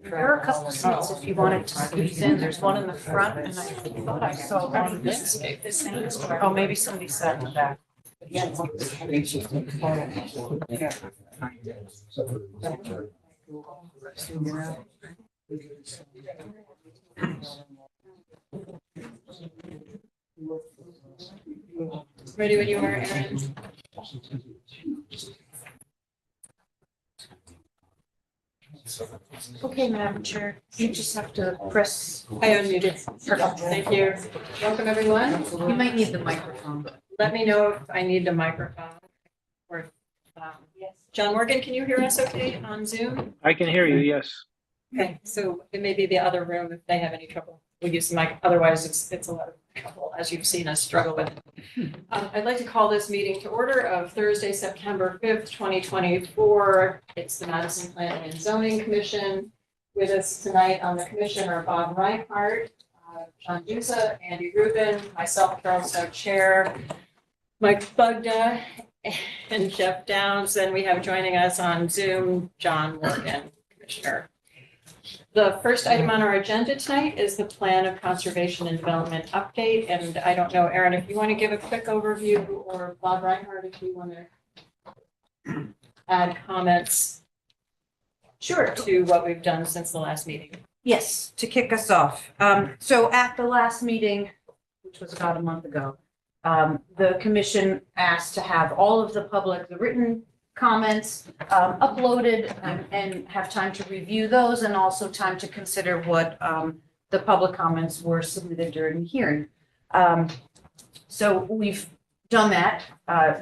There are a couple of seats if you wanted to squeeze in. There's one in the front, and I thought I saw one this. Oh, maybe somebody sat in the back. Ready when you are, Erin. Okay, Madam Chair, you just have to press. I unmuted. Perfect. Thank you. Welcome, everyone. You might need the microphone. Let me know if I need the microphone. Or, John Morgan, can you hear us okay on Zoom? I can hear you, yes. Okay, so it may be the other room if they have any trouble. We use the mic, otherwise it's a lot of trouble, as you've seen us struggle with. I'd like to call this meeting to order of Thursday, September 5th, 2024. It's the Madison Planning and Zoning Commission. With us tonight on the commission are Bob Reinhardt, John Dusa, Andy Rubin, myself, Carol Snow Chair, Mike Bugda, and Jeff Downs. And we have joining us on Zoom, John Morgan, Commissioner. The first item on our agenda tonight is the Plan of Conservation and Development update. And I don't know, Erin, if you want to give a quick overview, or Bob Reinhardt, if you want to add comments. Sure. To what we've done since the last meeting. Yes, to kick us off. So at the last meeting, which was about a month ago, the commission asked to have all of the written comments uploaded and have time to review those, and also time to consider what the public comments were submitted during the hearing. So we've done that,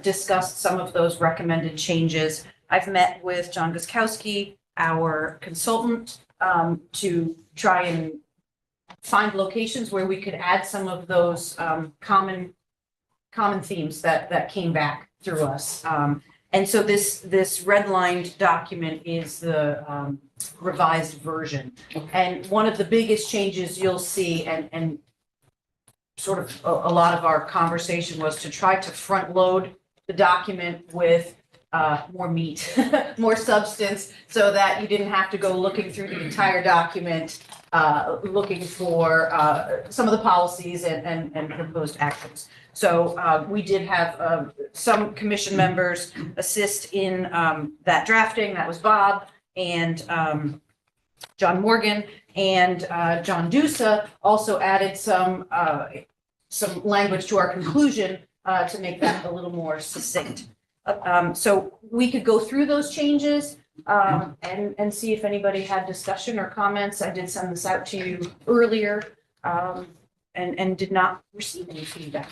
discussed some of those recommended changes. I've met with John Guskowski, our consultant, to try and find locations where we could add some of those common themes that came back through us. And so this redlined document is the revised version. And one of the biggest changes you'll see, and sort of a lot of our conversation was to try to front load the document with more meat, more substance, so that you didn't have to go looking through the entire document, looking for some of the policies and proposed actions. So we did have some commission members assist in that drafting. That was Bob and John Morgan, and John Dusa also added some language to our conclusion to make that a little more succinct. So we could go through those changes and see if anybody had discussion or comments. I did send this out to you earlier and did not receive any feedback.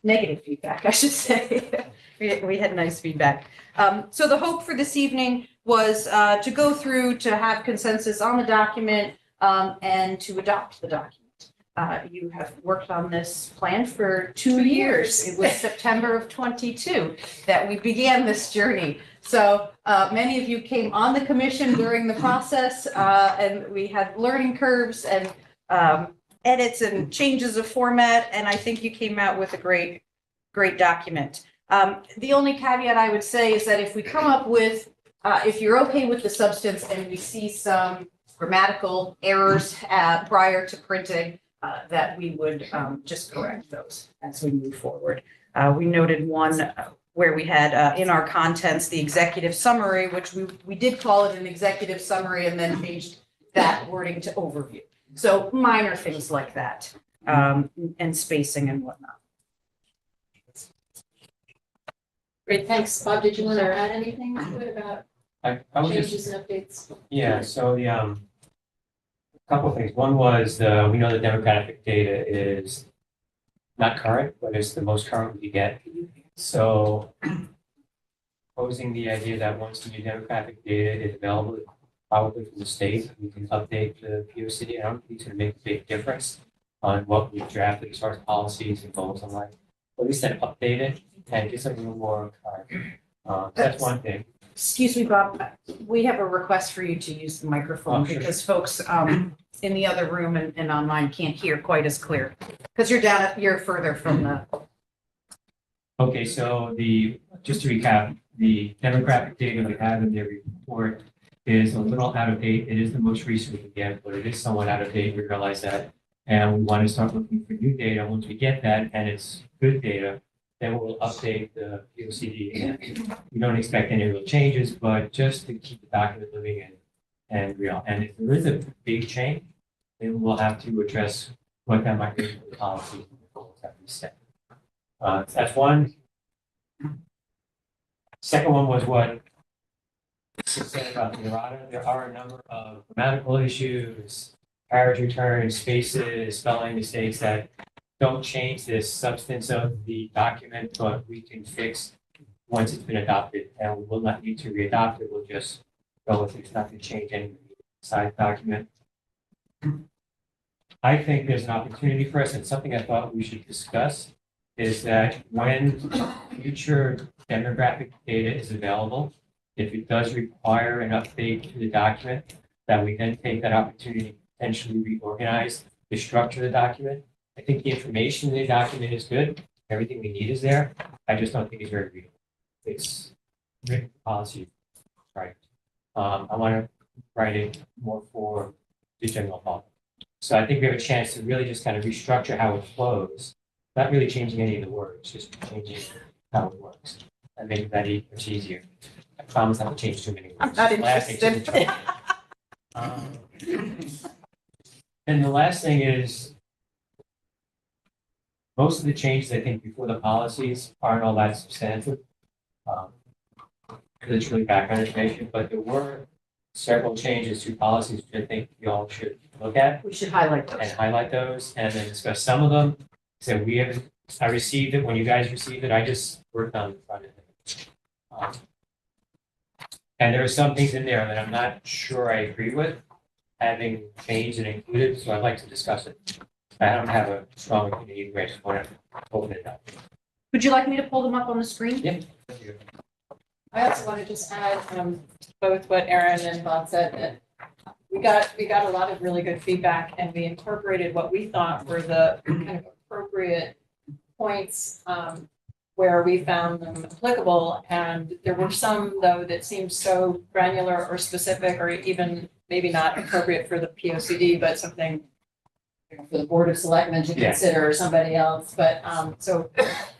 Negative feedback, I should say. we had nice feedback. So the hope for this evening was to go through, to have consensus on the document and to adopt the document. You have worked on this plan for 2 years. It was September of 22 that we began this journey. So many of you came on the commission during the process, and we had learning curves and edits and changes of format. And I think you came out with a great document. The only caveat I would say is that if we come up with, if you're okay with the substance and we see some grammatical errors prior to printing, that we would just correct those as we move forward. We noted one where we had in our contents the executive summary, which we did call it an executive summary, and then changed that wording to overview. So minor things like that, and spacing and whatnot. Great, thanks. Bob, did you want to add anything to it about I would changes just, and updates? yeah, so the, couple of things. One was we know the demographic data is not current, but it's the most current we get. So posing the idea that once the new demographic data is available, probably from the state, we can update the POC. I don't think it's going to make a big difference on what we've drafted as far as policies and goals and like, at least then update it and get something a little more current. That's one thing. Excuse me, Bob, we have a request for you to use the microphone because folks in the other room and online can't hear quite as clear. Because you're further from the. Okay, so just to recap, the demographic data we have in the report is a little out of date. It is the most recent we can get, but it is somewhat out of date. We realize that. And we want to start looking for new data. Once we get that and it's good data, then we'll update the POCD. And we don't expect any real changes, but just to keep the document living and real. And if there is a big change, then we'll have to address what that might be for the policy and the goals that we set. That's one. Second one was what you said about the errata. There are a number of grammatical issues, carriage returns, spaces, spelling mistakes that don't change the substance of the document, but we can fix once it's been adopted, and we will not need to re-adopt it. We'll just go with it. It's not going to change any side document. I think there's an opportunity for us, and something I thought we should discuss is that when future demographic data is available, if it does require an update to the document, that we then take that opportunity to potentially reorganize the structure of the document. I think the information in the document is good. Everything we need is there. I just don't think it's very readable. It's written policy, right? I want to write it more for the general public. So I think we have a chance to really just kind of restructure how it flows, not really changing any of the words, just changing how it works and making that much easier. I promise not to change too many words. I'm not Last thing, interested. And the last thing is, most of the changes, I think, before the policies aren't all that substantive. Because it's really background information, but there were several changes to policies which I think you all should look at We should highlight and those. highlight those and then discuss some of them. So I received it, when you guys received it, I just worked on the front end. And there are some things in there that I'm not sure I agree with, having changed and included, so I'd like to discuss it. I don't have a strong opinion either way, I just want to open it up. Would you like me to pull them up on the screen? Yep. I also want to just add, both what Aaron and Bob said, that we got a lot of really good feedback, and we incorporated what we thought were the kind of appropriate points, where we found them applicable. And there were some, though, that seemed so granular or specific, or even maybe not appropriate for the POCD, but something for the Board of Selectmen to Yeah. consider, or somebody else. But so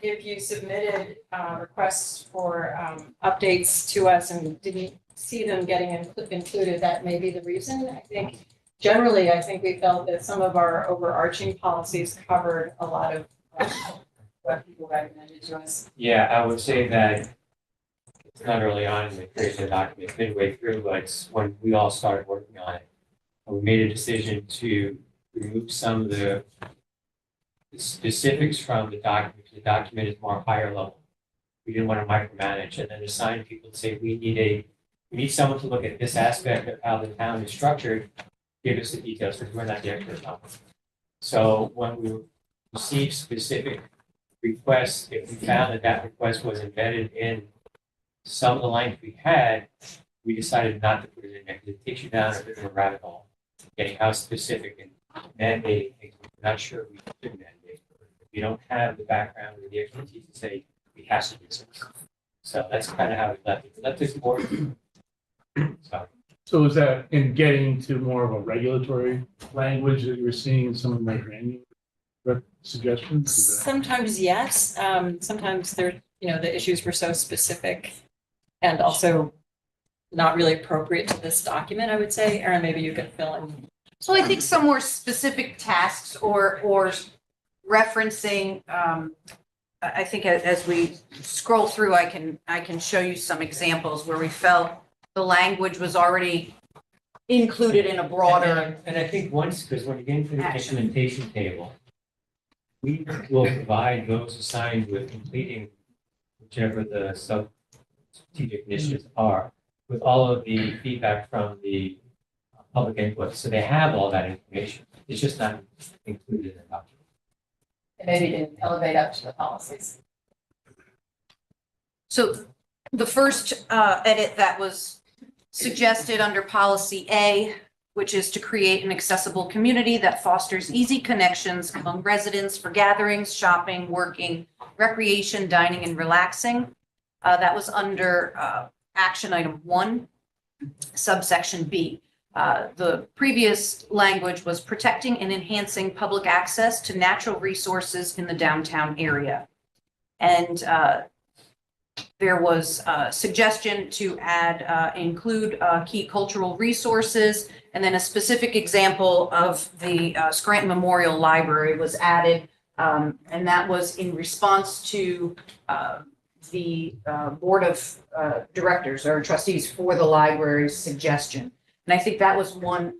if you submitted requests for updates to us and didn't see them getting included, that may be the reason. I think generally, I think we felt that some of our overarching policies covered a lot of what people recommended to us. Yeah, I would say that it's not early on in the creation of the document, midway through, but it's when we all started working on it. And we made a decision to remove some of the specifics from the document, because the document is more higher level. We didn't want to micromanage and then assign people to say, we need someone to look at this aspect of how the town is structured, give us the details, because we're not the experts on it. So when we received specific requests, if we found that that request was embedded in some of the language we had, we decided not to put it in there, because it takes you down a bit of a rabbit hole, getting how specific and mandating things. We're not sure we should mandate. We don't have the background or the expertise to say we have to do this. So that's kind of how we left it. We left it more. So is that in getting to more of a regulatory language that you were seeing in some of my granular suggestions? Is that- Sometimes, yes. Sometimes the issues were so specific and also not really appropriate to this document, I would say. Aaron, maybe you could fill in. So I think some more specific tasks or referencing, I think as we scroll through, I can show you some examples where we felt the language was already included in a broader. And I think once, because when you get into the Action. implementation table, we will provide those assigned with completing whichever the strategic initiatives are, with all of the feedback from the public input. So they have all that information. It's just not included in the document. And maybe didn't elevate up to the policies. So the first edit that was suggested under policy A which is to create an accessible community that fosters easy connections among residents for gatherings, shopping, working, recreation, dining, and relaxing. That was under action item 1, subsection B. The previous language was protecting and enhancing public access to natural resources in the downtown area. And there was a suggestion to include key cultural resources, and then a specific example of the Scranton Memorial Library was added, and that was in response to the Board of Directors or Trustees for the library's suggestion. And I think that was one,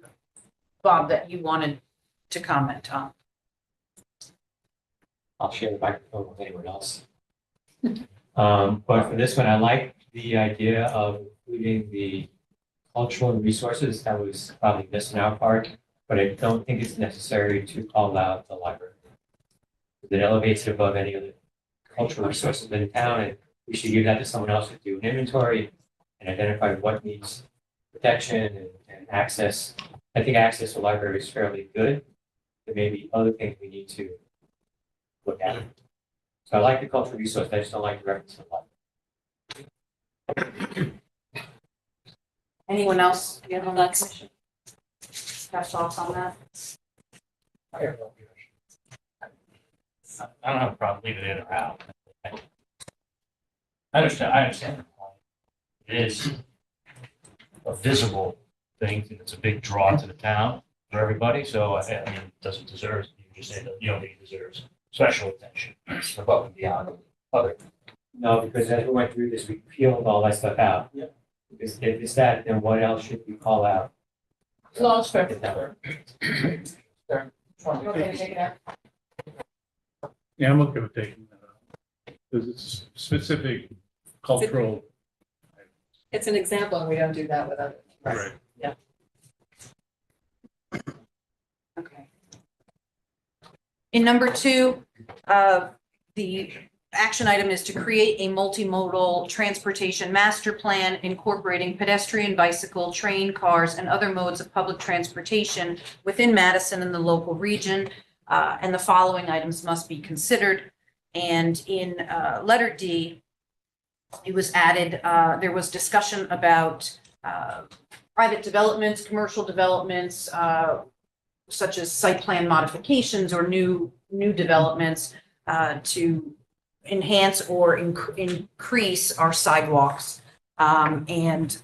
Bob, that you wanted to comment on. I'll share the microphone with anyone else. But for this one, I like the idea of including the cultural resources that was probably missed in our part, but I don't think it's necessary to call out the library. It elevates it above any other cultural resources in town, and we should give that to someone else to do an inventory and identify what needs protection and access. I think access to the library is fairly good. There may be other things we need to look at. So I like the cultural resource, I just don't like the reference to the library. Anyone else? You have on that That's- commission? Have thoughts on that? I don't have a problem leaving it in or out. I understand the point. It is a visible thing, and it's a big draw to the town for everybody, so I mean, it doesn't deserve, you just say that, you know, it deserves special attention above and beyond other. No, because as we went through this, we peeled all that stuff out. Yep. Because if it's that, then what else should we call out? No, it's fair. Yeah, I'm okay with taking that out. Because it's specific cultural. It's an example, and we don't do that with others. Right. Okay. In number 2, the action item is to create a multimodal transportation master plan incorporating pedestrian, bicycle, train, cars, and other modes of public transportation within Madison and the local region. And the following items must be considered. And in letter D, it was added, there was discussion about private developments, commercial developments, such as site plan modifications or new developments to enhance or increase our sidewalks. And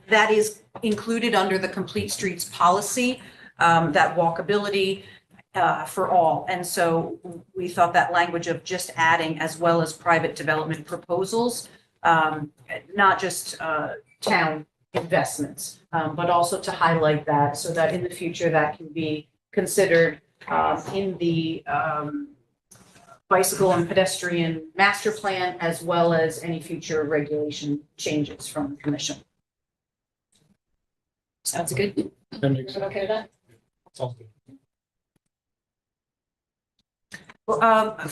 that is included under the Complete Streets policy, that walkability for all. And so we thought that language of just adding as well as private development proposals, not just town investments, but also to highlight that so that in the future that can be considered in the bicycle and pedestrian master plan, as well as any future regulation changes from the commission. Sounds good. That makes Everyone okay with that? sense.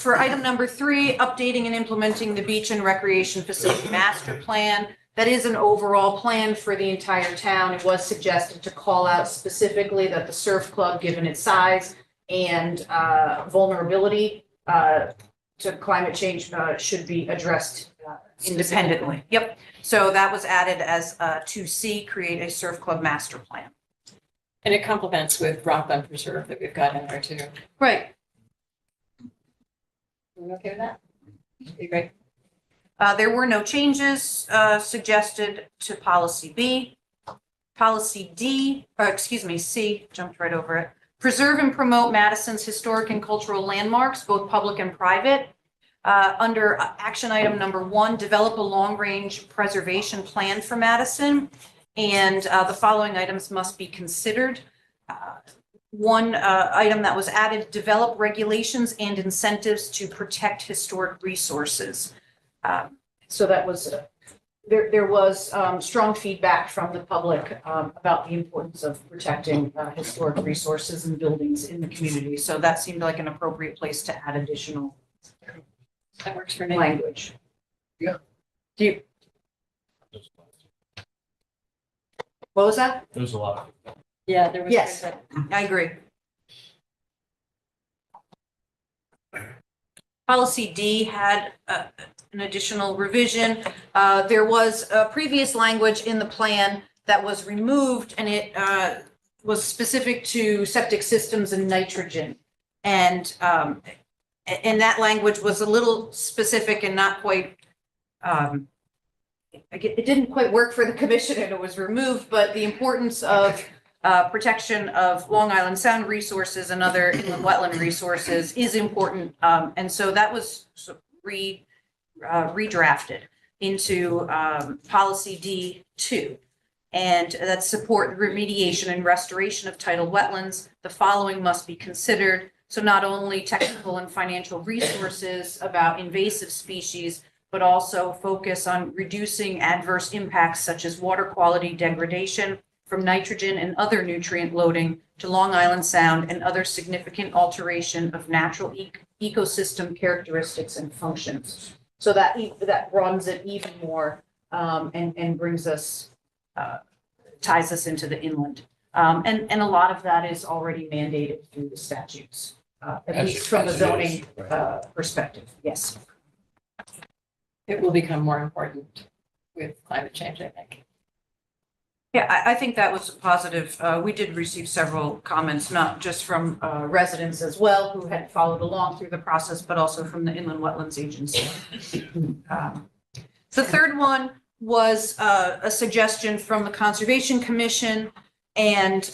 For item number 3, updating and implementing the beach and recreation facility master plan. That is an overall plan for the entire town. It was suggested to call out specifically that the surf club, given its size and vulnerability to climate change, should be addressed independently. Yep. So that was added as 2C, create a surf club master plan. And it complements with Rockland Preserve that we've got in there too. Right. Everyone okay with that? Okay, great. There were no changes suggested to policy B. Policy D, or excuse me, C, jumped right over it. Preserve and promote Madison's historic and cultural landmarks, both public and private. Under action item number 1, develop a long-range preservation plan for Madison. And the following items must be considered. One item that was added, develop regulations and incentives to protect historic resources. So that was, there was strong feedback from the public about the importance of protecting historic resources and buildings in the community. So that seemed like an appropriate place to add additional That works for me. language. Yeah. Do you, what was that? There's a lot. Yeah, there was. Yes. I agree. Policy D had an additional revision. There was a previous language in the plan that was removed, and it was specific to septic systems and nitrogen. And that language was a little specific and not quite, it didn't quite work for the commission and it was removed, but the importance of protection of Long Island Sound resources and other inland wetland resources is important. And so that was redrafted into policy D2. And that support remediation and restoration of tidal wetlands. The following must be considered. So not only technical and financial resources about invasive species, but also focus on reducing adverse impacts such as water quality degradation from nitrogen and other nutrient loading to Long Island Sound and other significant alteration of natural ecosystem characteristics and functions. So that broadens it even more and brings us, ties us into the inland. And a lot of that is already mandated through the statutes, at least from the zoning perspective, yes. It will become more important with climate change, I think. Yeah, I think that was positive. We did receive several comments, not just from residents as well who had followed along through the process, but also from the Inland Wetlands Agency. The third one was a suggestion from the Conservation Commission, and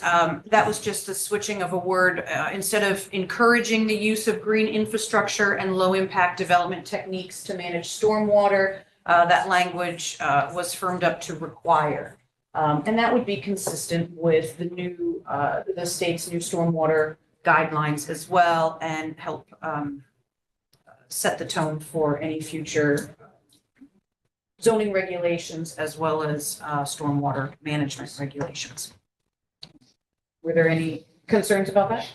that was just the switching of a word. Instead of encouraging the use of green infrastructure and low-impact development techniques to manage stormwater, that language was firmed up to require. And that would be consistent with the state's new stormwater guidelines as well, and help set the tone for any future zoning regulations as well as stormwater management regulations. Were there any concerns about that?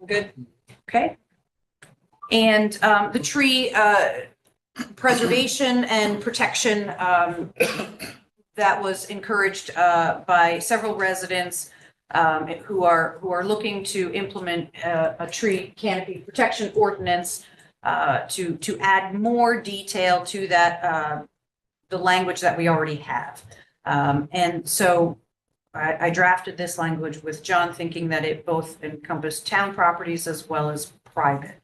Good. Okay. And the tree preservation and protection that was encouraged by several residents who are looking to implement a tree canopy protection ordinance to add more detail to that the language that we already have. And so I drafted this language with John, thinking that it both encompassed town properties as well as private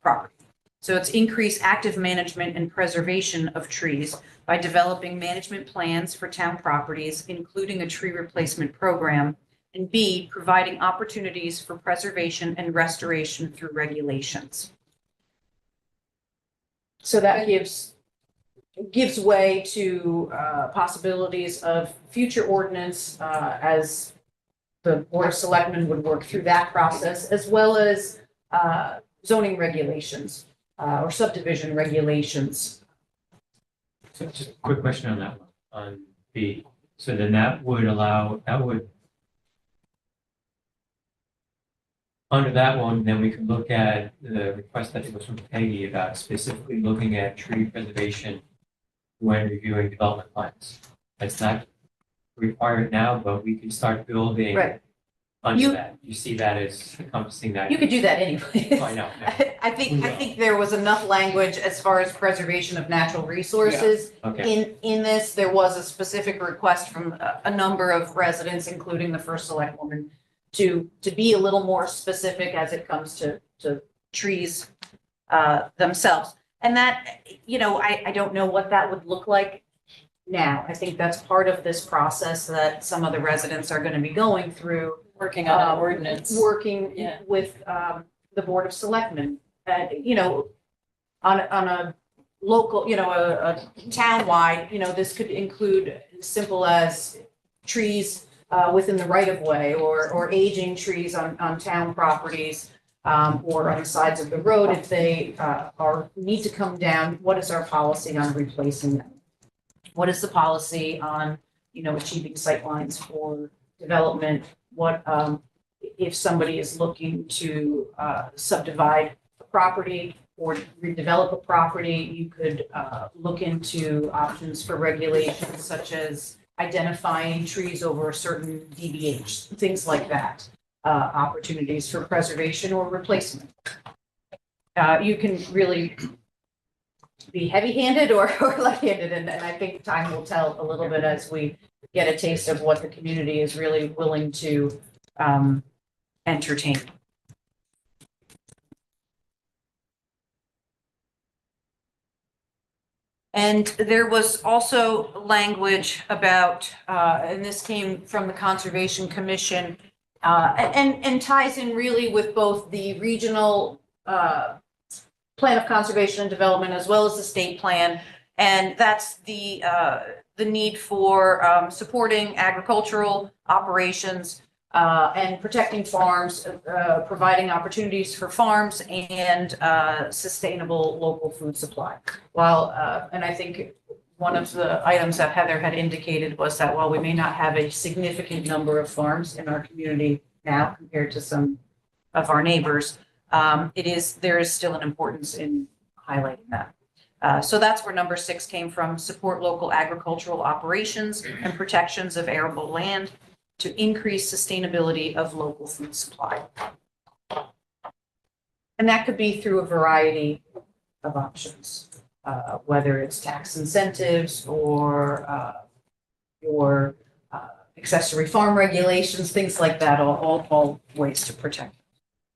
property. So it's increase active management and preservation of trees by developing management plans for town properties, including a tree replacement program, and B, providing opportunities for preservation and restoration through regulations. So that gives way to possibilities of future ordinance as the Board of Selectmen would work through that process, as well as zoning regulations or subdivision regulations. So just a quick question on that one, on B. So then that would, under that one, then we could look at the request that was from Peggy about specifically looking at tree preservation when reviewing development plans. That's not required now, but we can start building Right. under that. You see that as encompassing that? You could do that anyway. Oh, I know. I think there was enough language as far as preservation of natural resources. Okay, In this, there was a specific request from a number of residents, including the first select woman, to be a little more specific as it comes to trees themselves. And that, I don't know what that would look like now. I think that's part of this process that some of the residents are going to be going through. Working on an ordinance. Working Yeah. with the Board of Selectmen, on a local, a town-wide, this could include as simple as trees within the right of way or aging trees on town properties or on the sides of the road if they need to come down. What is our policy on replacing them? What is the policy on, achieving sightlines for development? What if somebody is looking to subdivide a property or redevelop a property? You could look into options for regulations such as identifying trees over a certain DBH, things like that. Opportunities for preservation or replacement. You can really be heavy-handed or light-handed, and I think time will tell a little bit as we get a taste of what the community is really willing to entertain. And there was also language about, and this came from the Conservation Commission, and ties in really with both the regional plan of conservation and development as well as the state plan. And that's the need for supporting agricultural operations and protecting farms, providing opportunities for farms and sustainable local food supply. And I think one of the items that Heather had indicated was that while we may not have a significant number of farms in our community now compared to some of our neighbors, there is still an importance in highlighting that. So that's where number 6 came from: support local agricultural operations and protections of arable land to increase sustainability of local food supply. And that could be through a variety of options, whether it's tax incentives or accessory farm regulations, things like that, all ways to protect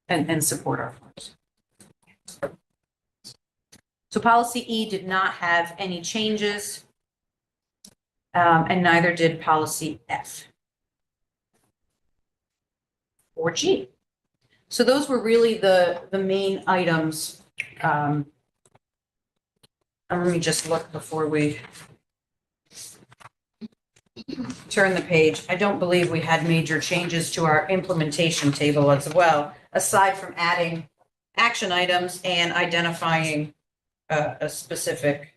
and support our farms. So policy E did not have any changes, and neither did policy F or G. So those were really the main items. Let me just look before we turn the page. I don't believe we had major changes to our implementation table as well, aside from adding action items and identifying a specific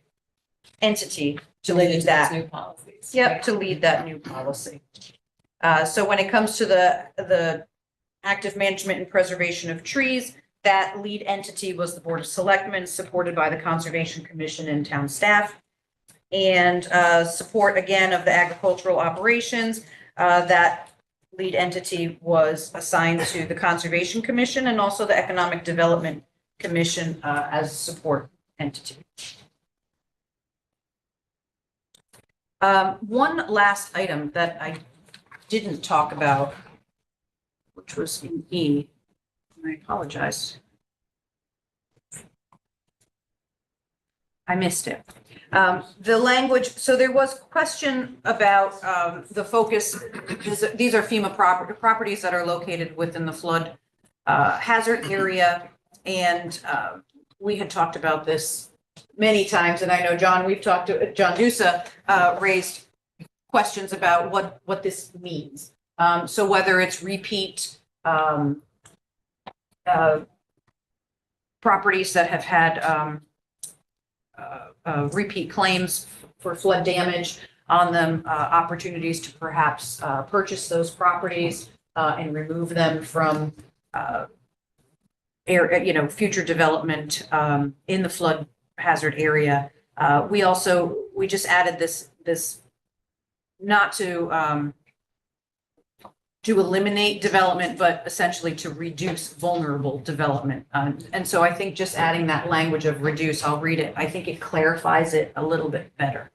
entity to lead that. New policies. Yep, to lead that new policy. So when it comes to the active management and preservation of trees, that lead entity was the Board of Selectmen, supported by the Conservation Commission and town staff. And support again of the agricultural operations, that lead entity was assigned to the Conservation Commission and also the Economic Development Commission as a support entity. One last item that I didn't talk about, which was in E, I apologize. I missed it. The language, so there was question about the focus. These are FEMA properties that are located within the flood hazard area. And we had talked about this many times. And I know, John, John Dusa raised questions about what this means. So whether it's repeat properties that have had repeat claims for flood damage on them, opportunities to perhaps purchase those properties and remove them from future development in the flood hazard area. We just added this not to eliminate development, but essentially to reduce vulnerable development. And so I think just adding that language of reduce, I'll read it. I think it clarifies it a little bit better.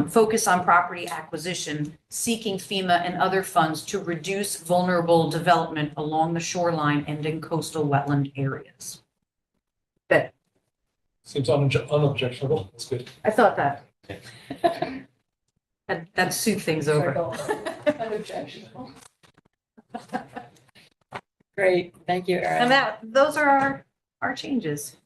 Focus on property acquisition, seeking FEMA and other funds to reduce vulnerable development along the shoreline and in coastal wetland areas. That Seems unobjectionable. That's good. I thought that that soothed things over. Unobjectionable. Great, thank you, Erin. And those are our changes.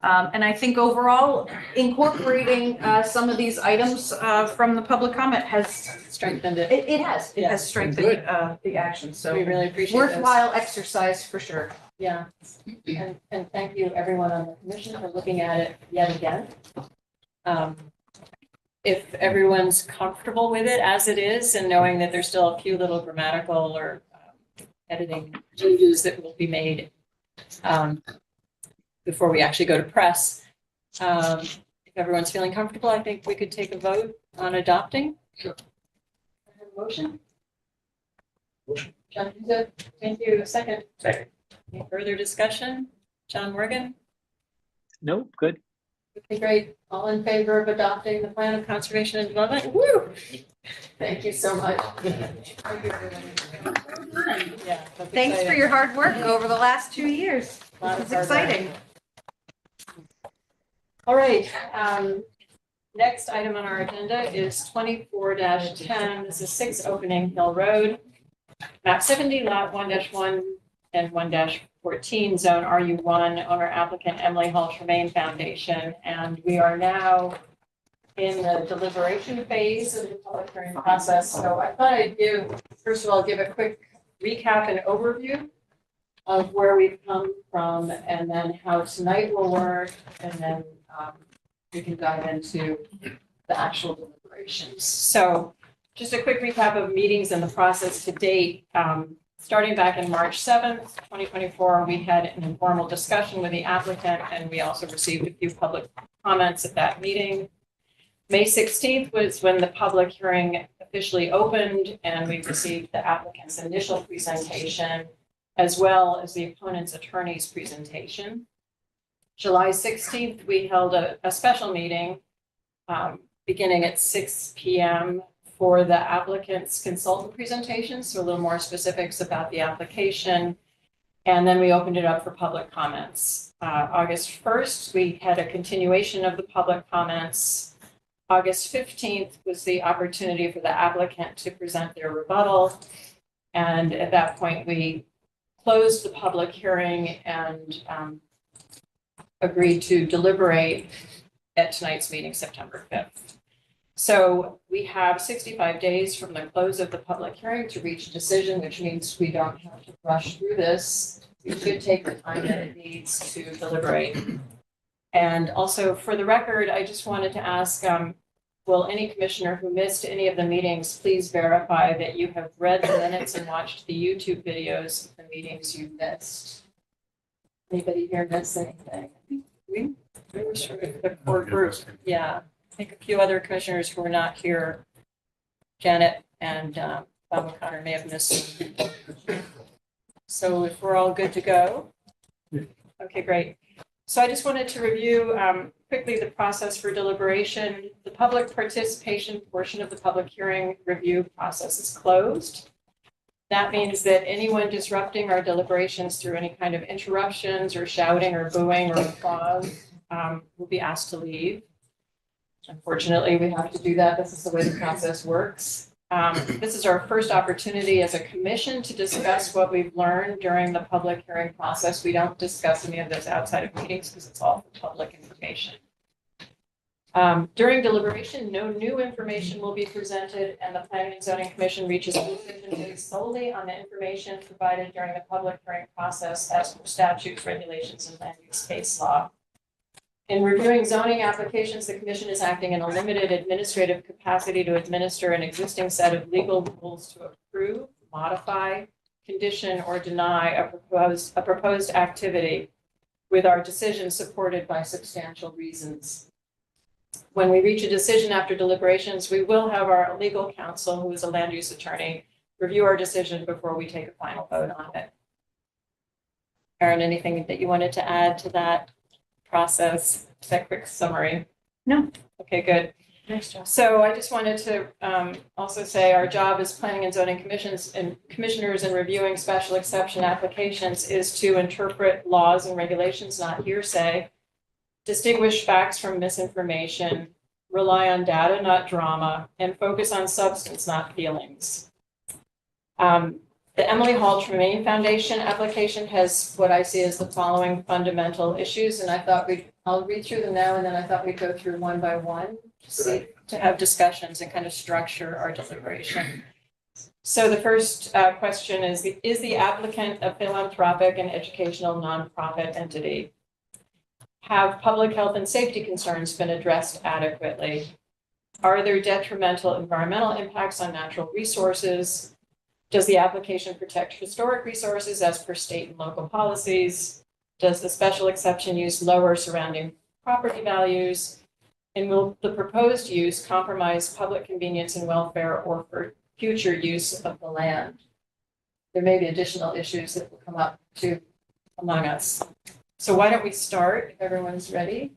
And I think overall, incorporating some of these items from the public comment has Strengthened it. it has Yeah. strengthened the action. So We really appreciate this. worthwhile exercise for sure. Yeah, and thank you everyone on the commission for looking at it yet again. If everyone's comfortable with it as it is and knowing that there's still a few little grammatical or editing changes that will be made before we actually go to press. If everyone's feeling comfortable, I think we could take a vote on adopting. Sure. motion? Motion. John, thank you. Second. Second. Any further discussion? John Morgan? Nope, good. Okay, great. All in favor of adopting the plan of conservation and development? Woo! Thank you so much. Yeah, that's Thanks for exciting. your hard work over the last 2 years. Lot This of is hard work. exciting. All right, next item on our agenda is 24-10. This is 6 Opening Hill Road. Map 70, lot 1-1 and 1-14, zone RU1, owner applicant Emily Hall Tremaine Foundation. And we are now in the deliberation phase of the public hearing process. So I thought I'd first of all, give a quick recap and overview of where we've come from and then how tonight will work. And then we can dive into the actual deliberations. So just a quick recap of meetings and the process to date. Starting back in March 7th, 2024, we had an informal discussion with the applicant, and we also received a few public comments at that meeting. May 16th was when the public hearing officially opened, and we received the applicant's initial presentation, as well as the opponent's attorney's presentation. July 16th, we held a special meeting beginning at 6 p.m. for the applicant's consultant presentation, so a little more specifics about the application. And then we opened it up for public comments. August 1st, we had a continuation of the public comments. August 15th was the opportunity for the applicant to present their rebuttal. And at that point, we closed the public hearing and agreed to deliberate at tonight's meeting, September 5th. So we have 65 days from the close of the public hearing to reach a decision, which means we don't have to rush through this. We should take the time that it needs to deliberate. And also for the record, I just wanted to ask, will any commissioner who missed any of the meetings, please verify that you have read the minutes and watched the YouTube videos of the meetings you missed? Anybody here miss anything? We were sort of the core group, yeah. I think a few other commissioners who were not here, Janet and Bob O'Connor may have missed. So if we're all good to go. Okay, great. So I just wanted to review quickly the process for deliberation. The public participation portion of the public hearing review process is closed. That means that anyone disrupting our deliberations through any kind of interruptions or shouting or booing or applause will be asked to leave. Unfortunately, we have to do that. This is the way the process works. This is our first opportunity as a commission to discuss what we've learned during the public hearing process. We don't discuss any of this outside of meetings because it's all for public information. During deliberation, no new information will be presented, and the Planning and Zoning Commission reaches a decision based solely on the information provided during the public hearing process as per statutes, regulations, and land use case law. In reviewing zoning applications, the commission is acting in a limited administrative capacity to administer an existing set of legal rules to approve, modify, condition, or deny a proposed activity, with our decision supported by substantial reasons. When we reach a decision after deliberations, we will have our legal counsel, who is a land use attorney, review our decision before we take a final vote on it. Erin, anything that you wanted to add to that process, that quick summary? No. Okay, good. Nice job. So I just wanted to also say our job as planning and zoning commissions and commissioners in reviewing special exception applications is to interpret laws and regulations, not hearsay, distinguish facts from misinformation, rely on data, not drama, and focus on substance, not feelings. The Emily Hall Tremaine Foundation application has what I see as the following fundamental issues, and I thought I'll read through them now, and then I thought we'd go through one by one to have discussions and kind of structure our deliberation. So the first question is the applicant a philanthropic and educational nonprofit entity? Have public health and safety concerns been addressed adequately? Are there detrimental environmental impacts on natural resources? Does the application protect historic resources as per state and local policies? Does the special exception use lower surrounding property values? And will the proposed use compromise public convenience and welfare or future use of the land. There may be additional issues that will come up too among us. So why don't we start, if everyone's ready?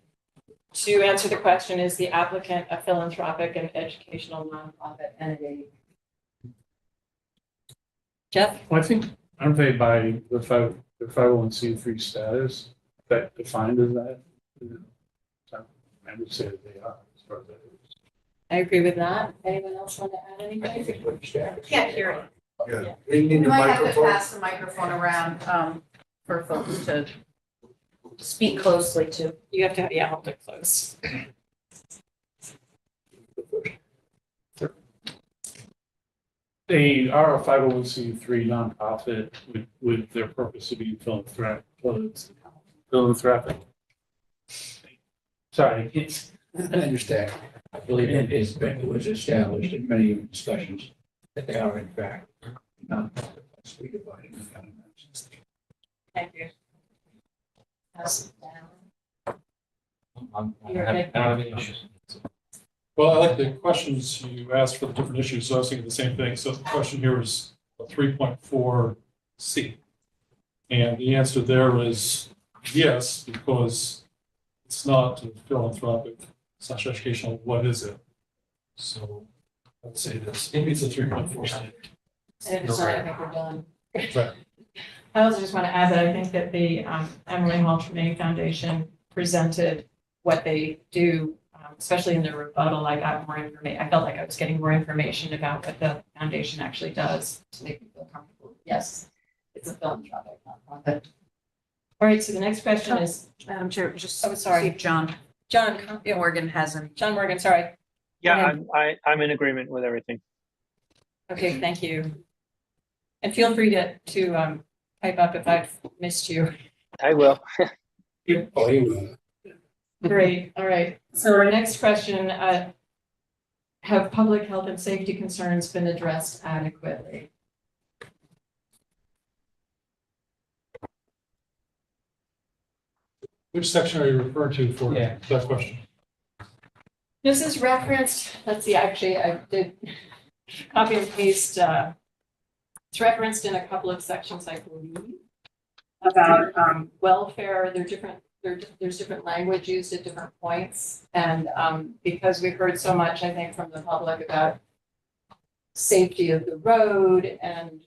To answer the question, is the applicant a philanthropic and educational nonprofit entity? Jeff? Well, I think, aren't they by the 501c3 status that defined as that? So I would say that they are as far as that is. I agree with that. Anyone else want to add anything? Can't hear it. Yeah. They need You the might have to microphone. pass the microphone around, for folks to speak closely to. You have to, yeah, hold it close. They are a 501c3 nonprofit with their purpose to be philanthropic. Sorry, it's, I understand. I believe it was established in many discussions that they are in fact not we divided the county. Thank you. Pass it down. I don't have any issues. Well, I like the questions you asked for the different issues, so I was thinking the same thing. So the question here is 3.4C. And the answer there is yes, because it's not philanthropic / educational. What is it? So let's say this, maybe it's a 3.4C. And if it's not, I think we're done. Right. I also just want to add that I think that the Emily Hall Tremaine Foundation presented what they do, especially in the rebuttal. I got more information. I felt like I was getting more information about what the foundation actually does to make me feel comfortable. Yes, it's a philanthropic nonprofit. All right, so the next question is, Madam Chair, just. Oh, sorry. See if John yeah, Morgan has any. John Morgan, sorry. Yeah, I'm in agreement with everything. Okay, thank you. And feel free to pipe up if I've missed you. I will. Oh, he will. Great, all right. So our next question, have public health and safety concerns been addressed adequately? Which section are you referring to for Yeah. that question? This is referenced, let's see, actually, I did copy and paste. It's referenced in a couple of sections, I believe, about welfare. There's different language used at different points. And because we've heard so much, I think, from the public about safety of the road and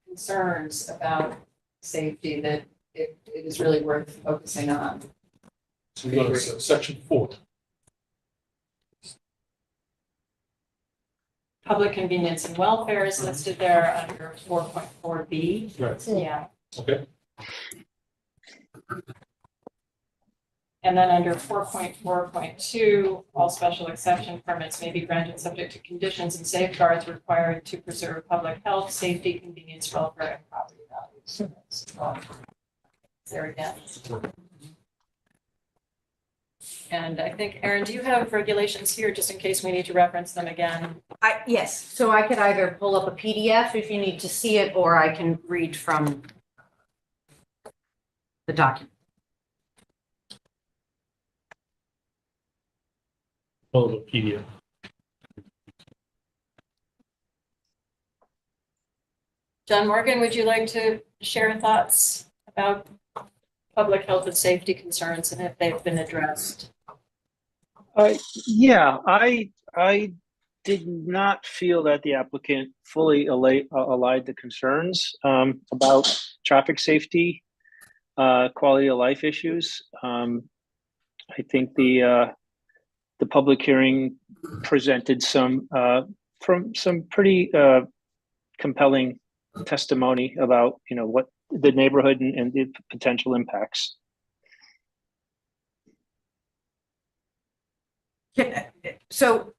concerns about safety, that it is really worth focusing on. So we go to section 4. Public convenience and welfare is listed there under 4.4B. Right. Yeah. Okay. And then under 4.4.2, all special exception permits may be granted subject to conditions and safeguards required to preserve public health, safety, convenience, welfare, and property values. So that's, there again. And I think, Erin, do you have regulations here just in case we need to reference them again? Yes, so I could either pull up a PDF if you need to see it, or I can read from the document. Wikipedia. John Morgan, would you like to share thoughts about public health and safety concerns and if they've been addressed? Yeah, I did not feel that the applicant fully allied the concerns about traffic safety, quality of life issues. I think the public hearing presented some pretty compelling testimony about what the neighborhood and the potential impacts. So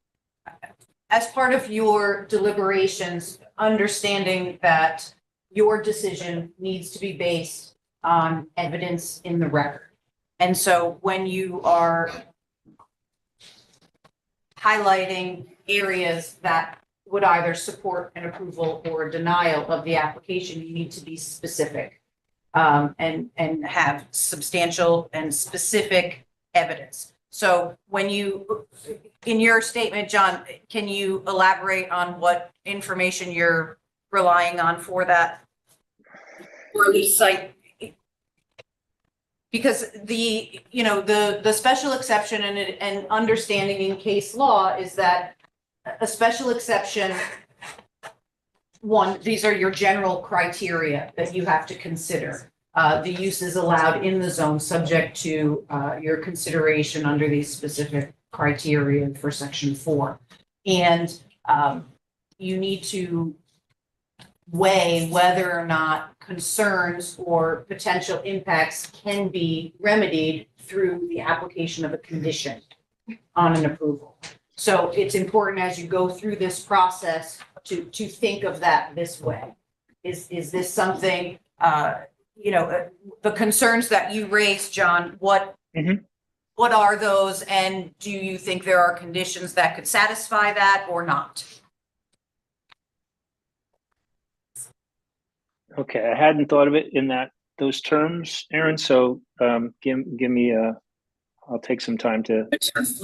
as part of your deliberations, understanding that your decision needs to be based on evidence in the record. And so when you are highlighting areas that would either support an approval or denial of the application, you need to be specific and have substantial and specific evidence. So when you, in your statement, John, can you elaborate on what information you're relying on for that? Or at least like, because the special exception and understanding in case law is that a special exception, one, these are your general criteria that you have to consider. The use is allowed in the zone subject to your consideration under these specific criteria for section 4. And you need to weigh whether or not concerns or potential impacts can be remedied through the application of a condition on an approval. So it's important as you go through this process to think of that this way. Is this something, the concerns that you raised, John, what are those? And do you think there are conditions that could satisfy that or not? Okay, I hadn't thought of it in those terms, Aaron. So give me I'll take some time to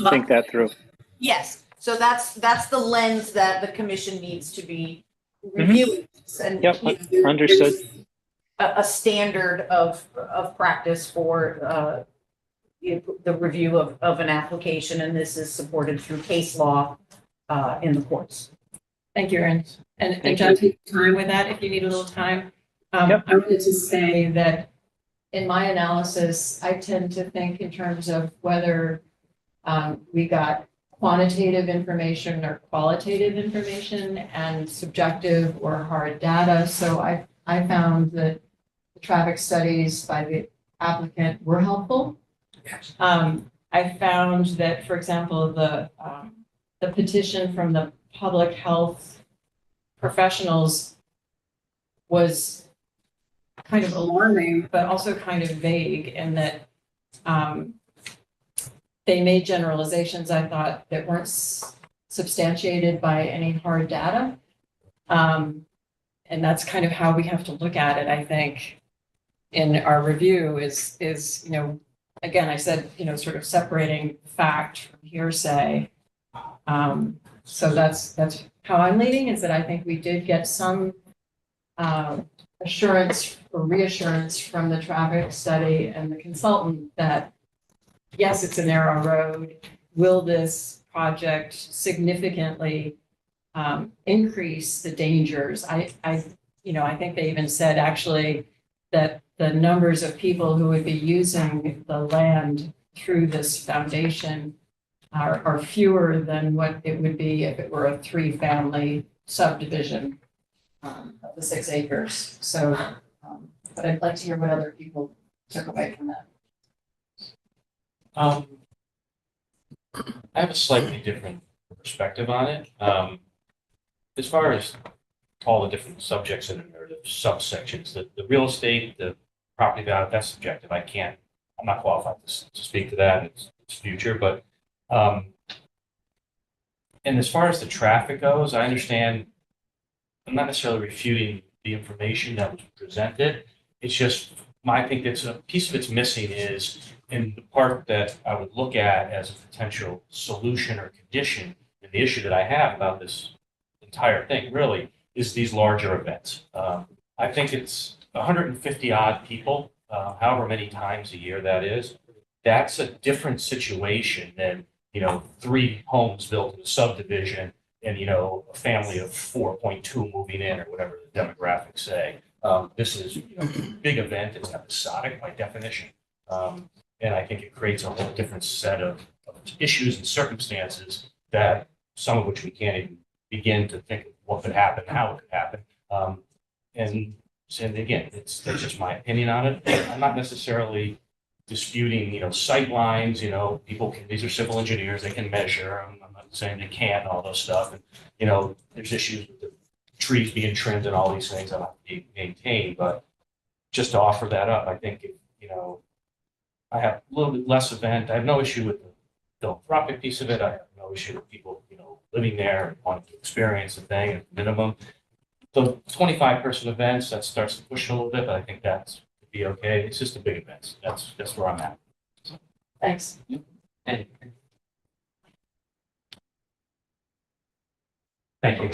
think that through. Yes, so that's the lens that the commission needs to be reviewing. And Yep, there's understood. a standard of practice for the review of an application, and this is supported through case law in the courts. Thank you, Erin. And Thank John, you. take time with that if you need a little time. Yep. I wanted to say that in my analysis, I tend to think in terms of whether we got quantitative information or qualitative information and subjective or hard data. So I found that the traffic studies by the applicant were helpful. I found that, for example, the petition from the public health professionals was kind of alarming, but also kind of vague in that they made generalizations, I thought, that weren't substantiated by any hard data. And that's kind of how we have to look at it, I think, in our review is, again, I said, sort of separating fact from hearsay. So that's how I'm leading, is that I think we did get some assurance or reassurance from the traffic study and the consultant that, yes, it's a narrow road. Will this project significantly increase the dangers? I think they even said actually that the numbers of people who would be using the land through this foundation are fewer than what it would be if it were a 3-family subdivision of the 6 acres. So, but I'd like to hear what other people took away from that. I have a slightly different perspective on it. As far as all the different subjects in there, the subsections, the real estate, the property value, that's subjective. I'm not qualified to speak to that. It's future, but and as far as the traffic goes, I understand. I'm not necessarily refuting the information that was presented. It's just I think it's a piece of it's missing is in the part that I would look at as a potential solution or condition. And the issue that I have about this entire thing really is these larger events. I think it's 150 odd people, however many times a year that is. That's a different situation than 3 homes built in a subdivision and a family of 4.2 moving in or whatever the demographics say. This is a big event. It's episodic by definition. And I think it creates a whole different set of issues and circumstances that some of which we can't even begin to think of what could happen, how it could happen. And again, that's just my opinion on it. I'm not necessarily disputing, sight lines, these are civil engineers, they can measure. I'm not saying they can't, all those stuff. And, there's issues with the trees being trimmed and all these things that have to be maintained. But just to offer that up, I think, I have a little bit less event. I have no issue with the philanthropic piece of it. I have no issue with people, living there and wanting to experience the thing at minimum. So 25-person events, that starts to push it a little bit, but I think that's be okay. It's just a big event. That's where I'm at. Thanks. And Thank you.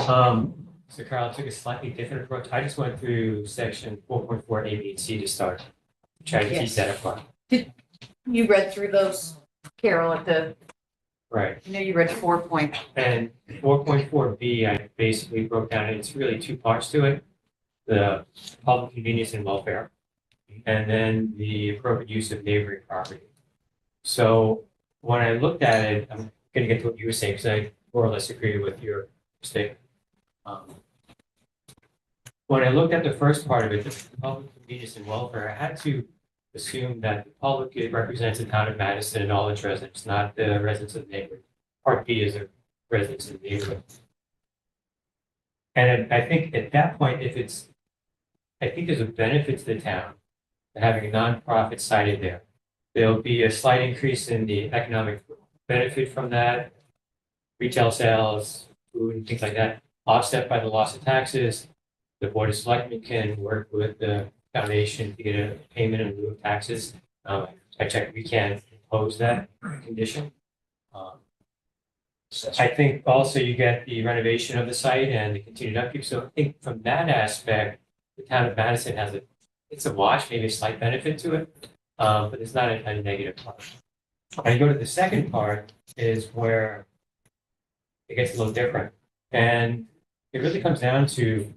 So Carl took a slightly different approach. I just went through section 4.4 A, B, and C to start. Try to keep Yes. that apart. You read through those, Carol, at the, Right. I know you read 4 And 4.4B, I basically broke down, it's really two parts to it. The public convenience and welfare, and then the appropriate use of neighboring property. So when I looked at it, I'm gonna get to what you were saying, because I more or less agree with your statement. When I looked at the first part of it, the public convenience and welfare, I had to assume that the public it represents the town of Madison and all its residents, not the residents of the neighborhood. Part B is the residents of the neighborhood. And I think at that point, I think there's a benefit to the town to having a nonprofit cited there. There'll be a slight increase in the economic benefit from that, retail sales, food and things like that, offset by the loss of taxes. The Board of Selectmen can work with the foundation to get a payment in lieu of taxes. I checked, we can impose that condition. I think also you get the renovation of the site and the continued upkeep. So I think from that aspect, the town of Madison has it's a wash, maybe a slight benefit to it, but it's not a negative part. When I go to the second part is where it gets a little different. And it really comes down to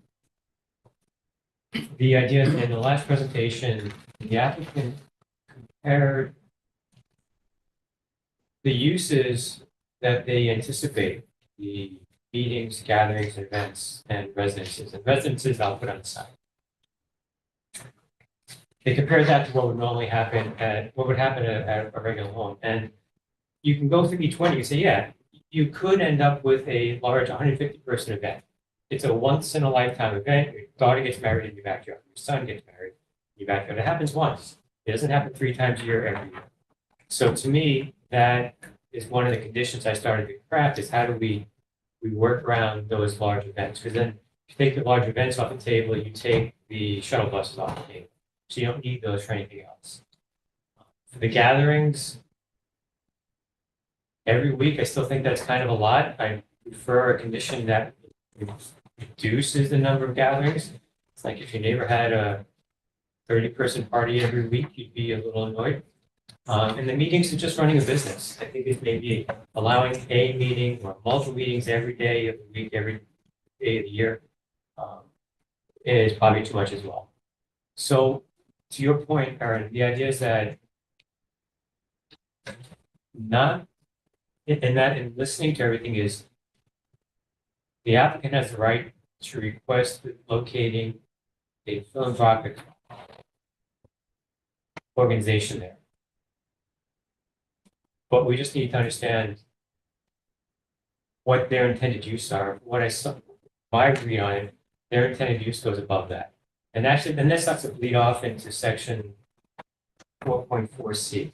the idea in the last presentation, the applicant compared the uses that they anticipate, the meetings, gatherings, events, and residences. And residences I'll put on the side. They compare that to what would normally happen at a regular home. And you can go through each one, you can say, yeah, you could end up with a large 150-person event. It's a once in a lifetime event. Your daughter gets married in your backyard. Your son gets married in your backyard. It happens once. It doesn't happen 3 times a year every year. So to me, that is one of the conditions I started to craft is how do we work around those large events? Because then if you take the large events off the table, you take the shuttle buses off the table. So you don't need those for anything else. For the gatherings, every week, I still think that's kind of a lot. I prefer a condition that reduces the number of gatherings. It's like if your neighbor had a 30-person party every week, you'd be a little annoyed. And the meetings are just running a business. I think it's maybe allowing a meeting or multiple meetings every day of the week, every day of the year is probably too much as well. So to your point, Aaron, the idea is that in listening to everything is the applicant has the right to request locating a philanthropic organization there. But we just need to understand what their intended use are. What I saw, my read on it, their intended use goes above that. And actually, then this starts to bleed off into section 4.4C.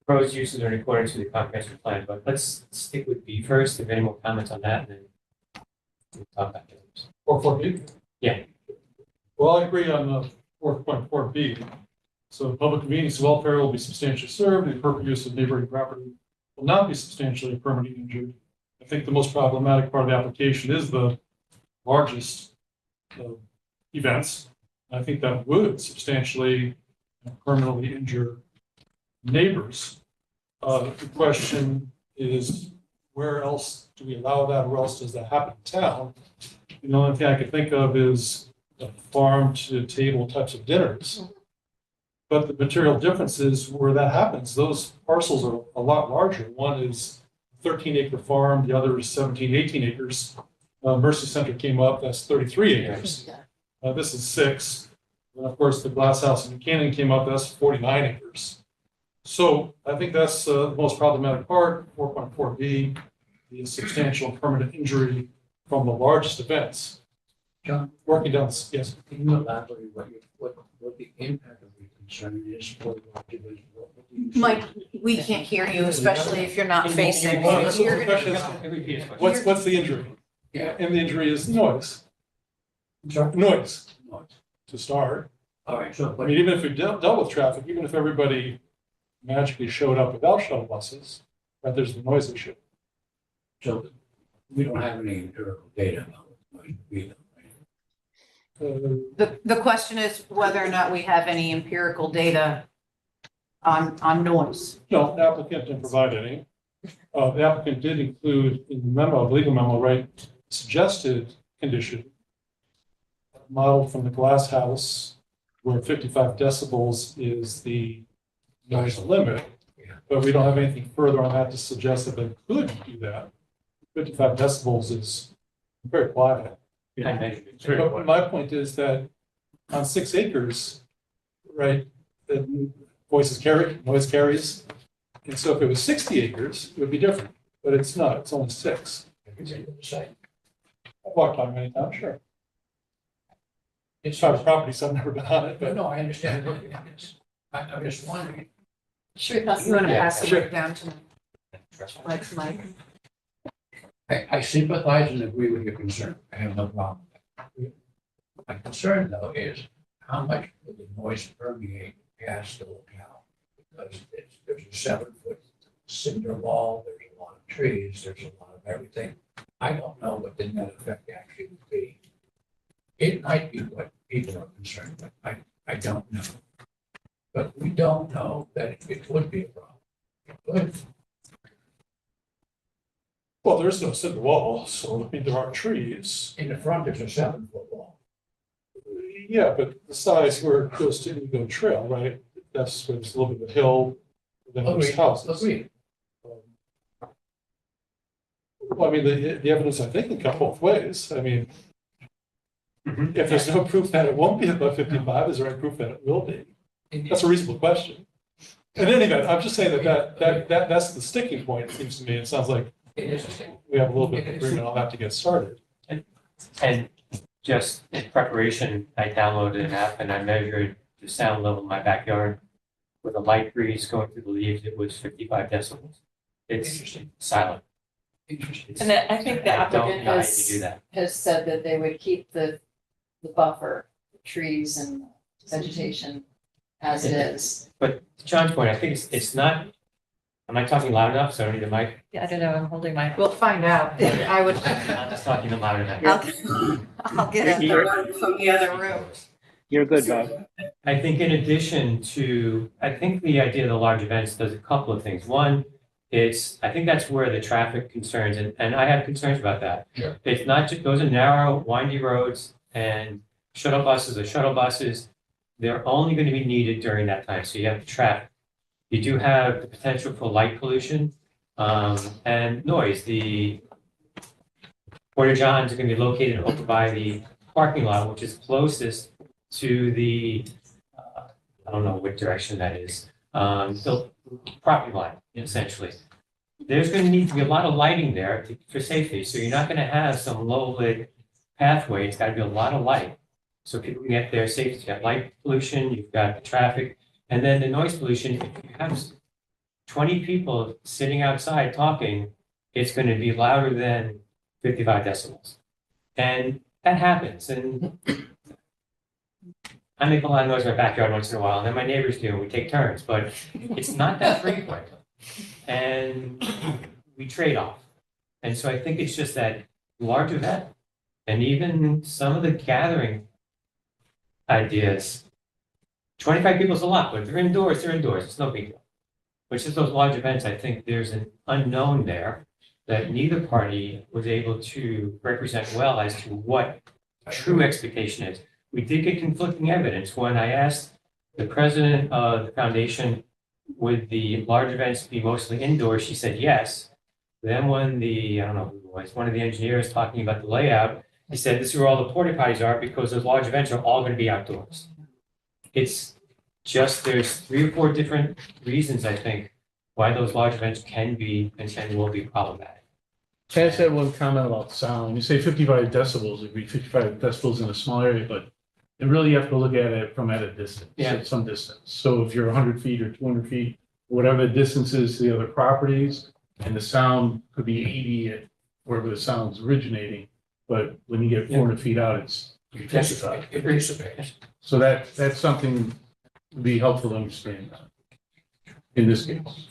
Proposed uses are in accordance with the comprehensive plan, but let's stick with B first. If any more comments on that, and then we'll talk about those. 4.4B? Yeah. Well, I agree on the 4.4B. So public convenience and welfare will be substantially served. The appropriate use of neighboring property will not be substantially or permanently injured. I think the most problematic part of the application is the largest events. I think that would substantially and permanently injure neighbors. The question is, where else do we allow that? Where else does that happen in town? The only thing I can think of is the farm to table types of dinners. But the material difference is where that happens. Those parcels are a lot larger. One is 13-acre farm, the other is 17, 18 acres. Mercy Center came up, that's 33 acres. This is 6. And of course, the Glass House in Buchanan came up, that's 49 acres. So I think that's the most problematic part, 4.4B, the substantial and permanent injury from the largest events. John, Working down, yes. can you elaborate what the impact of the concern is for the large division? Mike, we can't hear you, especially if you're not facing. Well, that's what You're the gonna- question is. Repeat his question. What's the injury? Yeah. And the injury is noise. Sorry? Noise, No. to start. All right, so, I but mean, even if we dealt with traffic, even if everybody magically showed up without shuttle buses, right, there's the noise issue. so We don't have any empirical data about it either, right? The question is whether or not we have any empirical data on noise. No, the applicant didn't provide any. The applicant did include in the memo, legal memo, right, suggested condition modeled from the glass house where 55 decibels is the noise limit. Yeah. But we don't have anything further on that to suggest that they could do that. 55 decibels is very quiet. I measured it. It's very But quiet. my point is that on 6 acres, right, the noise carries. And so if it was 60 acres, it would be different, but it's not, it's only 6. Have you been to the site? I've walked by many times, sure. It's Private property, so I've never been on it, But but no, I understand. I'm just wondering. Should we pass You want to the- pass the Sure. mic down to Mike's mic? I sympathize and agree with your concern. I have no problem. My concern, though, is how much will the noise permeate past the locale? Because there's a 7-foot cinder wall, there's a lot of trees, there's a lot of everything. I don't know what the net effect actually would be. It might be what people are concerned with. I don't know. But we don't know that it would be a problem. It could. well, there's no cinder wall, so I mean, there are trees. In the front, there's a 7-foot wall. Yeah, but the size where it goes to Indigo Trail, right? That's where there's a little bit of a hill, then there's Agreed, houses. agreed. Well, I mean, the evidence, I think, can come both ways. I mean, Mhm. if there's no proof that it won't be above 55, is there any proof that it will be? That's a reasonable question. In any event, I'm just saying that's the sticking point, it seems to me. It sounds like It is a thing. we have a little bit of agreement on that to get started. And just in preparation, I downloaded an app and I measured the sound level in my backyard. With a light breeze going through the leaves, it was 55 decibels. It's Interesting, silent. interesting. And then I think the I don't applicant know how you do has, that. has said that they would keep the buffer, trees and vegetation as it is. To John's point, I think it's not, am I talking loud enough? So I don't need a mic? Yeah, I don't know, I'm holding my. We'll find out. I would, I'm just talking loud enough. I'll get the one from the other room. You're good, Bob. I think in addition to, I think the idea of the large events does a couple of things. One, I think that's where the traffic concerns, and I have concerns about that. Sure. It's not just, those are narrow, windy roads and shuttle buses are shuttle buses. They're only going to be needed during that time. So you have the traffic. You do have the potential for light pollution and noise. The Porta Johns are going to be located over by the parking lot, which is closest to the, I don't know what direction that is, the property line, essentially. There's going to need to be a lot of lighting there for safety. So you're not going to have some low lit pathway. It's got to be a lot of light. So people can get there safely. You've got light pollution, you've got the traffic, and then the noise pollution. If you have 20 people sitting outside talking, it's going to be louder than 55 decibels. And that happens. And I make a lot of noise in my backyard once in a while, and then my neighbors do, and we take turns, but it's not that frequent. And we trade off. And so I think it's just that large event. And even some of the gathering ideas, 25 people is a lot, but if they're indoors, they're indoors. It's no big deal. Which is those large events, I think there's an unknown there that neither party was able to represent well as to what true expectation is. We did get conflicting evidence. When I asked the president of the foundation, would the large events be mostly indoors, she said yes. Then when I don't know who it was, one of the engineers talking about the layout, he said this is where all the porta potties are because those large events are all going to be outdoors. It's just, there's 3 or 4 different reasons, I think, why those large events can be and will be problematic. Can I say one comment about sound? You say 55 decibels, it'd be 55 decibels in a small area, but really you have to look at it from at a distance, Yeah. at some distance. So if you're 100 feet or 200 feet, whatever the distance is to the other properties, and the sound could be 80 at wherever the sound's originating, but when you get 400 feet out, it's 55. It dissipates. So that's something would be helpful to understand in this case.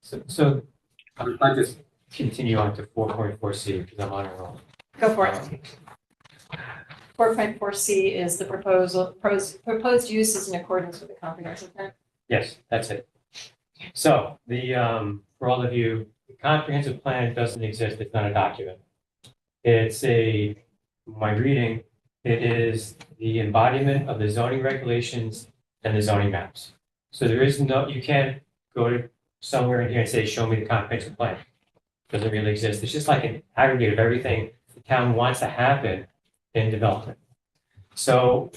So I just continue on to 4.4C because I'm on a roll. Go for it. 4.4C is the proposed uses in accordance with the comprehensive plan. Yes, that's it. So for all of you, the comprehensive plan doesn't exist. It's not a document. It's my reading, it is the embodiment of the zoning regulations and the zoning maps. So there is you can't go to somewhere in here and say, show me the comprehensive plan. Doesn't really exist. It's just like an aggregate of everything the town wants to happen in development. So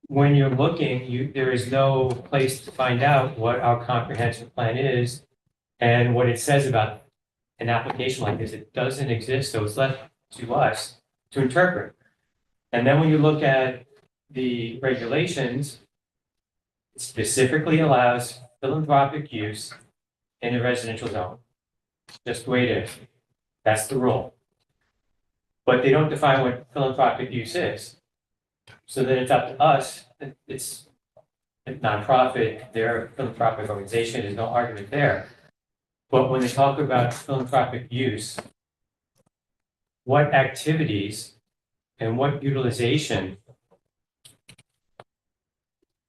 when you're looking, there is no place to find out what our comprehensive plan is and what it says about an application like this. It doesn't exist, so it's left to us to interpret. And then when you look at the regulations, it specifically allows philanthropic use in a residential zone. Just the way it is. That's the rule. But they don't define what philanthropic use is. So then it's up to us. It's a nonprofit, they're a philanthropic organization, there's no argument there. But when they talk about philanthropic use, what activities and what utilization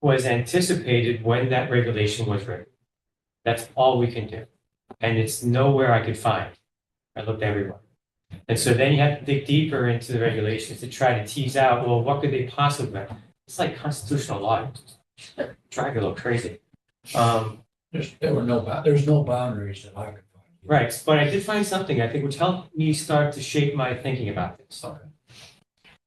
was anticipated when that regulation was written? That's all we can do. And it's nowhere I could find. I looked everywhere. And so then you have to dig deeper into the regulations to try to tease out, well, what could they possibly be? It's like constitutional law. Drive you a little crazy. There's no boundaries that I could find. Right, but I did find something, I think, which helped me start to shape my thinking about this. Okay.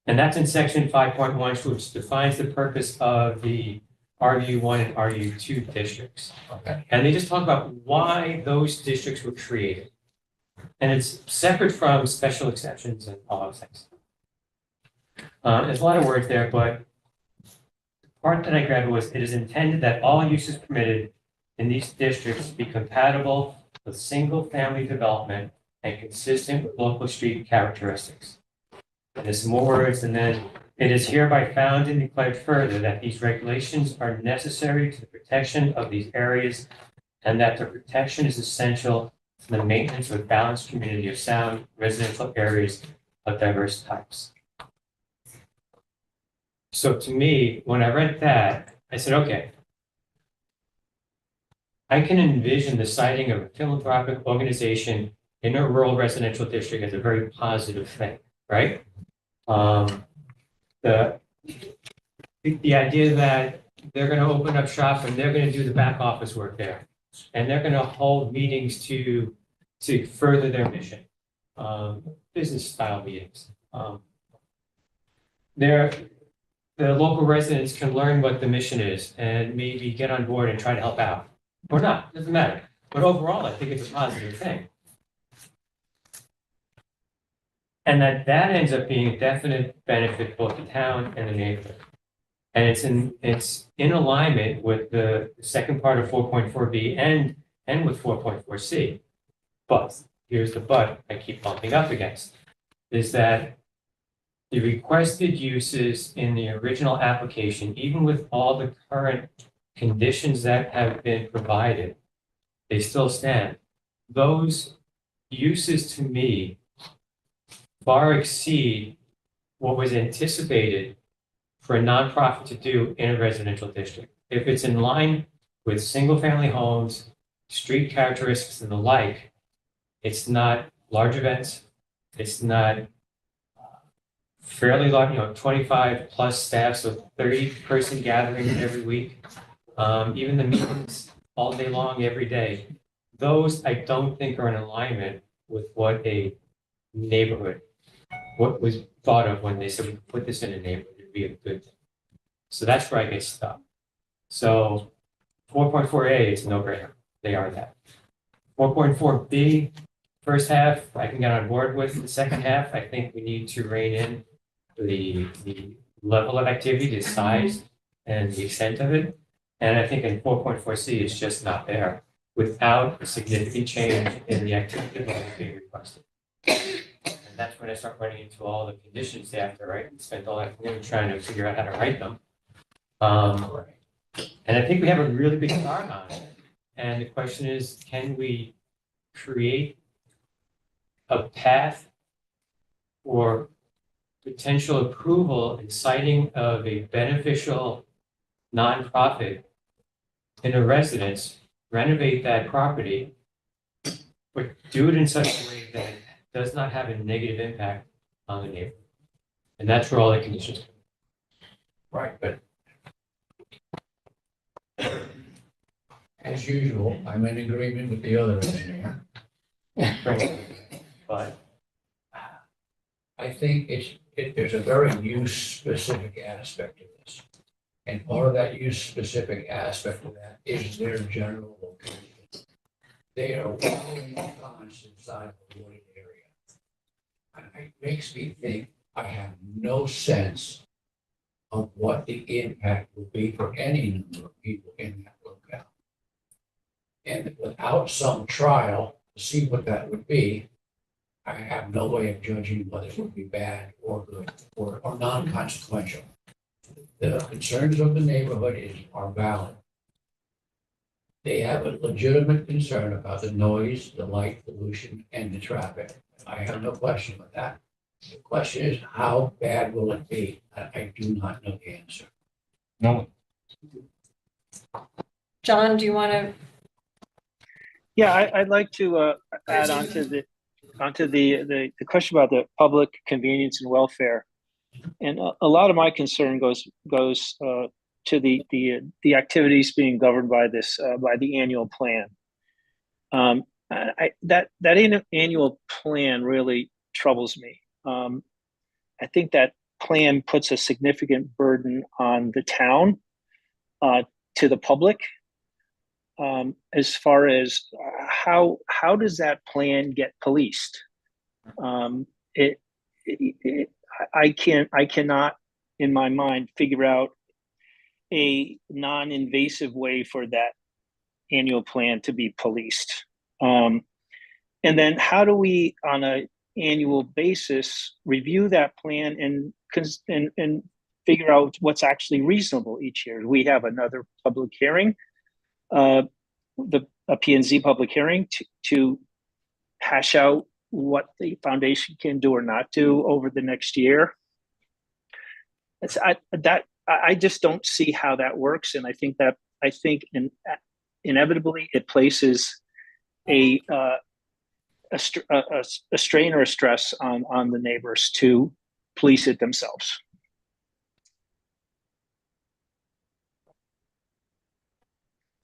And that's in section 5.1, which defines the purpose of the RU1 and RU2 districts. Okay. And they just talk about why those districts were created. And it's separate from special exceptions and all those things. There's a lot of words there, but the part that I grabbed was, it is intended that all uses permitted in these districts be compatible with single-family development and consistent with local street characteristics. And there's some more words, and then it is hereby found and declared further that these regulations are necessary to the protection of these areas and that the protection is essential to the maintenance of a balanced community of sound residential areas of diverse types. So to me, when I read that, I said, okay, I can envision the siting of a philanthropic organization in a rural residential district as a very positive thing, right? The idea that they're going to open up shop and they're going to do the back office work there, and they're going to hold meetings to further their mission, business style meetings. The local residents can learn what the mission is and maybe get on board and try to help out. Or not, doesn't matter. But overall, I think it's a positive thing. And that ends up being a definite benefit both to the town and the neighborhood. And it's in alignment with the second part of 4.4B and with 4.4C. But here's the but I keep bumping up against, is that the requested uses in the original application, even with all the current conditions that have been provided, they still stand. Those uses to me far exceed what was anticipated for a nonprofit to do in a residential district. If it's in line with single-family homes, street characteristics and the like, it's not large events, it's not fairly large, 25 plus staff, so 30-person gathering every week. Even the meetings all day long, every day. Those I don't think are in alignment with what a neighborhood, what was thought of when they said we put this in a neighborhood, it'd be a good thing. So that's where I get stuck. So 4.4A is no brainer. They are that. 4.4B, first half, I can get on board with. The second half, I think we need to rein in the level of activity, the size and the extent of it. And I think in 4.4C, it's just not there without a significant change in the activity that is being requested. And that's when I start running into all the conditions they have to write and spend all afternoon trying to figure out how to write them. And I think we have a really big start on it. And the question is, can we create a path or potential approval and citing of a beneficial nonprofit in a residence, renovate that property, but do it in such a way that it does not have a negative impact on the neighborhood. And that's where all the conditions come. Right, but as usual, I'm in agreement with the other engineer. But I think there's a very use-specific aspect to this. And part of that use-specific aspect of that is their general location. They are walking ponds inside the wooded area. And it makes me think I have no sense of what the impact will be for any number of people in that locale. And without some trial to see what that would be, I have no way of judging whether it would be bad or good or non-consequential. The concerns of the neighborhood are valid. They have a legitimate concern about the noise, the light pollution, and the traffic. I have no question with that. The question is, how bad will it be? I do not know the answer. No, John, do you want to? Yeah, I'd like to add on to the question about the public convenience and welfare. And a lot of my concern goes to the activities being governed by this by the annual plan. That annual plan really troubles me. I think that plan puts a significant burden on the town, to the public, as far as how does that plan get policed? I cannot, in my mind, figure out a non-invasive way for that annual plan to be policed. And then how do we, on an annual basis, review that plan and figure out what's actually reasonable each year? We have another public hearing, a P&Z public hearing to hash out what the foundation can do or not do over the next year. I just don't see how that works, and I think inevitably it places a strain or a stress on the neighbors to police it themselves.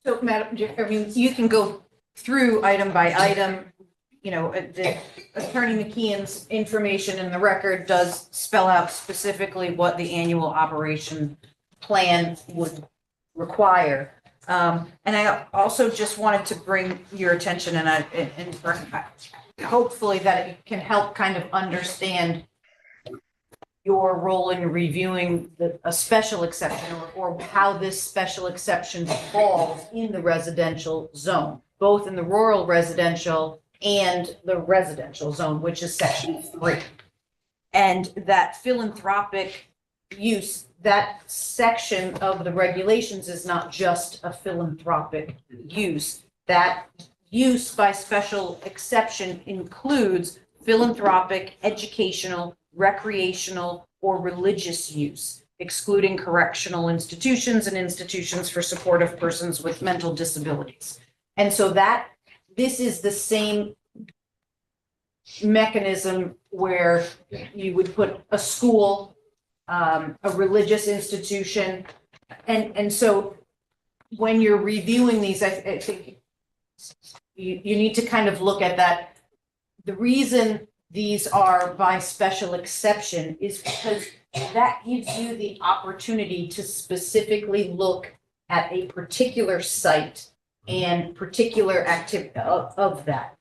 So, Madam, I mean, you can go through item by item. You know, the Attorney McKeon's information in the record does spell out specifically what the annual operation plan would require. And I also just wanted to bring your attention, and hopefully that it can help kind of understand your role in reviewing a special exception or how this special exception falls in the residential zone, both in the rural residential and the residential zone, which is section 3. And that philanthropic use, that section of the regulations is not just a philanthropic use. That use by special exception includes philanthropic, educational, recreational, or religious use, excluding correctional institutions and institutions for support of persons with mental disabilities. And so this is the same mechanism where you would put a school, a religious institution. And so when you're reviewing these, I think you need to kind of look at that. The reason these are by special exception is because that gives you the opportunity to specifically look at a particular site and particular activity of that.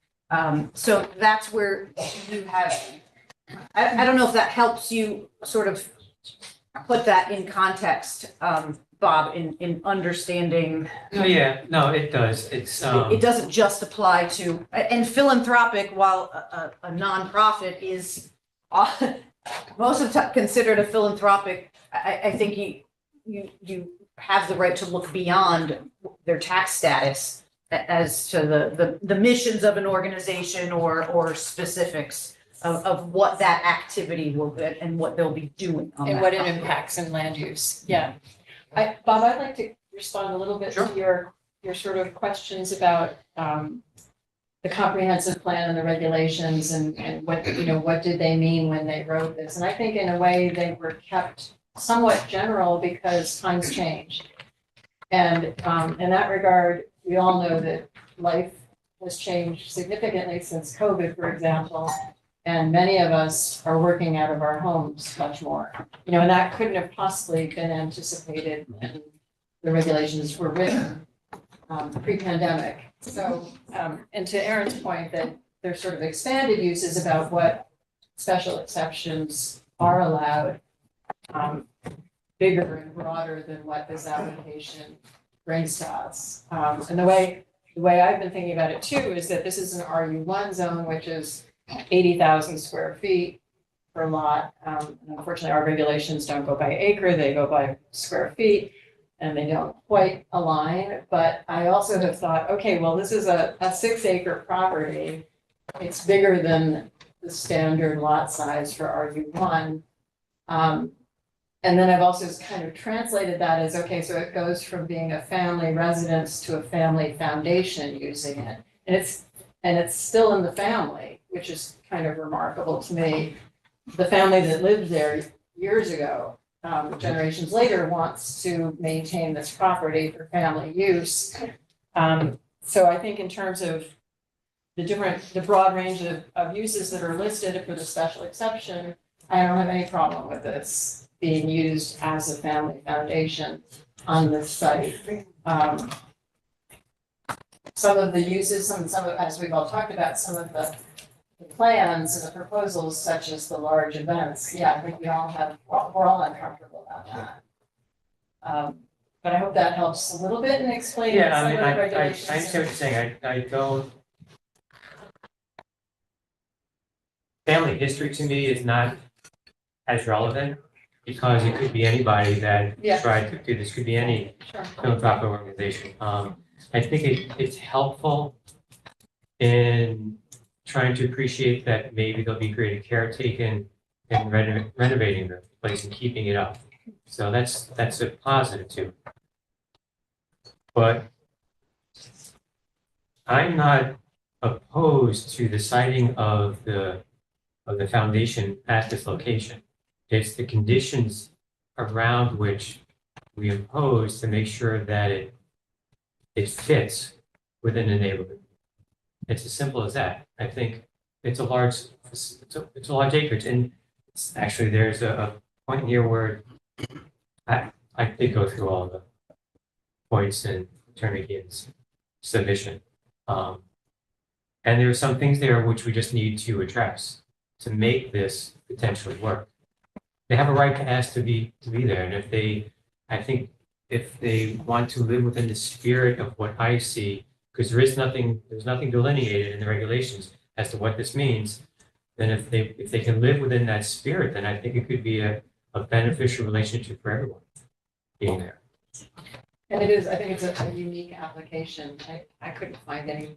So that's where you have, I don't know if that helps you sort of put that in context, Bob, in understanding. No, yeah, no, it does. It's It doesn't just apply to, and philanthropic, while a nonprofit is most of the time considered a philanthropic, I think you have the right to look beyond their tax status as to the missions of an organization or specifics of what that activity will be and what they'll be doing on And that what it property. impacts in land use, yeah. Bob, I'd like to respond a little bit to your sort of questions about the comprehensive plan and the regulations and what, what did they mean when they wrote this? And I think in a way they were kept somewhat general because times changed. And in that regard, we all know that life has changed significantly since COVID, for example. And many of us are working out of our homes much more. And that couldn't have possibly been anticipated when the regulations were written pre-pandemic. So, and to Aaron's point that there's sort of expanded uses about what special exceptions are allowed, bigger and broader than what this application brings to us. And the way I've been thinking about it too is that this is an RU1 zone, which is 80,000 square feet per lot. And unfortunately, our regulations don't go by acre, they go by square feet, and they don't quite align. But I also have thought, okay, well, this is a 6-acre property. It's bigger than the standard lot size for RU1. And then I've also kind of translated that as, okay, so it goes from being a family residence to a family foundation using it. And it's still in the family, which is kind of remarkable to me. The family that lived there years ago, generations later, wants to maintain this property for family use. So I think in terms of the broad range of uses that are listed for the special exception, I don't have any problem with this being used as a family foundation on this site. Some of the uses, as we've all talked about, some of the plans and the proposals, such as the large events, yeah, I think we're all uncomfortable about that. But I hope that helps a little bit in explaining Yeah, some I of mean, the I regulations. understand what you're saying. I don't. Family history to me is not as relevant because it could be anybody that Yeah. tried to do this, could be any Sure. philanthropic organization. I think it's helpful in trying to appreciate that maybe there'll be greater care taken in renovating the place and keeping it up. So that's a positive too. But I'm not opposed to the siting of the foundation at this location. It's the conditions around which we impose to make sure that it fits within the neighborhood. It's as simple as that. I think it's a large acreage, and actually there's a point here where I did go through all the points in Attorney Gibbs' submission. And there are some things there which we just need to address to make this potentially work. They have a right to ask to be there, and I think if they want to live within the spirit of what I see, because there's nothing delineated in the regulations as to what this means, then if they can live within that spirit, then I think it could be a beneficial relationship for everyone being there. And I think it's a unique application. I couldn't find anything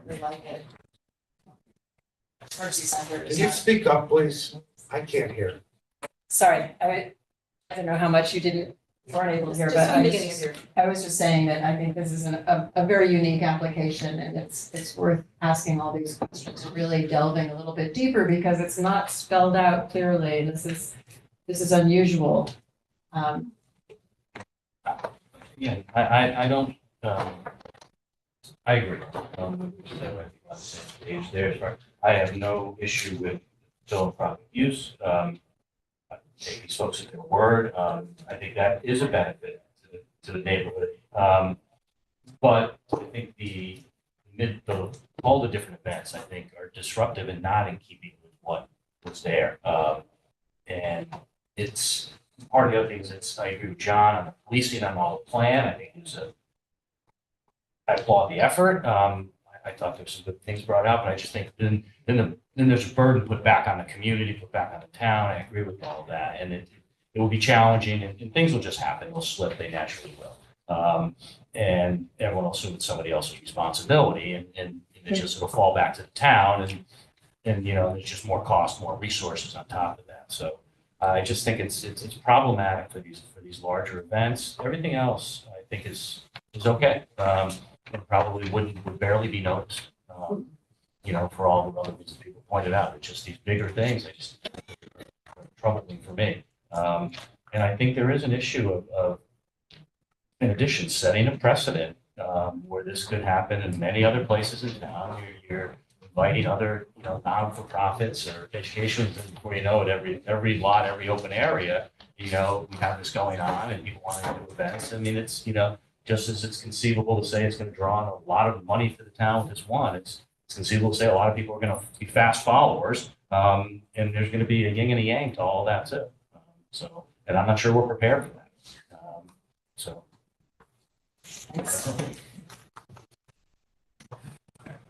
really like it. Mercy Center is Can you not- speak up, please? I can't hear. Sorry, I don't know how much you weren't able to hear, but I was just saying that I think this is a very unique application, and it's worth asking all these questions and really delving a little bit deeper because it's not spelled out clearly. This is unusual. Yeah, I don't, I agree. That way, on the same page there, as far- I have no issue with philanthropic use. Take these folks at their word. I think that is a benefit to the neighborhood. But I think all the different events, I think, are disruptive and not in keeping with what was there. And it's part of the other things that's, I agree with John on the policing on all the plan. I think I applaud the effort. I thought there were some good things brought out, but I just think then there's a burden put back on the community, put back on the town. I agree with all of that. And it will be challenging and things will just happen. They'll slip. They naturally will. And everyone will assume it's somebody else's responsibility and it just sort of fall back to the town and, you know, there's just more cost, more resources on top of that. So I just think it's problematic for these larger events. Everything else, I think is okay. And probably would barely be noticed. You know, for all the other reasons people pointed out, it's just these bigger things, they just troubling for me. And I think there is an issue of in addition, setting a precedent, where this could happen in many other places in town. You're inviting other, you know, non-for-profits or educations, and before you know it, every lot, every open area, you know, we have this going on and people want to do events. I mean, it's, you know, just as it's conceivable to say it's going to draw in a lot of money for the town with this one, it's conceivable to say a lot of people are going to be fast followers. And there's going to be a yin and a yang to all that too. So, and I'm not sure we're prepared for that. So.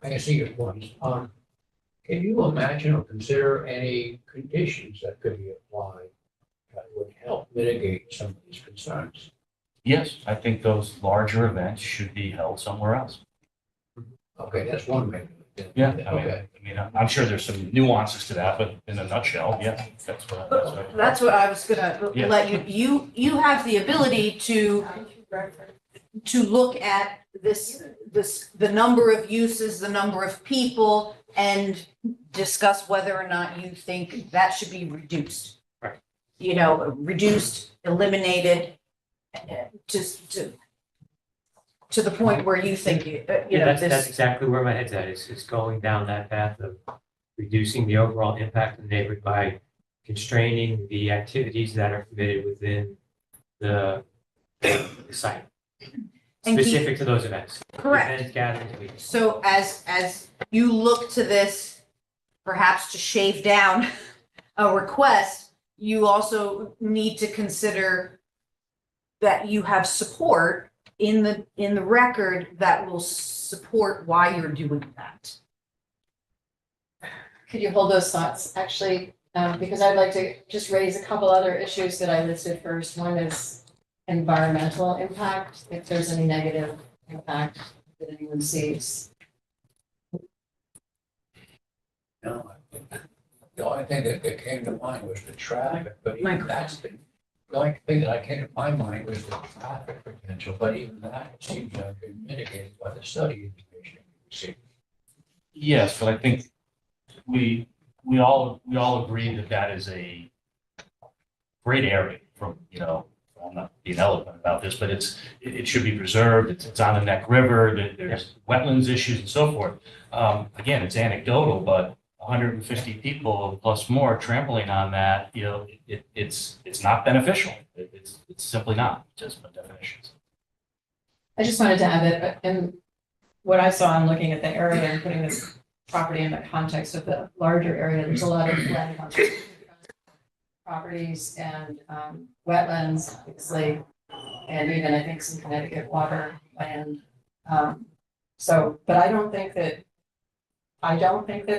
I can see your points. Can you imagine or consider any conditions that could be applied that would help mitigate some of these concerns? Yes, I think those larger events should be held somewhere else. Okay, that's one way. Yeah, Okay. I mean, I'm sure there's some nuances to that, but in a nutshell, yeah, that's what. That's what I was gonna Yeah. let you have the ability to look at the number of uses, the number of people, and discuss whether or not you think that should be reduced. Right. You know, reduced, eliminated, to the point where you think, you know, That's this. exactly where my head's at. It's going down that path of reducing the overall impact of the neighborhood by constraining the activities that are permitted within the site, And keep- specific to those events. Correct. Events, gatherings, meetings. So as you look to this, perhaps to shave down a request, you also need to consider that you have support in the record that will support why you're doing that. Could you hold those thoughts, actually? Because I'd like to just raise a couple other issues that I listed first. One is environmental impact, if there's any negative impact that anyone sees. No, the only thing that came to mind was the traffic, but even that's the only thing that came to my mind was the traffic potential, but even that seems to have been mitigated by the study information we received. Yes, but I think we all agree that that is a great area from, you know, I'm not being eloquent about this, but it should be preserved. It's on the Neck River. There's wetlands issues and so forth. Again, it's anecdotal, but 150 people plus more trampling on that, you know, it's not beneficial. It's simply not, just by definitions. I just wanted to add that, and what I saw in looking at the area and putting this property in the context of the larger area, there's a lot of land conservation properties and wetlands, obviously, and even I think some Connecticut water land. So, but I don't think that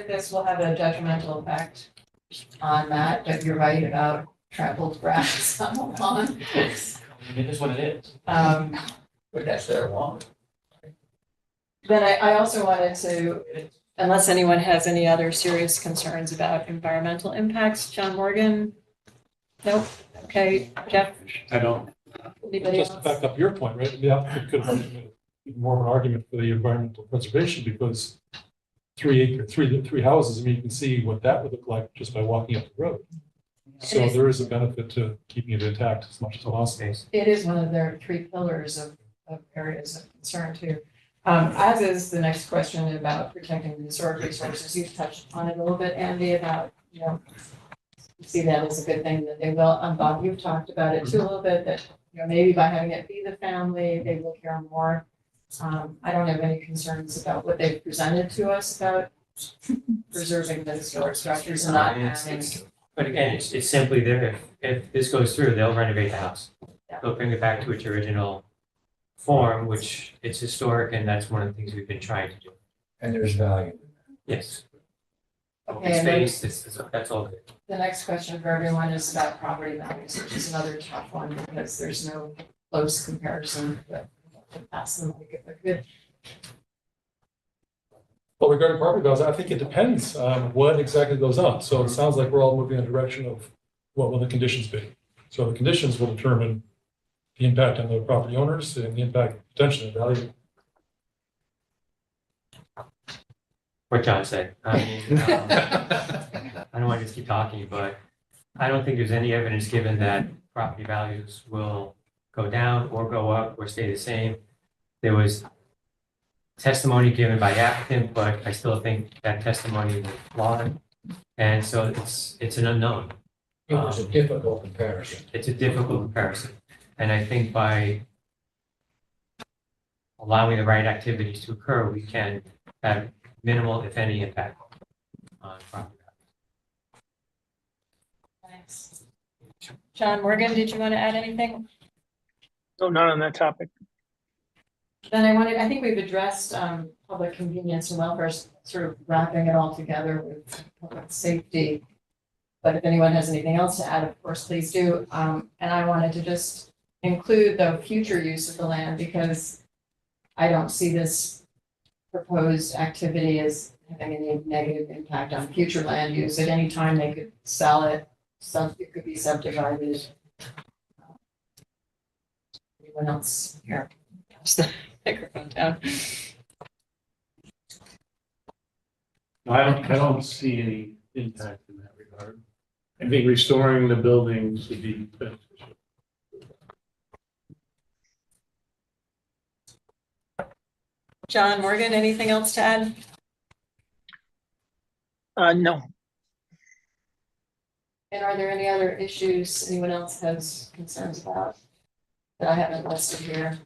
this will have a detrimental effect on that, but you're right about trampled grass on the lawn. It is what it is. But that's their lawn. Then I also wanted to, unless anyone has any other serious concerns about environmental impacts, John Morgan? Nope, okay, Jeff, I don't, anybody just to else? back up your point, right? The applicant could have made even more of an argument for the environmental preservation because 3 acre, three houses, I mean, you can see what that would look like just by walking up the road. So It is- there is a benefit to keeping it intact as much as possible. It is one of their 3 pillars of areas of concern too. As is the next question about protecting the historic resources. You've touched on it a little bit, Andy, about, you know, you see that as a good thing that they will. Bob, you've talked about it too a little bit, that, you know, maybe by having it be the family, they will care more. I don't have any concerns about what they've presented to us about preserving the historic structures and not having. But again, it's simply there, if this goes through, they'll renovate the house. Yeah. They'll bring it back to its original form, which it's historic, and that's one of the things we've been trying to do. And there's value. Yes. Open Okay, and then space, that's all good. the next question for everyone is about property values, which is another tough one because there's no close comparison, but pass them like a good. Well, regarding property values, I think it depends on what exactly goes on. So it sounds like we're all moving in the direction of what will the conditions be. So the conditions will determine the impact on the property owners and the impact potentially on value. What John said. I mean, I don't want to just keep talking, but I don't think there's any evidence given that property values will go down or go up or stay the same. There was testimony given by the applicant, but I still think that testimony was flawed. And so it's an unknown. It was a difficult comparison. It's a difficult comparison. And I think by allowing the right activities to occur, we can have minimal, if any, impact on property Thanks. John Morgan, did you want to add anything? No, not on that topic. Then I think we've addressed public convenience and welfare, sort of wrapping it all together with public safety. But if anyone has anything else to add, of course, please do. And I wanted to just include the future use of the land because I don't see this proposed activity as having any negative impact on future land use. At any time, they could sell it, it could be subdivided. Anyone else here? Pass the microphone down. No, I don't see any impact in that regard. I think restoring the buildings would be beneficial. John Morgan, anything else to add? No. And are there any other issues anyone else has concerns about that I haven't listed here?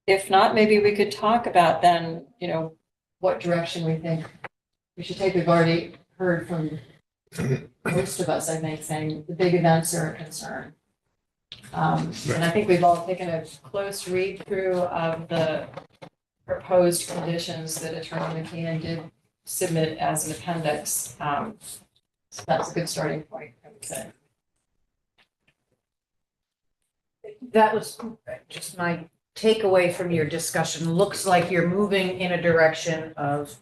If not, maybe we could talk about then, what direction we think we should take. We've already heard from most of us, I think, saying the big events are a concern. And I think we've all taken a close read through of the proposed conditions that Attorney McKeon did submit as an appendix. So that's a good starting point, I would say. That was just my takeaway from your discussion. Looks like you're moving in a direction of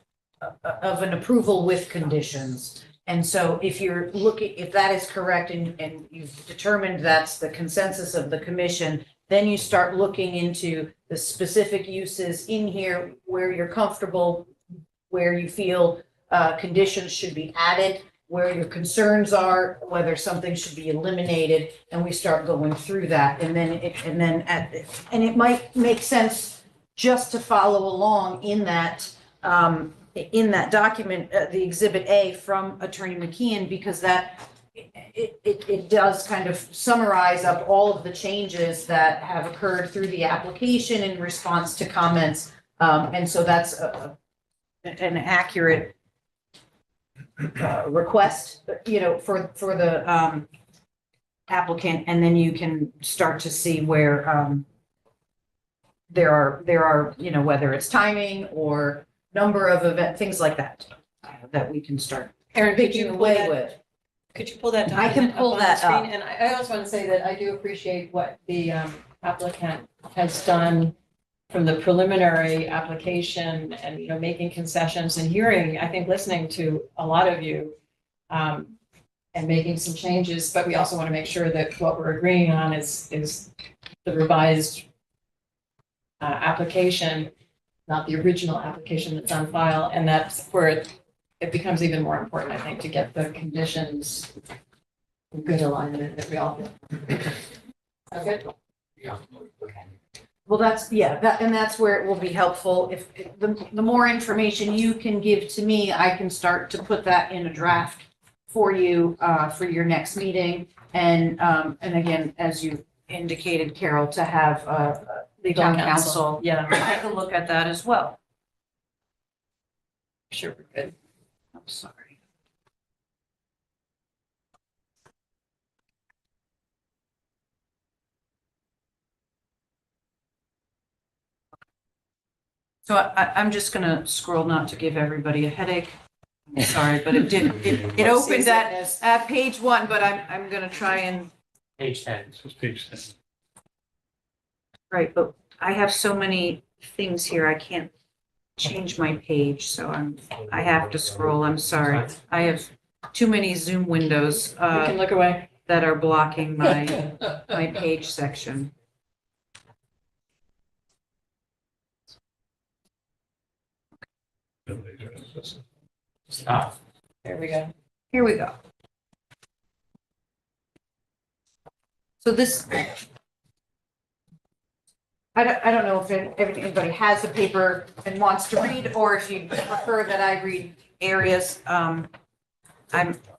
an approval with conditions. And so if you're looking, if that is correct and you've determined that's the consensus of the commission, then you start looking into the specific uses in here where you're comfortable, where you feel conditions should be added, where your concerns are, whether something should be eliminated, and we start going through that. And then it might make sense just to follow along in that document, the Exhibit A from Attorney McKeon, because that it does kind of summarize up all of the changes that have occurred through the application in response to comments. And so that's an accurate request, for the applicant, and then you can start to see where there are, whether it's timing or number of event, things like that, that we can start Erin, could picking you away pull with. Could you pull that I can document pull up on the that screen? up. And I also want to say that I do appreciate what the applicant has done from the preliminary application and, making concessions and hearing, I think, listening to a lot of you and making some changes, but we also want to make sure that what we're agreeing on is the revised application, not the original application that's on file, and that's where it becomes even more important, I think, to get the conditions in good alignment that we all feel. Okay. Yeah. Well, that's where it will be helpful. If the more information you can give to me, I can start to put that in a draft for you for your next meeting. And again, as you indicated, Carol, to have legal counsel take a look at that as well. Sure, we're good. I'm sorry. So I'm just gonna scroll, not to give everybody a headache. I'm sorry, but it opened at page 1, but I'm gonna try and, Page 10. This was page 10. Right, but I have so many things here, I can't change my page, so I have to scroll, I'm sorry. I have too many Zoom windows, You can look away. that are blocking my page section. Stop. There we go. Here we go. So this, I don't know if anybody has the paper and wants to read, or if you prefer that I read areas. I'm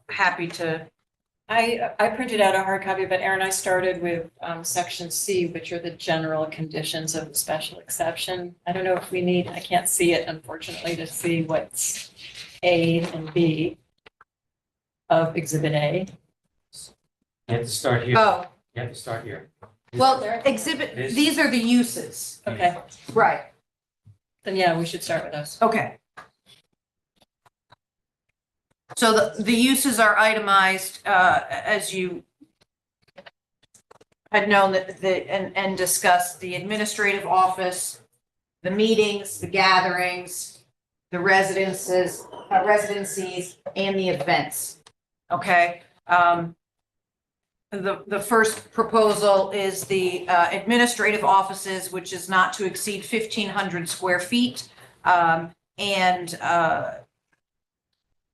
happy to. I printed out a hard copy, but Aaron, I started with section C, which are the general conditions of the special exception. I don't know if we need, I can't see it unfortunately to see what's A and B of Exhibit A. You have to start here. Oh, You have to start here. well, exhibit, these are the uses. Okay, Right, then yeah, we should start with those. okay. So the uses are itemized, as you had known and discussed, the administrative office, the meetings, the gatherings, the residencies, and the events. Okay? The first proposal is the administrative offices, which is not to exceed 1,500 square feet. And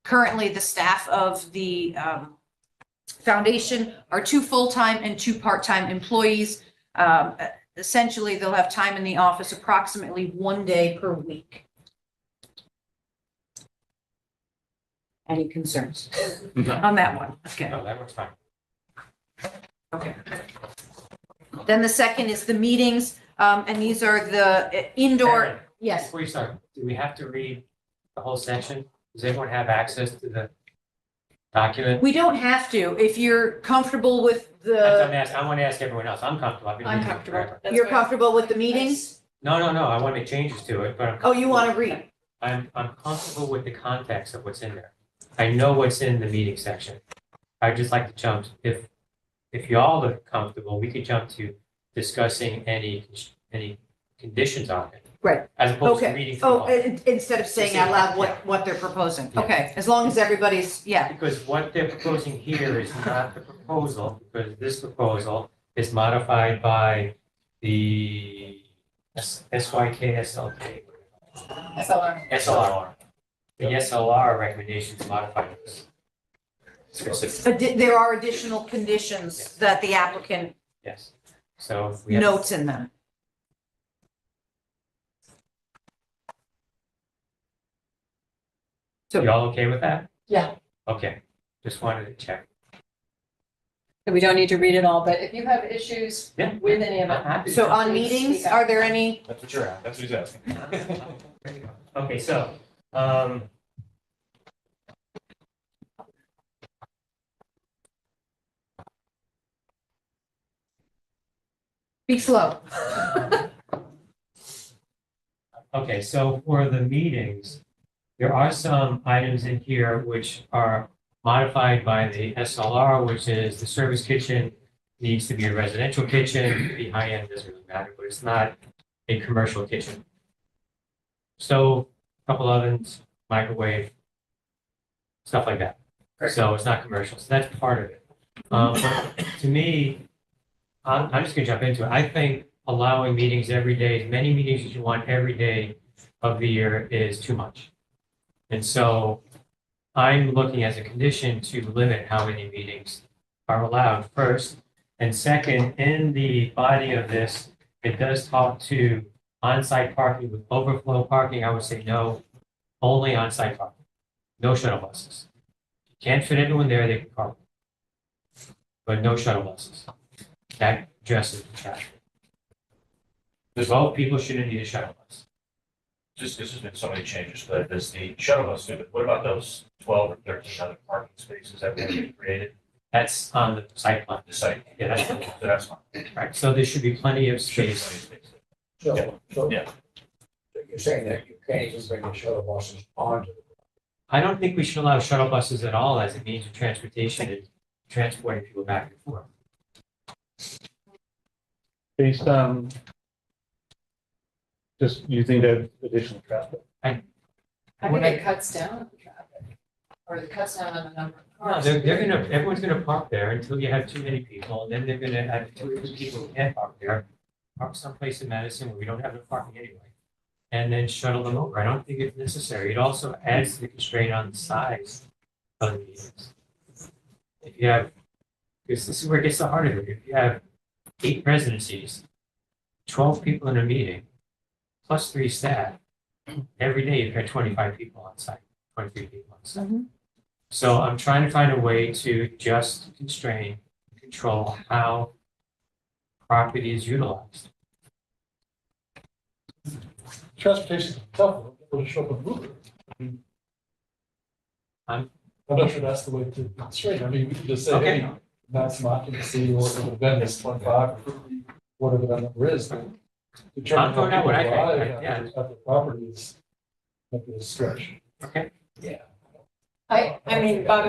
currently, the staff of the foundation are 2 full-time and 2 part-time employees. Essentially, they'll have time in the office approximately 1 day per week. Any concerns on that one? Okay. No, that works fine. Okay. Then the second is the meetings, and these are the indoor, Aaron, yes. Before you start, do we have to read the whole section? Does everyone have access to the document? We don't have to, if you're comfortable with I want to ask everyone else. I'm comfortable. I've been I'm reading it comfortable. forever. That's you're why- comfortable with the meetings? No, I want to make changes to it, but Oh, you want to read? I'm comfortable with the context of what's in there. I know what's in the meeting section. I'd just like to jump, if y'all are comfortable, we could jump to discussing any conditions on it. Right. As opposed to Okay. reading through Oh, all. instead of saying out loud what they're proposing. Yeah. Okay, as long as everybody's, yeah. Because what they're proposing here is not the proposal, because this proposal is modified by the SYKSLK. SLR. The SLR recommendations modified this. There are additional conditions that the applicant Yes. So we have. notes in them. So- Y'all okay with that? Yeah. Okay, just wanted to check. So we don't need to read it all, but if you have issues Yeah. with any of I'm it. happy. So on Please meetings, speak up. are there any? That's what you're at. That's what he's asking. Okay, so, Be slow. okay, so for the meetings, there are some items in here which are modified by the SLR, which is the service kitchen needs to be a residential kitchen, be high-end, doesn't really matter, but it's not a commercial kitchen. Stove, couple ovens, microwave, stuff like that. So it's not commercial, so that's part of it. But to me, I'm just gonna jump into it. I think allowing meetings every day, as many meetings as you want every day of the year is too much. And so I'm looking as a condition to limit how many meetings are allowed first. And second, in the body of this, it does talk to on-site parking with overflow parking. I would say no, only on-site parking, no shuttle buses. Can't fit everyone there, they can carpool. But no shuttle buses. That addresses the traffic. Because both people shouldn't need a shuttle bus. Just, there's just been so many changes, but there's the shuttle bus, but what about those 12 or 13 other parking spaces that we have created That's on the site plan. on the site? Yeah, that's, So that's fine. right. So there should be plenty of Should be space. plenty of space. So Yeah. you're saying that you can't even bring the shuttle buses onto the. I don't think we should allow shuttle buses at all as a means of transportation and transporting people back and forth. Based on Just, you think that additional traffic? I think it cuts down the traffic, or it cuts down on the number of No, cars. everyone's gonna park there until you have too many people, and then they're gonna have two or three people who can't park there. Park someplace in Madison where we don't have enough parking anyway. And then shuttle them over. I don't think it's necessary. It also adds to the constraint on the size of the meetings. If you have, because this is where it gets the heart of it. If you have 8 residencies, 12 people in a meeting, plus 3 staff, every day you've got 25 people on site, 23 people on site. So I'm trying to find a way to just constrain, control how property is utilized. Transportation is tough, people to show up and move it. I'm- I'm not sure that's the way to constrain, I mean, we can just say, Okay. hey, maximum occupancy or the event is 25, or 50, whatever that number is. but determine I'm throwing out what I how think, people yeah. arrive at the property is maybe a stretch. Okay. I mean, Bob,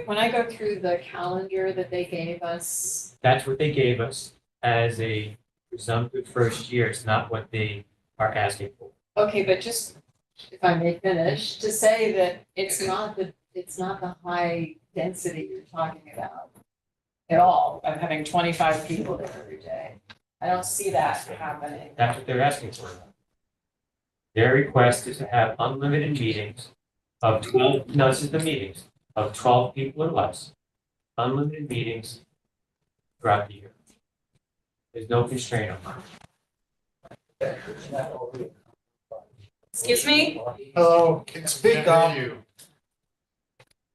when I go through the calendar that they gave us, That's what they gave us as a presumptive first year. It's not what they are asking for. okay, but just, if I may finish, to say that it's not the high density you're talking about at all, of having 25 people there every day. I don't see that happening. That's what they're asking for. Their request is to have unlimited meetings of 12, no, this is the meetings, of 12 people or less. Unlimited meetings throughout the year. There's no constraint on that. Excuse me? Hello, speak up.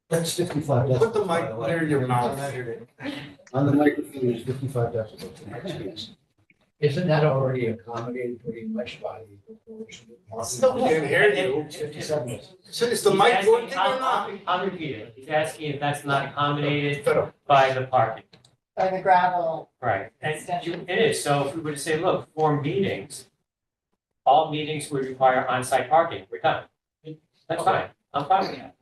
That's 55 decibels. Put the mic near your mouth. On the microphone is 55 decibels. Isn't that already accommodated pretty much by the? Still can't hear you. 57. So is the He's mic asking- working or not? I'll repeat it. He's asking if that's not accommodated Fiddle. by the parking. By the gravel. Right, and it is, so if we were to say, look, for meetings, all meetings would require on-site parking, we're done. That's fine, I'm fine with that.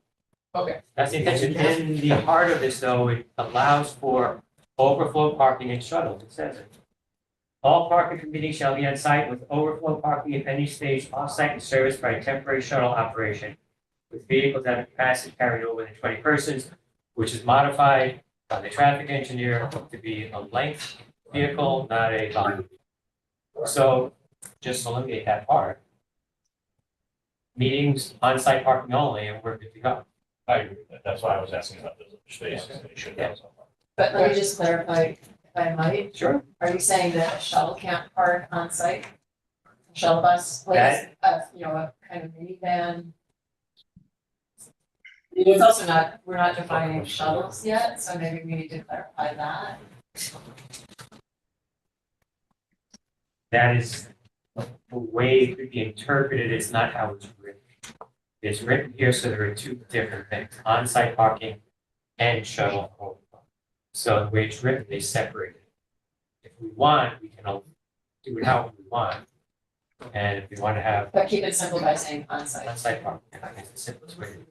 Okay. That's the intention. In the heart of this, though, it allows for overflow parking and shuttles, it says it. All parking for meetings shall be on site with overflow parking if any stage off-site and serviced by a temporary shuttle operation with vehicles that have capacity carried over than 20 persons, which is modified by the traffic engineer to be a length vehicle, not a volume. So just eliminate that part. Meetings, on-site parking only, and we're good to go. I agree. That's why I was asking about those other spaces. They should have some. But let me just clarify, if I might. Sure. Are you saying that a shuttle can't park on site? Shuttle bus, like, a kind of minivan? It's also not, we're not defining shuttles yet, so maybe we need to clarify that. That is the way it could be interpreted, it's not how it's written. It's written here, so there are 2 different things, on-site parking and shuttle overflow. So the way it's written, they separate it. If we want, we can do it however we want. And if we want to have But keep it simple by saying on site. on-site parking, I think it's the simplest way to do it.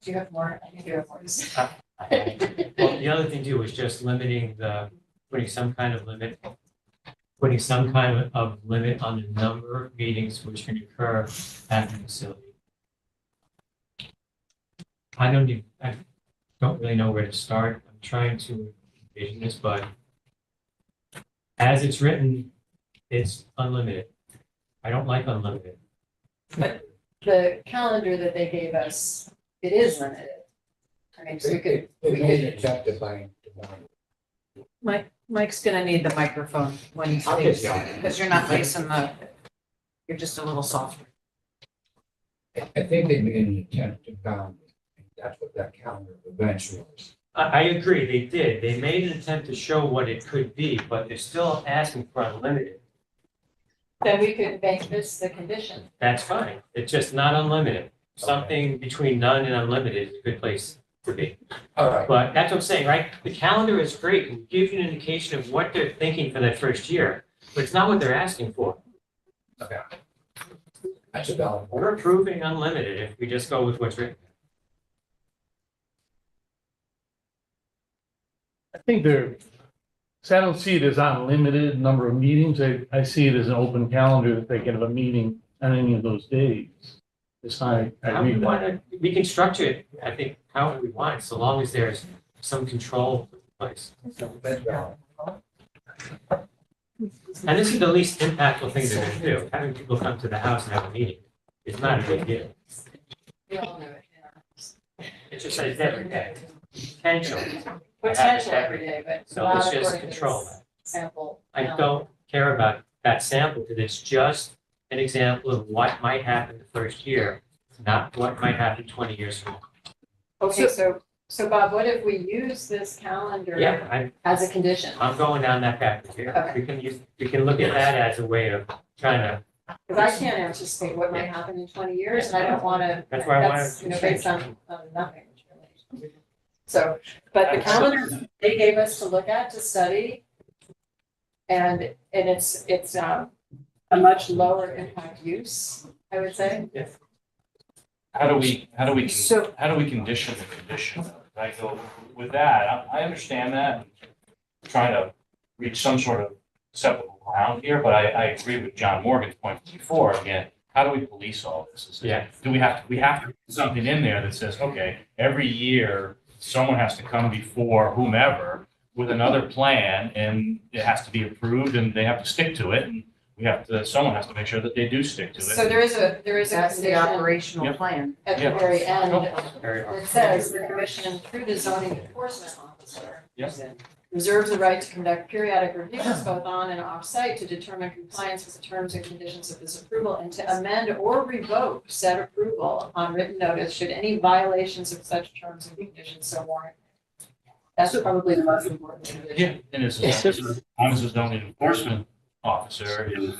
Do you have more? I think you have more to say. Well, the other thing too is just limiting putting some kind of limit on the number of meetings which can occur at the facility. I don't really know where to start. I'm trying to envision this, but as it's written, it's unlimited. I don't like unlimited. The calendar that they gave us, it is limited. I mean, so we could, They made an attempt to bind. Mike's gonna need the microphone when he speaks, because you're not facing you're just a little softer. I think they made an attempt to bound it. And that's what that calendar of events was. I agree, they did. They made an attempt to show what it could be, but they're still asking for unlimited. then we could make this the condition. That's fine. It's just not unlimited. Something between none and unlimited is a good place to be. All right. But that's what I'm saying, right? The calendar is great and gives you an indication of what they're thinking for that first year, but it's not what they're asking for. Okay. That's a valid point. We're approving unlimited if we just go with what's written. I think they're So I don't see it as unlimited number of meetings. I see it as an open calendar that they can have a meeting on any of those days. It's how I How we read want that. to, we can structure it, I think, however we want, so long as there's some control in place. And this is the least impactful thing they're gonna do, having people come to the house and have a meeting, it's not a big deal. We all know it. It's just that it's every day, potentially. Potential every day, but So not let's just according to control this that. sample. I don't care about that sample, because it's just an example of what might happen the first year, not what might happen 20 years from now. Okay, so Bob, what if we use this calendar Yeah, as a condition? I'm going down that path here. Okay. We can look at that as a way of trying to, Because I can't anticipate what might happen in 20 years, and I don't want to, that's why I wanted that's, to you know, change based on nothing. Really. So, but the calendar they gave us to look at, to study, and it's a much lower impact use, I would say. How do we So- condition the condition? Right, so with that, I understand that, trying to reach some sort of acceptable ground here, but I agree with John Morgan's point before, again, how do we police all this? Do we have to put something in there that says, okay, every year, someone has to come before whomever with another plan, and it has to be approved, and they have to stick to it, and someone has to make sure that they do stick to it. So there is a That's the condition operational Yep. plan. at the Yeah. very end. Very It says the commission, through the zoning enforcement officer, Yep. reserves the right to conduct periodic reviews both on and off site to determine compliance with the terms and conditions of this approval and to amend or revoke said approval on written notice should any violations of such terms and conditions so warrant. That's probably the most important condition. Yeah, and it's, as long as the zoning enforcement officer is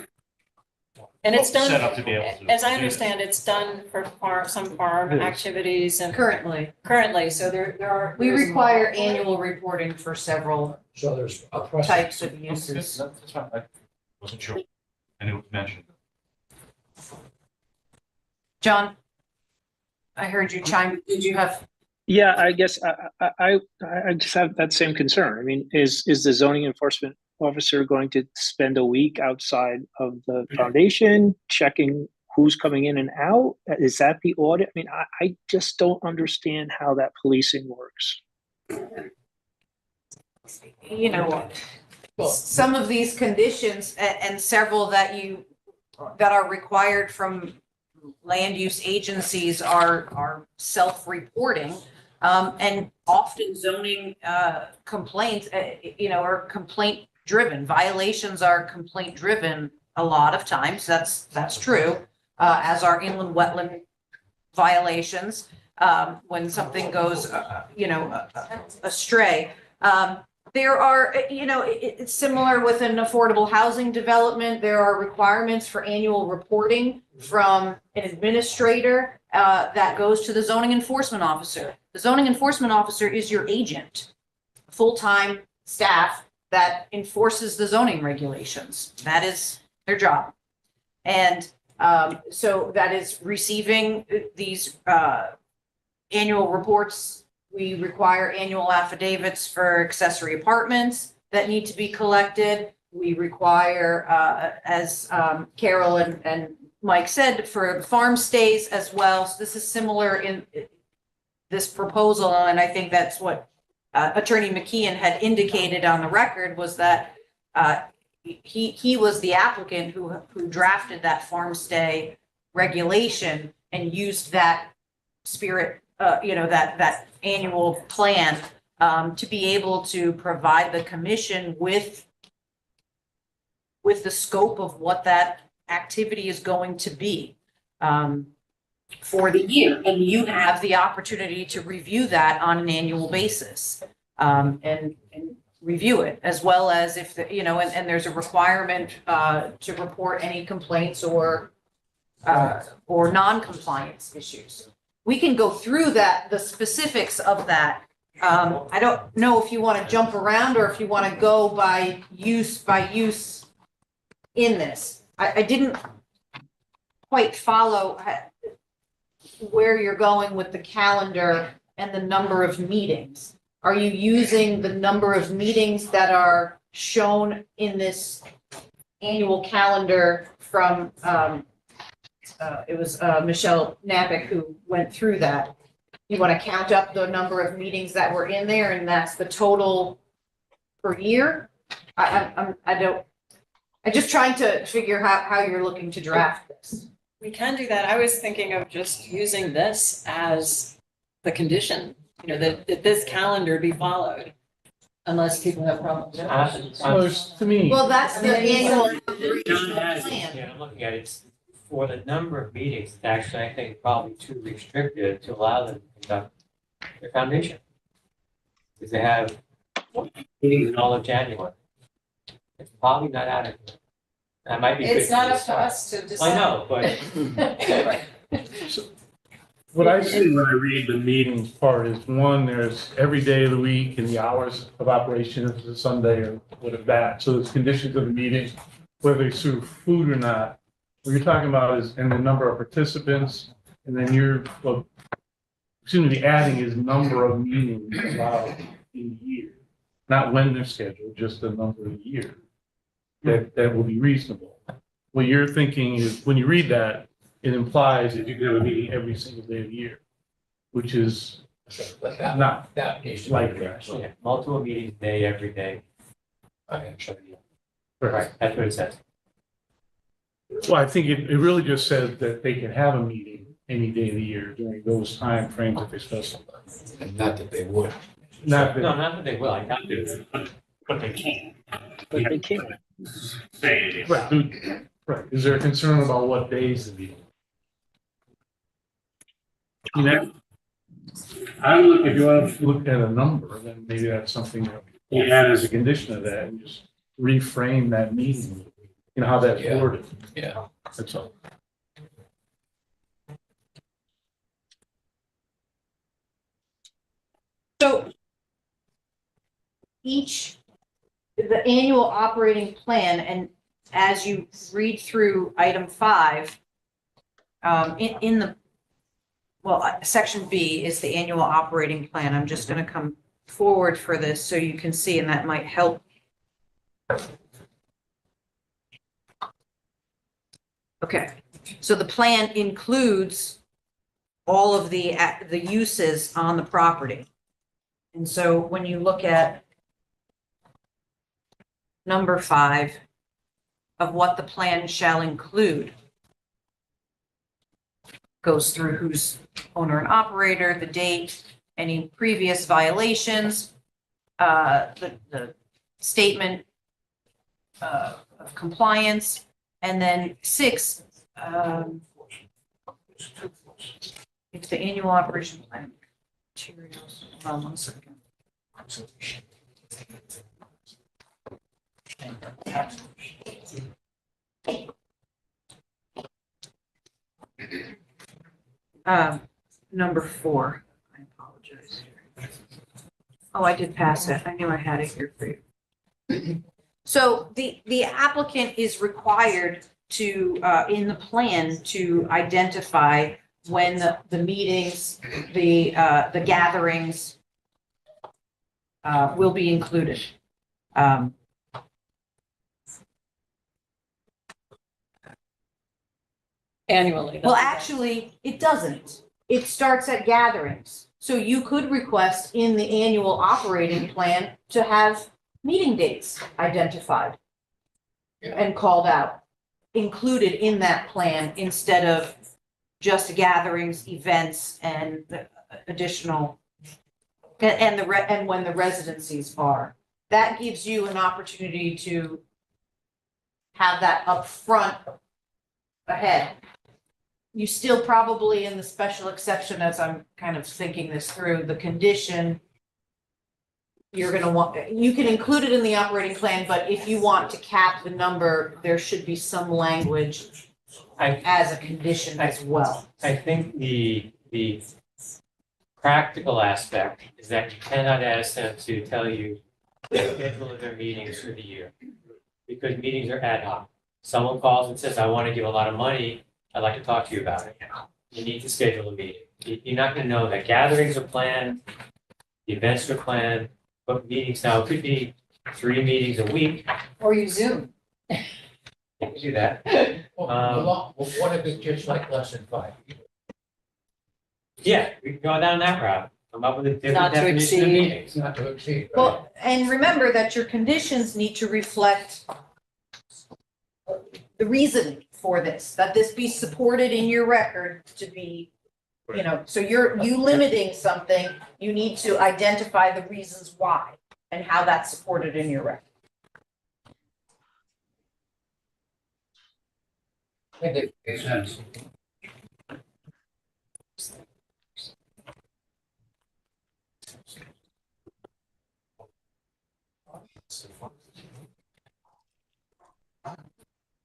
And it's done, set up to be able to. as I do that. understand, it's done for some farm activities and Currently, so there are. we there's require multiple- annual reporting for several So there's a precedent. types of That's uses. that's fine. I wasn't sure. I knew it was mentioned. John, I heard you chime, did you have? Yeah, I guess I just have that same concern. I mean, is the zoning enforcement officer going to spend a week outside of the foundation checking who's coming in and out? Is that the audit? I mean, I just don't understand how that policing works. You know, some of these conditions and several that are required from land use agencies are self-reporting. And often zoning complaints, are complaint driven. Violations are complaint driven a lot of times. That's true, as are inland wetland violations, when something goes, astray. There are, it's similar with an affordable housing development. There are requirements for annual reporting from an administrator that goes to the zoning enforcement officer. The zoning enforcement officer is your agent, full-time staff that enforces the zoning regulations. That is their job. And so that is receiving these annual reports. We require annual affidavits for accessory apartments that need to be collected. We require, as Carol and Mike said, for farm stays as well. So this is similar in this proposal, and I think that's what Attorney McKeon had indicated on the record, was that he was the applicant who drafted that farm stay regulation and used that spirit, that annual plan to be able to provide the commission with the scope of what that activity is going to be for the year. And you have the opportunity to review that on an annual basis and review it, as well as if, and there's a requirement to report any complaints or non-compliance issues. We can go through the specifics of that. I don't know if you want to jump around or if you want to go by use in this. I didn't quite follow where you're going with the calendar and the number of meetings. Are you using the number of meetings that are shown in this annual calendar from, it was Michelle Napick who went through that. You want to count up the number of meetings that were in there, and that's the total per year? I'm just trying to figure how you're looking to draft this. We can do that. I was thinking of just using this as the condition, that this calendar be followed, unless people have problems. Well, to me, Well, that's the annual Yeah, plan. I'm looking at it, for the number of meetings, it's actually, I think, probably too restrictive to allow them to conduct their foundation. Because they have meetings in all of January. It's probably not adequate. That might be. It's good not to up to us to I decide. know, but what I see when I read the meetings part is, one, there's every day of the week and the hours of operation, if it's a Sunday or whatever that. So there's conditions of the meeting, whether they serve food or not. What you're talking about is, and the number of participants, and then the adding is number of meetings allowed in a year. Not when they're scheduled, just the number of years. That will be reasonable. What you're thinking is, when you read that, it implies that you could have a meeting every single day of the year, which is But that, not that needs to be like addressed. yeah, multiple meetings a day, every day. Okay. Right, that's what it says. Well, I think it really just says that they can have a meeting any day of the year during those time frames that they specify. And not that they would. Not No, that, not that they will, I got to. But they can't. But they can't. Say. right, is there a concern about what days the meeting? You know, I look, if you want to look at a number, then maybe that's something that you add as a condition of that, and just reframe that meeting, how that's Yeah. worded, Yeah. that's all. So the annual operating plan, and as you read through item 5, section B is the annual operating plan. I'm just going to come forward for this so you can see, and that might help. Okay, so the plan includes all of the uses on the property. And so when you look at number 5 of what the plan shall include, goes through who's owner and operator, the date, any previous violations, the statement of compliance, and then 6, it's the annual operation plan materials. Hold on one second. Number 4, I apologize. Oh, I did pass it. I knew I had it here for you. So the applicant is required to, in the plan, to identify when the meetings, the gatherings will be included. Annually. Well, actually, it doesn't. It starts at gatherings. So you could request in the annual operating plan to have meeting dates identified and called out, included in that plan, instead of just gatherings, events, and the additional, and when the residencies are. That gives you an opportunity to have that up front ahead. You still probably, in the special exception, as I'm kind of thinking this through, the condition, you're gonna want, you can include it in the operating plan, but if you want to cap the number, there should be some language as a condition as well. I think the practical aspect is that you cannot ask them to tell you the schedule of their meetings for the year. Because meetings are ad hoc. Someone calls and says, I want to give a lot of money, I'd like to talk to you about it. You need to schedule a meeting. You're not going to know that gatherings are planned, the events are planned, but meetings now could be 3 meetings a week, Or you Zoom. you can do that. Well, what if it's just like less than 5 people? Yeah, we can go down that route, come up with a different Not to definition of exceed. meetings. Not to exceed, right? Well, and remember that your conditions need to reflect the reason for this, that this be supported in your record to be, you know, so you limiting something, you need to identify the reasons why and how that's supported in your record. I think it makes sense.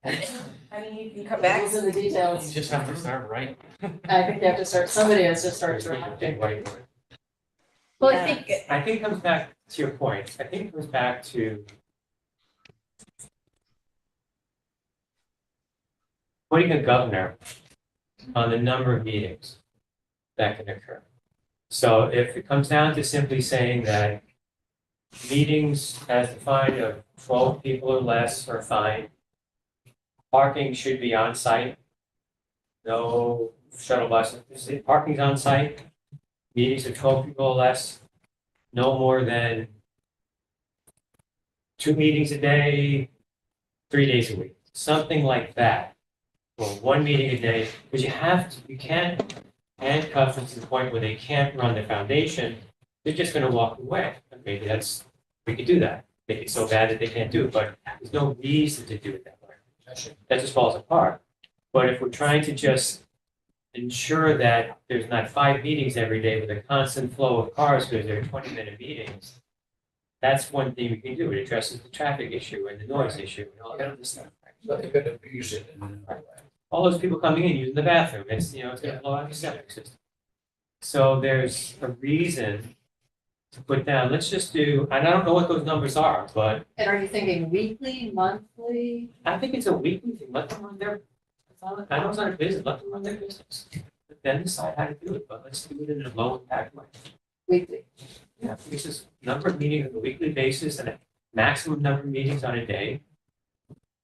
I mean, you can come back. Those are the You details. just have to start right. I think you have to start, somebody has to start drafting. Well, I think, I think it comes back to your point. I think it comes back to putting a governor on the number of meetings that can occur. So if it comes down to simply saying that meetings as defined of 12 people or less are fine, parking should be on site, no shuttle buses, parking's on site, meetings of 12 people or less, no more than 2 meetings a day, 3 days a week, something like that. Or 1 meeting a day, because you can't handcuff them to the point where they can't run the foundation, they're just gonna walk away. And maybe we could do that. Make it so bad that they can't do it, but there's no reason to do it that way. That just falls apart. But if we're trying to just ensure that there's not 5 meetings every day with a constant flow of cars because they're 20-minute meetings, that's one thing we can do. It addresses the traffic issue and the noise issue and all that other stuff. So they could abuse it in another way. All those people coming in using the bathroom, it's gonna blow out the septic system. So there's a reason to put down, let's just do, and I don't know what those numbers are, but And are you thinking weekly, monthly? I think it's a weekly thing, let them run their, I know it's not a business, let them run their business. But then decide how to do it, but let's do it in a low impact way. Weekly. Yeah, it's just number of meetings on a weekly basis and a maximum number of meetings on a day.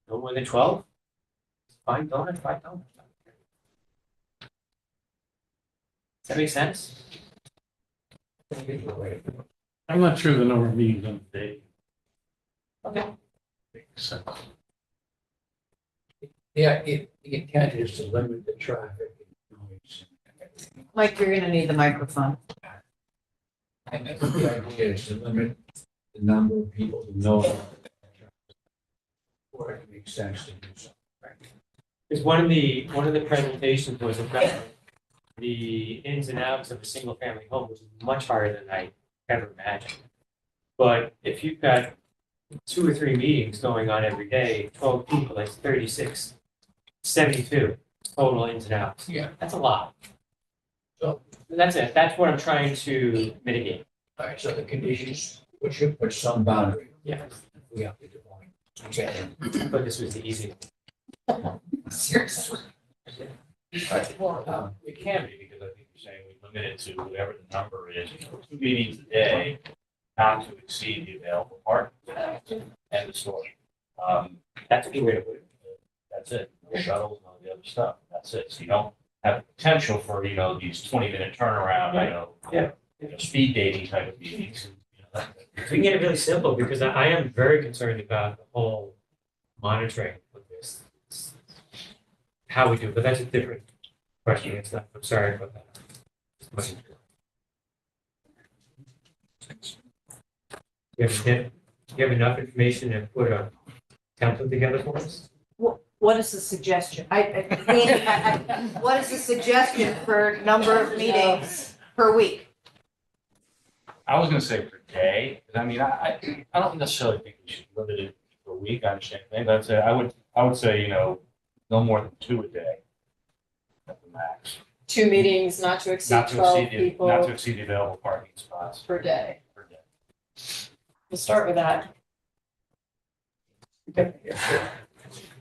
No more than 12. Fine donut, fine donut. Does that make sense? I'm not sure the number of meetings on the day Okay. makes sense. Yeah, the intent is to limit the traffic and noise. Mike, you're gonna need the microphone. And I think the idea is to limit the number of people who know about it. Or it makes sense to do something. Because one of the presentations was about the ins and outs of a single family home, which is much harder than I ever imagined. But if you've got 2 or 3 meetings going on every day, 12 people, that's 36, 72 total ins and outs. Yeah. That's a lot. So- That's it. That's what I'm trying to mitigate. All right, so the conditions, we should put some boundary. Yeah. We have to define. Okay. But this was the easy. Seriously. Well, it can be, because I think you're saying we limit it to whatever the number is, 2 meetings a day, not to exceed the available parking and the story. That's a good way to put it. That's it, no shuttles, none of the other stuff, that's it, so you don't have the potential for, these 20-minute turnaround, Yeah. Speed dating type of meetings. We can get it really simple, because I am very concerned about the whole monitoring of this. How we do it, but that's a different question. It's not, I'm sorry about that. You have enough information to put a template together for us? What is the suggestion? What is the suggestion for number of meetings per week? I was gonna say per day, because I don't necessarily think we should limit it per week, I understand, but I would say, no more than 2 a day. At the max. 2 meetings, not to exceed Not to 12 exceed not to people exceed the available parking spots per day. per day. We'll start with that.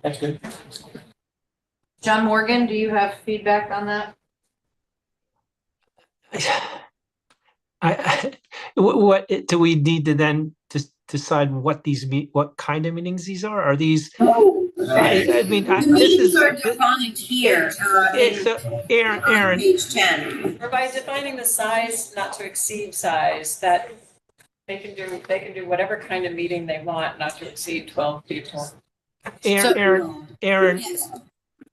That's good. John Morgan, do you have feedback on that? What do we need to then just decide what what kind of meetings these are? Are these, Oh, I mean, the this meetings is, are defined here, so Aaron, on Aaron, page 10. Or by defining the size, not to exceed size, that they can do whatever kind of meeting they want, not to exceed 12 people. Aaron,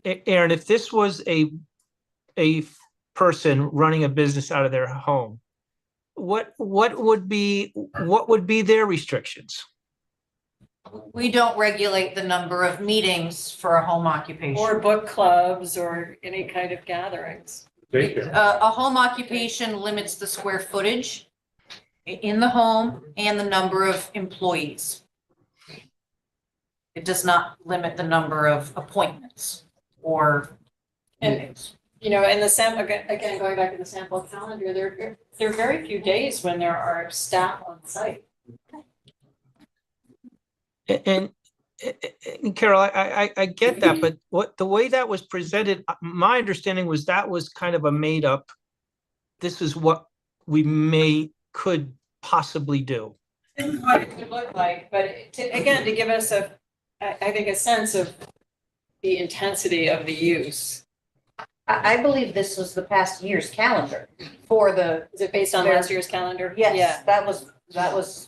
if this was a person running a business out of their home, what would be their restrictions? We don't regulate the number of meetings for a home occupation. Or book clubs or any kind of gatherings. Daycare. A home occupation limits the square footage in the home and the number of employees. It does not limit the number of appointments or And, meetings. you know, in the sample, again, going back to the sample calendar, there are very few days when there are staff on site. And Carol, I get that, but the way that was presented, my understanding was that was kind of a made up, this is what we could possibly do. What it would look like, but again, to give us I think a sense of the intensity of the use. I believe this was the past year's calendar for the, Is it based on last year's calendar? yes, that was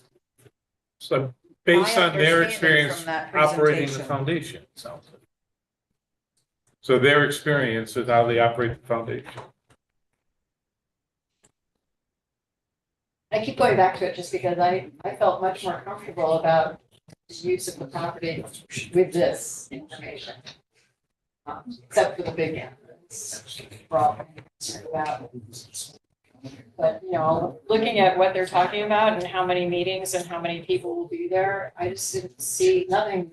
So based my on their understanding experience from that operating the presentation. foundation, it sounds like. So their experience with how they operate the foundation. I keep going back to it just because I felt much more comfortable about the use of the property with this information. Except for the big ones. We're all concerned about. But, you know, looking at what they're talking about and how many meetings and how many people will be there, I just didn't see nothing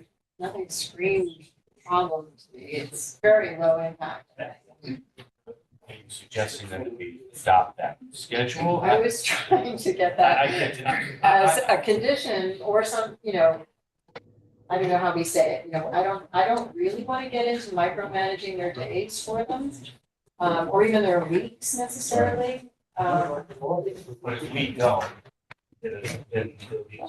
screamed problem to me. It's very low impact. Are you suggesting that we adopt that schedule? I was trying to get I that get it. as a condition or some, you know, I don't know how we say it, you know, I don't really want to get into micromanaging their days for them. Or even their weeks necessarily. But if we don't, then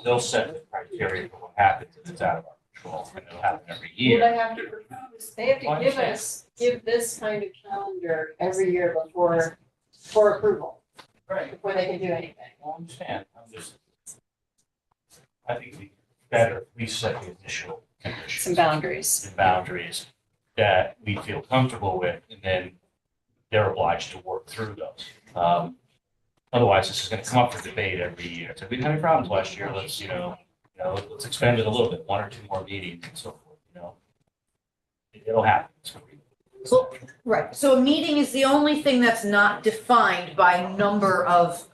they'll set the criteria for what happens if it's out of our control, and it'll happen every Well, year. they have to propose, they have to give this kind of calendar every year for approval, Right. before they can do anything. I understand, I think it'd be better if we set the initial Some conditions boundaries. and boundaries that we feel comfortable with, and then they're obliged to work through those. Otherwise, this is gonna come up for debate every year. So we didn't have any problems last year, let's, let's expand it a little bit, 1 or 2 more meetings and so forth, It'll happen. It's gonna be- So, right, so a meeting is the only thing that's not defined by number of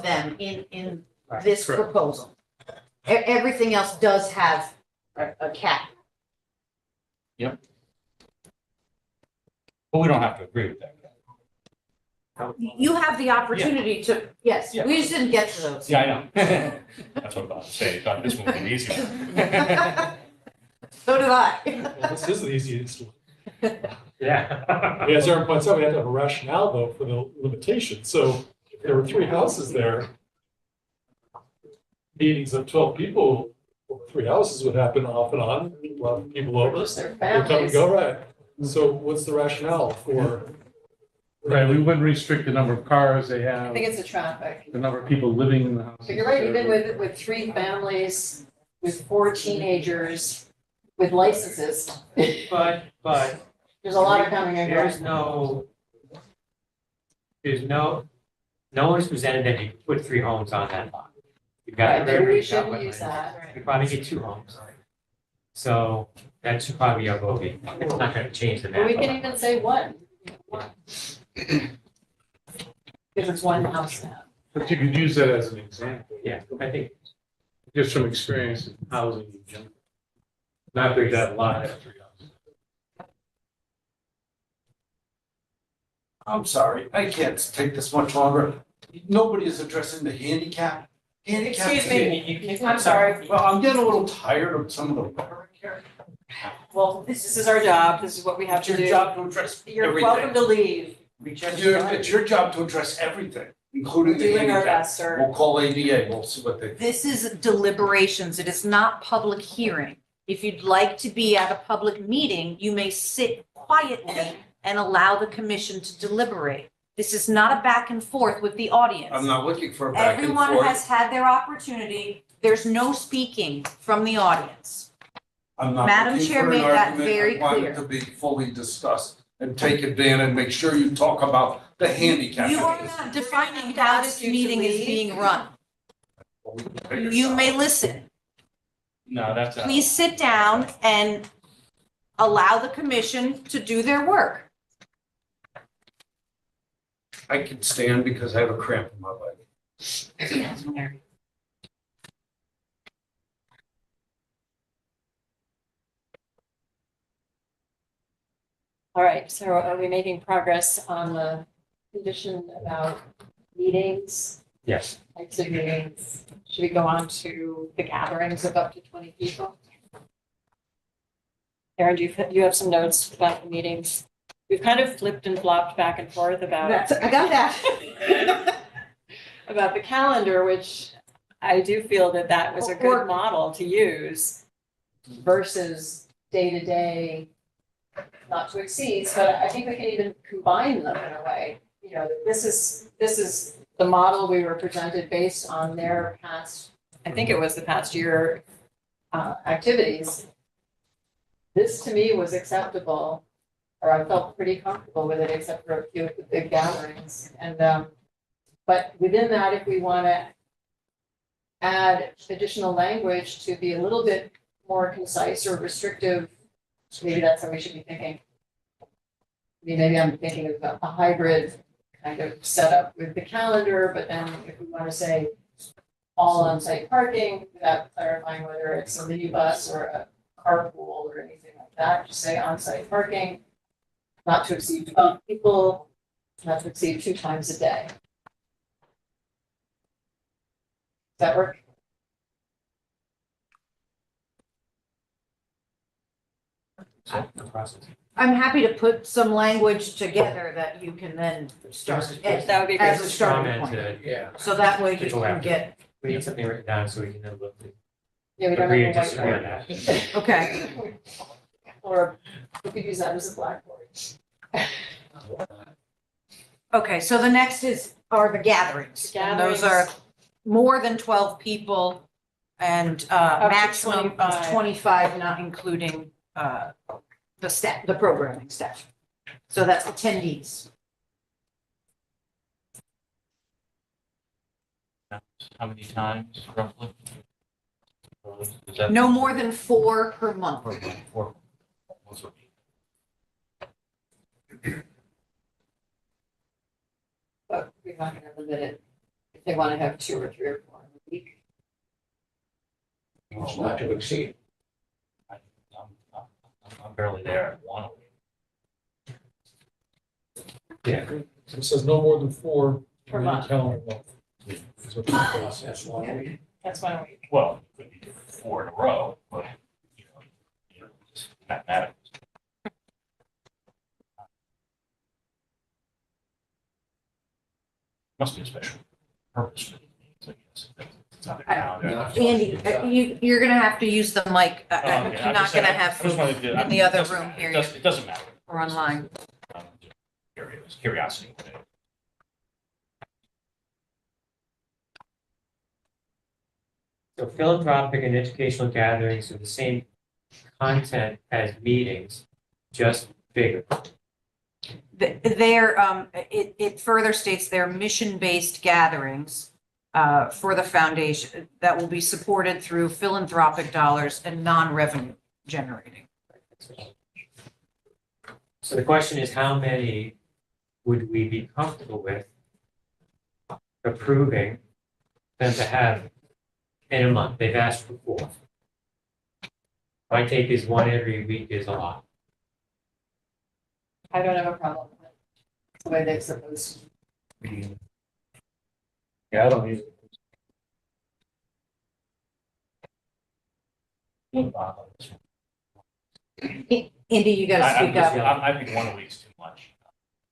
them in this Correct. proposal. Everything else does have a cap. But we don't have to agree with that. You have the opportunity to, yes, Yeah. we just didn't get to those. Yeah, I know. That's what I'm about to say. I thought this one would be easier. So did I. Well, this is the easiest one. Yeah. As Aaron points out, we have to have a rationale though for the limitation. So if there were 3 houses there, meetings of 12 people, 3 houses would happen off and on, a lot of people over. Plus their They come and families. go, right? So what's the rationale for? Right, we wouldn't restrict the number of cars they I have, think it's the traffic. the number of people living in the house. But you're right, even with 3 families, with 4 teenagers, with licenses, But there's a lot of coming and there's going. no one's presented that you could put 3 homes on that lot. You've got Right, the maybe river, we you've got shouldn't use wetlands. that. You probably get 2 homes. So that should probably be our bogey. It's not gonna change the But we map. can even say 1. Because it's 1 house now. But you could use that as an example. Yeah, I think, Just from experience in housing in general. Not that that lot has 3 houses. I'm sorry, I can't take this much longer. Nobody is addressing the handicap. Excuse me, I'm sorry. Well, I'm getting a little tired of some of the rhetoric here. Well, this is our job, this is what we have It's to your do. job to address You're welcome everything. to leave. It's your job to address everything. including the Doing our handicap. best, sir. We'll call ADA, we'll see what they. This is deliberations. It is not public hearing. If you'd like to be at a public meeting, you may sit quietly and allow the commission to deliberate. This is not a back and forth with the audience. I'm not looking for a back and forth. Everyone has had their opportunity. There's no speaking from the audience. I'm not Madam looking Chair for an made that argument. very I want clear. it to be fully discussed and take advantage, make sure you talk about the handicap. You are not defining how this meeting is being run. You may listen. No, that's. Please sit down and allow the commission to do their work. I can stand because I have a cramp in my leg. All right, so are we making progress on the condition about meetings, Yes. types of meetings? Should we go on to the gatherings of up to 20 people? Aaron, you have some notes about the meetings? We've kind of flipped and flopped back and forth about. I got that. About the calendar, which I do feel that that was a Or- good model to use versus day-to-day, not to exceed, but I think we can even combine them in a way. You know, this is the model we were presented based on their past, I think it was the past year, activities. This to me was acceptable, or I felt pretty comfortable with it, except for a few of the big gatherings. And, but within that, if we want to add additional language to be a little bit more concise or restrictive, maybe that's how we should be thinking. I mean, maybe I'm thinking of a hybrid kind of setup with the calendar, but then if we want to say all on-site parking, without clarifying whether it's a minibus or a carpool or anything like that, just say on-site parking, not to exceed 12 people, not to exceed 2 times a day. Does that work? I'm happy to put some language together that you can then start That would be great. as a starting Comment point. to, Yeah. So that way you can get, we need something written down so we can then look. Yeah, we don't Agree or have a disagree on whiteboard. that. okay. Or we could use that as a blackboard. Okay, so the next are the gatherings. And those are more than 12 people and to maximum of 25. 25, not including the staff, the programming staff. So that's attendees. How many times roughly? Is that- No more than 4 per month. Four. Once a week. But we're not gonna limit it if they want to have 2 or 3 or 4 in a week. It's not to exceed. I'm barely there at one a week. Yeah. So it says no more than 4 Per in any month. calendar month. Is what it says. That's one week. That's 1 week. Well, it could be 4 in a row, but, you know, just mathematics. Must be a special purpose for these meetings, I guess. It's not a calendar. Andy, you're gonna have to use the mic. Oh, okay. You're I'm not just gonna saying, have I just wanted to- in the other it doesn't room matter. here It doesn't matter. or online. Just Curiosity. So philanthropic and educational gatherings are the same content as meetings, just bigger. It further states they're mission-based gatherings for the foundation that will be supported through philanthropic dollars and non-revenue generating. So the question is, how many would we be comfortable with approving them to have in a month? They've asked for 4. My take is 1 every week is a lot. I don't have a problem with it. It's the way they've supposed. Yeah, I don't use Andy, you gotta speak up. I think 1 a week's too much,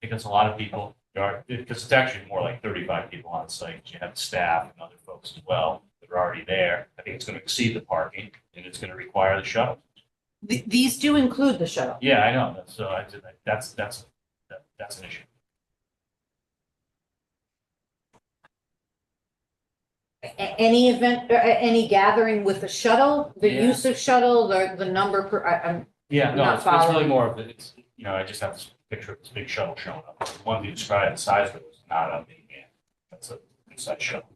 because a lot of people Because it's actually more like 35 people on site. You have staff and other folks as well that are already there. I think it's going to exceed the parking and it's going to require the shuttle. These do include the shuttle. Yeah, I know. That's an issue. Any event, any gathering with a shuttle, the Yeah. use of shuttle, the number per, I'm Yeah, no, Not it's really following. more of it. It's, I just have this picture of this big shuttle showing up. The one you described, the size of it was not a big man. That's a good size shuttle.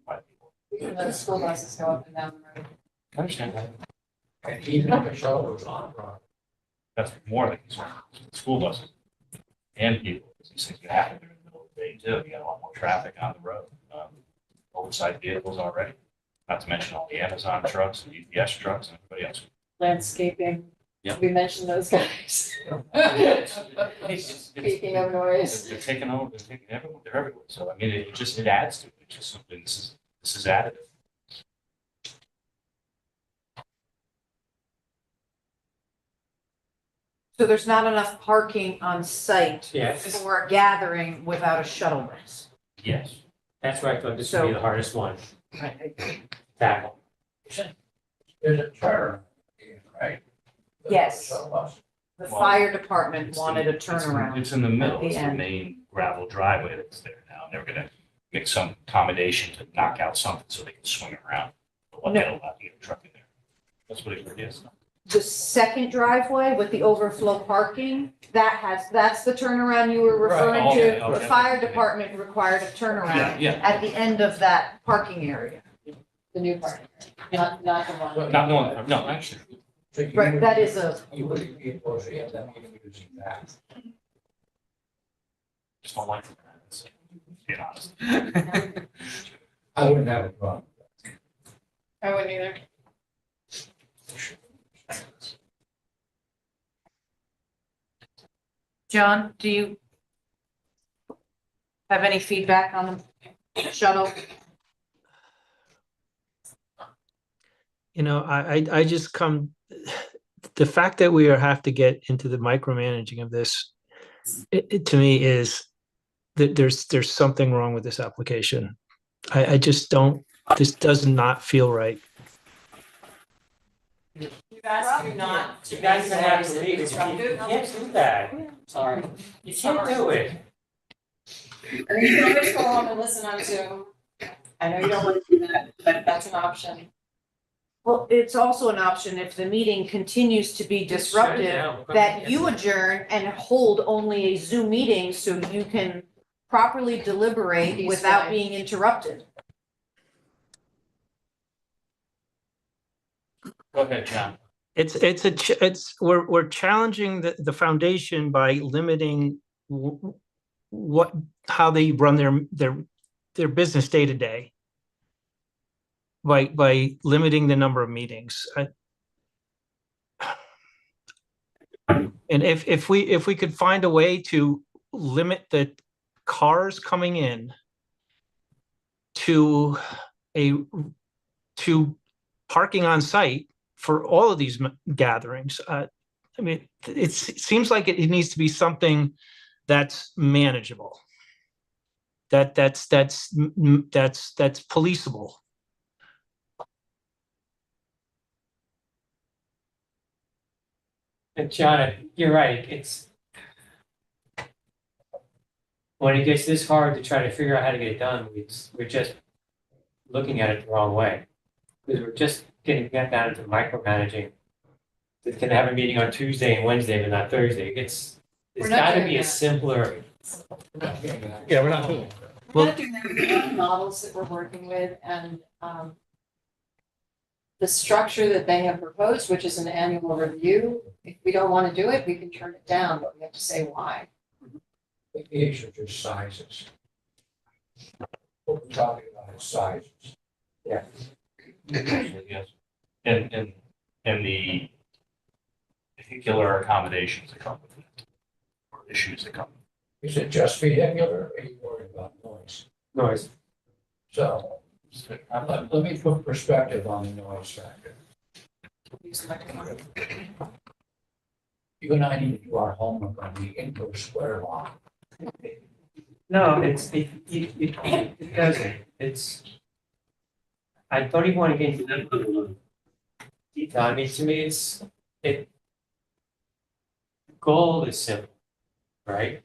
Five people. And then the school buses go up and down the road. I understand that. And even if the shuttle was on property. That's more than school buses and people. These things can happen during the middle of the day too. You got a lot more traffic on the road. Oversized vehicles already, not to mention all the Amazon trucks and UPS trucks and everybody else. Landscaping. Yep. We mentioned those guys. Speaking of noise. They're taking over, they're taking everyone, they're everywhere. So I mean, it adds to it. It's just something, this is additive. so there's not enough parking on site Yes. for a gathering without a shuttle bus. Yes. That's why I thought this would be the hardest one. Tackle. There's a turn, right? Yes. Shuttle bus. The Well, fire department It's wanted a turnaround. It's in the middle, the it's the end. main gravel driveway that's there now, and they're gonna make some accommodation to knock out something so they can swing around. But what No. they'll allow to get a truck in there. That's what it is. The second driveway with the overflow parking, that's the turnaround you were Right. referring Okay, to. okay. The fire department required a Yeah, turnaround yeah. at the end of that parking area. The new part, not the one. Not knowing, no, actually, So you Right, would- that is a, You would be opposed to have them even using that. just don't like it. Being honest. I wouldn't have a problem. I wouldn't either. John, do you have any feedback on the shuttle? I just the fact that we have to get into the micromanaging of this, it to me is that there's something wrong with this application. I just don't, this does not feel right. You asked you not to. You guys are gonna have to leave. You can't do that. Sorry. You can't do it. Or you can always go home and listen on Zoom. I know you don't want to do that, but that's an option. Well, it's also an option if the meeting continues to be disruptive, that you adjourn and hold only a Zoom meeting so you can properly deliberate without Peacefully. being interrupted. Go ahead, John. We're challenging the foundation by limiting how they run their business day to day. By limiting the number of meetings. And if we could find a way to limit the cars coming in to parking on site for all of these gatherings, I mean, it seems like it needs to be something that's manageable. That's policeable. And John, you're right, it's when it gets this hard to try to figure out how to get it done, we're just looking at it the wrong way. Because we're just getting down to micromanaging. It's gonna have a meeting on Tuesday and Wednesday, but not Thursday. It's We're not gotta doing be a that. simpler. Yeah, we're not doing it. We're not doing that. We have models that we're working with and the structure that they have proposed, which is an annual review, if we don't want to do it, we can turn it down, but we have to say why. The issue is just sizes. What we're talking about is sizes. Yes. And the vehicular accommodations that come with it, or issues that come. Is it just vehicular, or are you worried about noise? Noise. So, let me put perspective on the noise factor. Use the microphone. You and I need to do our homework on the indoor square law. No, it doesn't. I don't even want to get into that. Detail. I mean, to me, the goal is simple, right?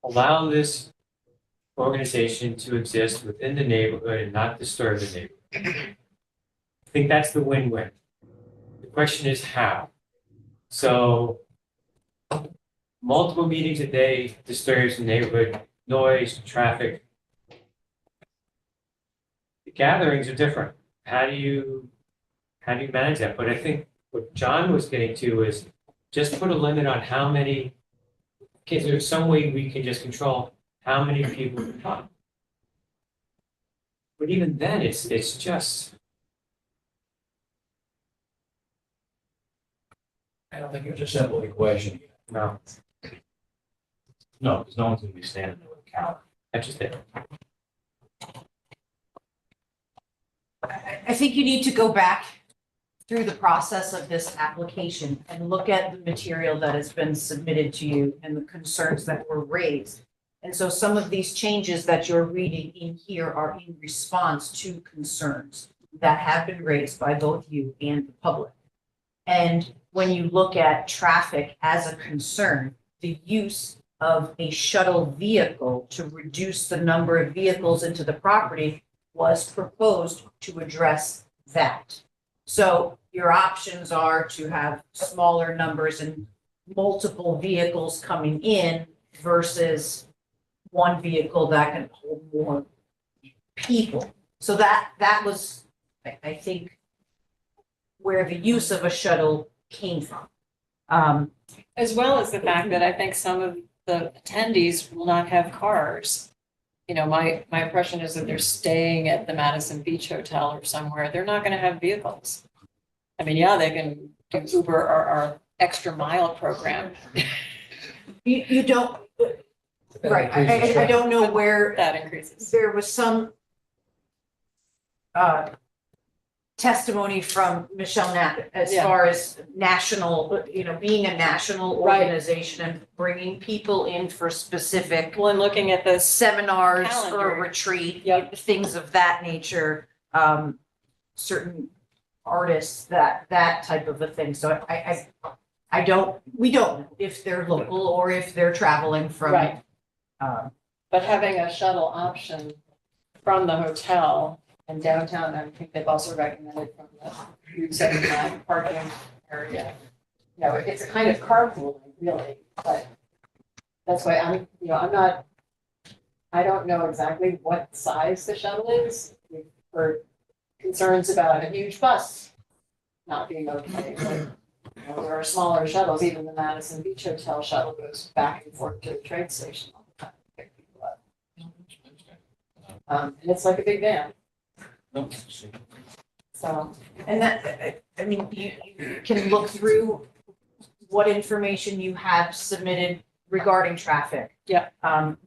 Allow this organization to exist within the neighborhood and not disturb the neighborhood. I think that's the win-win. The question is how. So multiple meetings a day disturbs the neighborhood, noise, traffic. The gatherings are different. How do you manage that? But I think what John was getting to is just put a limit on how many, okay, there's some way we can just control how many people can come. But even then, it's just, I don't think it's a simple equation. no, No, because no one's gonna be standing there with a cow. that's just it. I think you need to go back through the process of this application and look at the material that has been submitted to you and the concerns that were raised. And so some of these changes that you're reading in here are in response to concerns that have been raised by both you and the public. And when you look at traffic as a concern, the use of a shuttle vehicle to reduce the number of vehicles into the property was proposed to address that. So your options are to have smaller numbers and multiple vehicles coming in versus one vehicle that can hold more people. So that was, I think, where the use of a shuttle came from. As well as the fact that I think some of the attendees will not have cars. You know, my impression is that they're staying at the Madison Beach Hotel or somewhere. They're not going to have vehicles. I mean, yeah, they can do Uber or our extra mile program. You don't, right, I don't know where That increases. there was some testimony from Michelle Knapp as Yeah. far as national, being a national Right. organization and bringing people in for specific Well, and looking at this, seminars Calendar. or retreat, Yep. things of that nature, certain artists, that type of a thing. So we don't know if they're local or if they're traveling from. Right. um, but having a shuttle option from the hotel and downtown, I think they've also recommended from the Route 79 parking area. You know, it's a kind of carpooling really, but that's why I don't know exactly what size the shuttle is. We've heard concerns about a huge bus not being okay. But, there are smaller shuttles, even the Madison Beach Hotel shuttle goes back and forth to the train station all the time to pick people up. And it's like a big van, so. And that, I mean, you can look through what information you have submitted regarding traffic. Yeah. From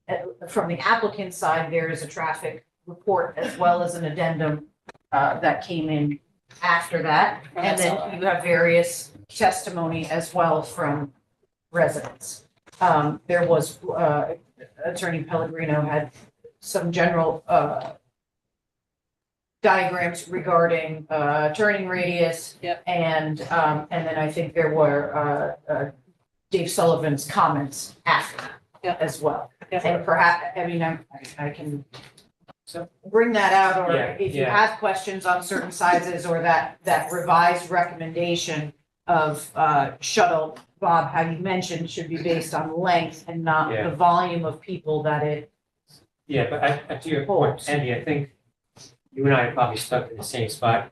the applicant side, there is a traffic report as well as an addendum that came in after that. And then you have various testimony as well from residents. There was, Attorney Pellegrino had some general diagrams regarding turning radius. Yep. And then I think there were Dave Sullivan's comments after that. Yep. As well. Yep. And perhaps, I can bring that out, or Yeah, if you yeah. have questions on certain sizes or that revised recommendation of shuttle, Bob, how you mentioned should be based on length and not Yeah. the volume of people that it. Yeah, but to your point, Andy, I think you and I are probably stuck in the same spot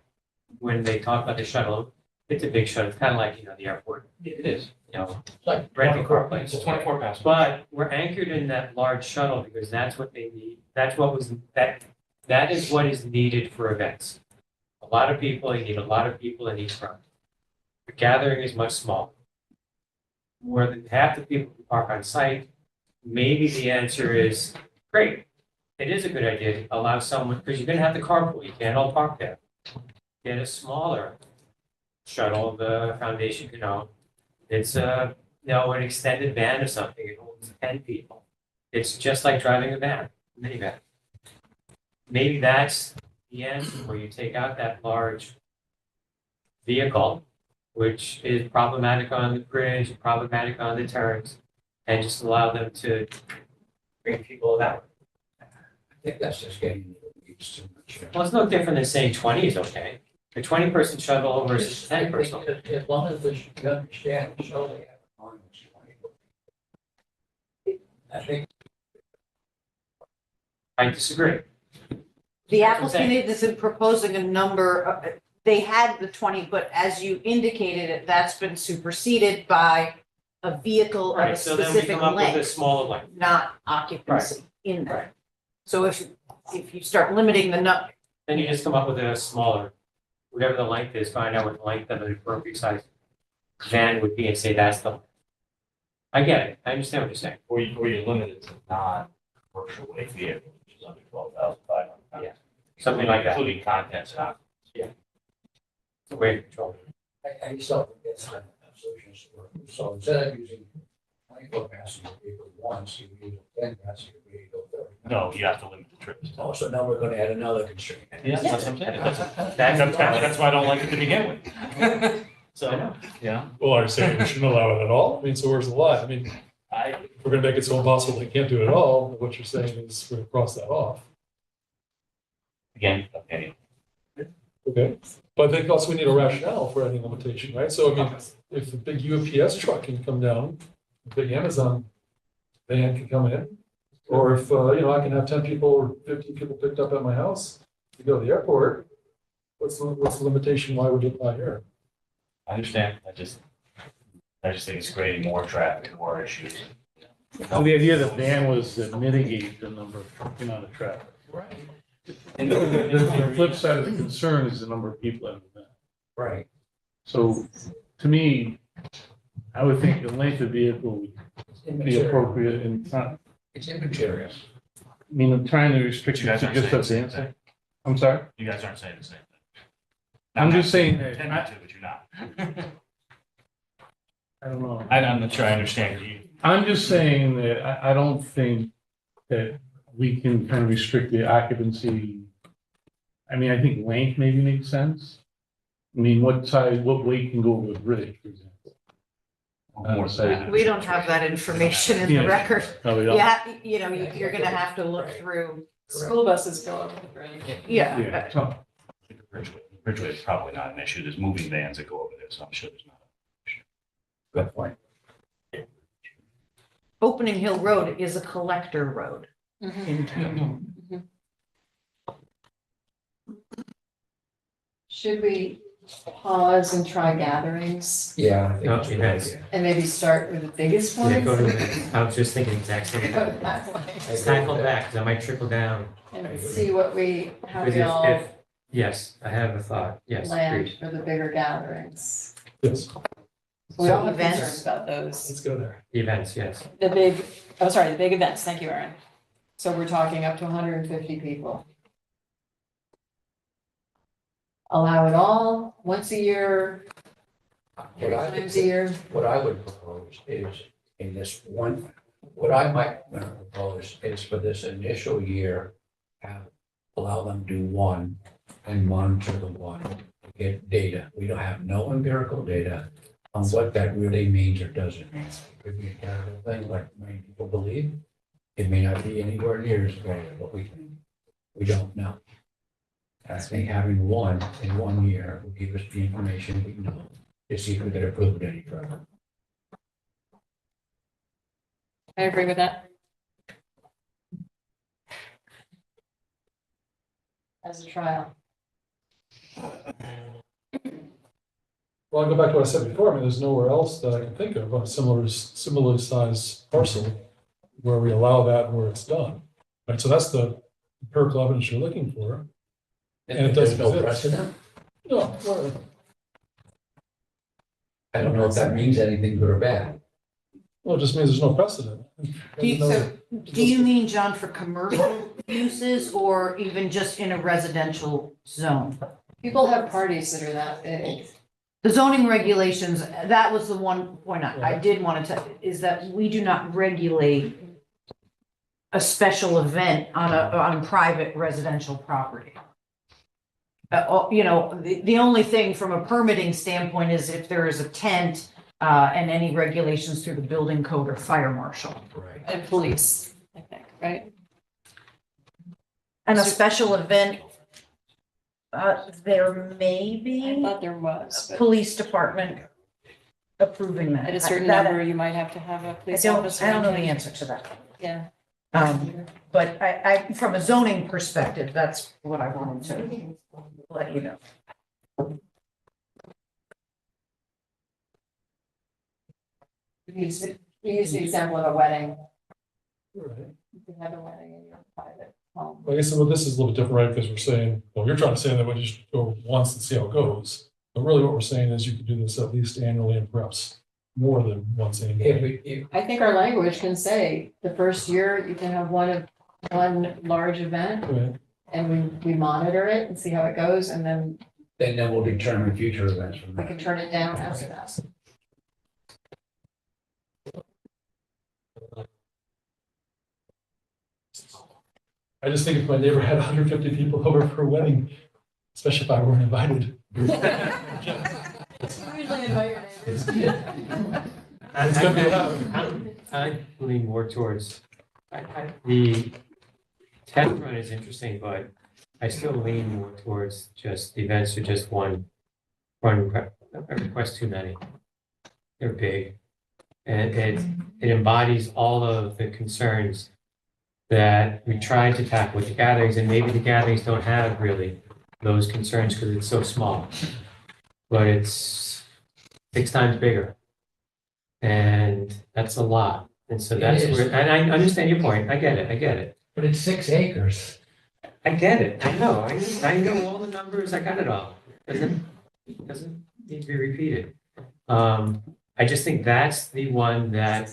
when they talk about the shuttle. It's a big shuttle, it's kind of like, the airport. It is. It's like Renting car planes. It's a 24 passenger. But we're anchored in that large shuttle because that's what they need. That is what is needed for events. A lot of people, you need a lot of people in each front. The gathering is much smaller. More than half the people who park on site, maybe the answer is, great. It is a good idea to allow someone, because you're gonna have the carpool, you can't all park there. Get a smaller shuttle, the foundation can own. It's No, an extended van or something, it holds 10 people. It's just like driving a van, minivan. Maybe that's the answer, where you take out that large vehicle, which is problematic on the bridge, problematic on the turns, and just allow them to bring people that way. I think that's just getting into the weeds too much. Well, it's no different than saying 20 is okay. A 20-person shuttle versus a 10-person. As long as you understand, so they have on this 20. I think I disagree. The That's what I'm saying. applicant isn't proposing a number, they had the 20, but as you indicated, that's been superseded by a vehicle of a Right, so then we specific come up with a length, smaller length. not occupancy in there. So if you start limiting the Then you just come up with a smaller, whatever the length is, find out what the length of the appropriate size van would be and say that's the. I get it. I understand what you're saying. Or you're limited to non-commercial weight vehicles, which is under 12,500 pounds. Yeah. Something like that. Including contents. It's a way to control it. I still think that's not solutions to work. So instead of using 24 passenger vehicle once, you use a 10 passenger vehicle 30. No, you have to limit the trips. Also, now we're gonna add another constraint. Yeah, that's what I'm saying. That's why I don't like it to begin with. So, yeah, Well, are you saying we shouldn't allow it at all? I mean, so where's the line? I mean, I, if we're gonna make it so impossible they can't do it at all, what you're saying is we're gonna cross that off. again, opinion. Okay, but I think also we need a rationale for any limitation, right? So I mean, if the big UPS truck can come down, the big Amazon van can come in, or if, I can have 10 people or 15 people picked up at my house to go to the airport, what's the limitation? Why would it apply here? I understand. I just think it's creating more traffic, more issues. So the idea of the van was to mitigate the number of trucking on the traffic. Right. And the flip side of the concern is the number of people in the van. Right. So to me, I would think the length of vehicle would be appropriate and it's not, It's immaterial. I mean, I'm trying to restrict You it guys to aren't just saying a the same van. thing. I'm sorry? You guys aren't saying the same thing. I'm just saying that, Intending to, but you're not. I don't know. I'm not sure I understand you. I'm just saying that I don't think that we can kind of restrict the occupancy. I mean, I think length maybe makes sense. I mean, what size, what weight can go over the bridge, for example? More than that. We don't have that information in the Yeah. record. No, we don't. Yeah, you're gonna have to look through, School buses go over the bridge. yeah. Yeah, so, Bridgeway is probably not an issue. There's moving vans that go over there, so I'm sure there's not. Good point. Opening Hill Road is a collector road Mhm. in town. Should we pause and try gatherings Yeah. I think No, it's a good yes. idea. and maybe start with the biggest Yeah, ones? go to, I was just thinking exact same Go thing. that way. Let's tackle that, because I might trickle down. And see what how Because we if- all if- Yes, I have a thought. Yes, land agreed. for the bigger gatherings. Yes, We all have Events. concerns about those. let's go there. The events, yes. The big events, thank you, Erin. So we're talking up to 150 people. Allow it all, once a year, What I- times a year. What I would propose is in this one, what I might propose is for this initial year, allow them to do one and monitor the one, to get data. We don't have no empirical data on what that really means or doesn't mean. It could be a terrible thing like many people believe. It may not be anywhere near as bad as what we think. We don't know. I think having one in 1 year will give us the information we know to see if we can improve it any further. I agree with that. As a trial. Well, I'll go back to what I said before. I mean, there's nowhere else that I can think of on a similarly sized parcel where we allow that and where it's done. Right, so that's the empirical evidence you're looking for. And it doesn't There's no exist. precedent. No, well, I don't know if that means anything good or bad. well, it just means there's no precedent. Do you mean, John, for commercial uses or even just in a residential zone? People have parties that are that big. The zoning regulations, that was the one point I did want to, is that we do not regulate a special event on private residential property. You know, the only thing from a permitting standpoint is if there is a tent, and any regulations through the building code or fire marshal. Right. And police, I think, right? And a special event, there may I be thought there was, but police department approving that. at a certain That- number, you might have to have a I police don't, officer. I don't know in the there. answer to that. Yeah. But from a zoning perspective, that's what I wanted to let you know. We use the example of a wedding. Right. You can have a wedding in your private home. I guess some of this is a little bit different, right? Because we're saying, well, you're trying to say that we just go once and see how it goes. But really what we're saying is you could do this at least annually and perhaps more than once annually. I think our language can say the first year you can have one large event Right. and we monitor it and see how it goes and then Then we'll determine future events from we that. can turn it down after that. I just think if my neighbor had 150 people over for a wedding, especially if I weren't invited. Usually invite your neighbors. It's gonna be loud. I lean more towards, the test run is interesting, but I still lean more towards just the events are just one request too many. They're big. And it embodies all of the concerns that we tried to tackle with the gatherings, and maybe the gatherings don't have really those concerns because it's so small. But it's 6 times bigger. And that's a lot. And so that's It is. where, and I understand your point. I get it. But it's 6 acres. I get it. I know. I know all the numbers. I got it all. Doesn't need to be repeated. I just think that's the one that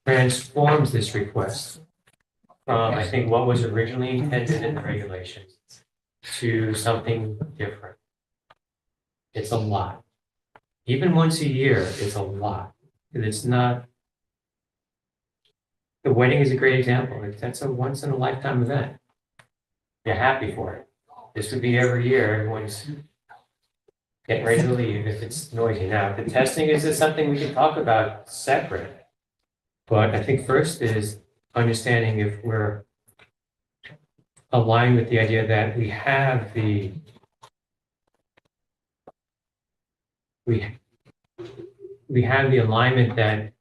transforms this request from, I think, what was originally intended in the regulations to something different. It's a lot. Even once a year, it's a lot. And it's not. The wedding is a great example. That's a once in a lifetime event. You're happy for it. This would be every year. Everyone's getting ready to leave if it's noisy. Now, the testing is something we can talk about separate. But I think first is understanding if we're aligned with the idea that we have the alignment that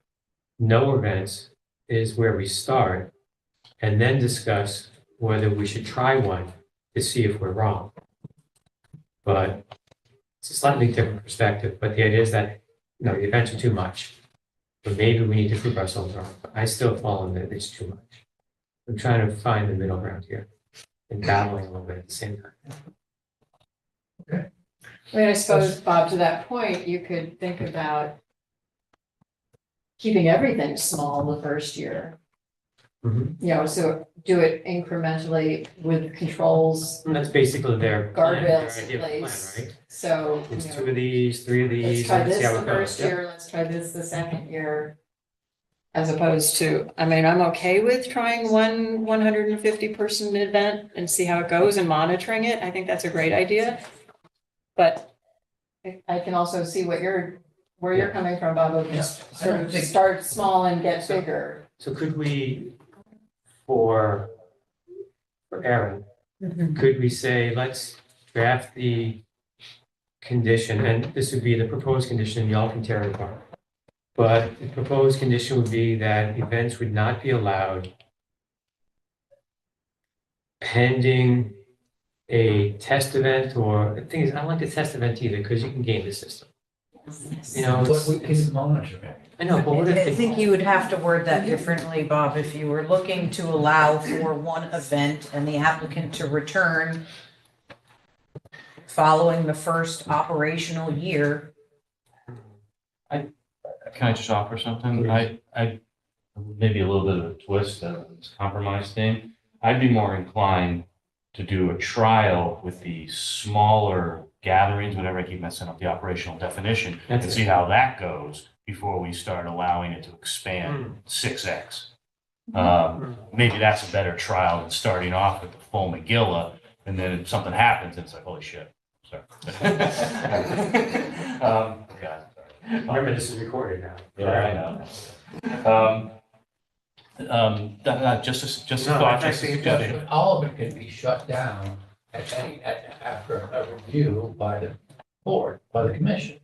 no events is where we start, and then discuss whether we should try one to see if we're wrong. But it's a slightly different perspective, but the idea is that, the events are too much. But maybe we need to prove ourselves wrong. But I still fall in that it's too much. I'm trying to find the middle ground here and battling a little bit at the same time. I mean, I suppose, Bob, to that point, you could think about keeping everything small the first year. Mhm. So do it incrementally with controls, And that's basically their plan, their guardrails in idea of the plan, place. right? So, It's 2 of these, 3 of let's these, try and this see how the it goes. first Yep. year, let's try this the second year. As opposed to, I mean, I'm okay with trying one 150 person event and see how it goes and monitoring it. I think that's a great idea. But I can also see where you're coming from, Bob, of just sort of start small and get bigger. So could we, for Aaron, could we say, let's draft the condition, and this would be the proposed condition, y'all can tear it apart. But the proposed condition would be that events would not be allowed pending a test event, or the thing is, I don't like the test event either, because you can game the system. But we can monitor it. I know, but what if? I think you would have to word that differently, Bob, if you were looking to allow for one event and the applicant to return following the first operational year. Can I just offer something? I maybe a little bit of a twist of this compromise thing. I'd be more inclined to do a trial with the smaller gatherings, whatever, I keep messing up the operational definition, and That's see it. how that goes before we start allowing it to expand 6X. Maybe that's a better trial than starting off with the full McGilla, and then if something happens, it's like, holy shit. Sorry. Yeah, sorry. Remember, this is recorded now. Yeah, I know. Just a thought, just a suggestion. But all of it can be shut down after a review by the board, by the commission.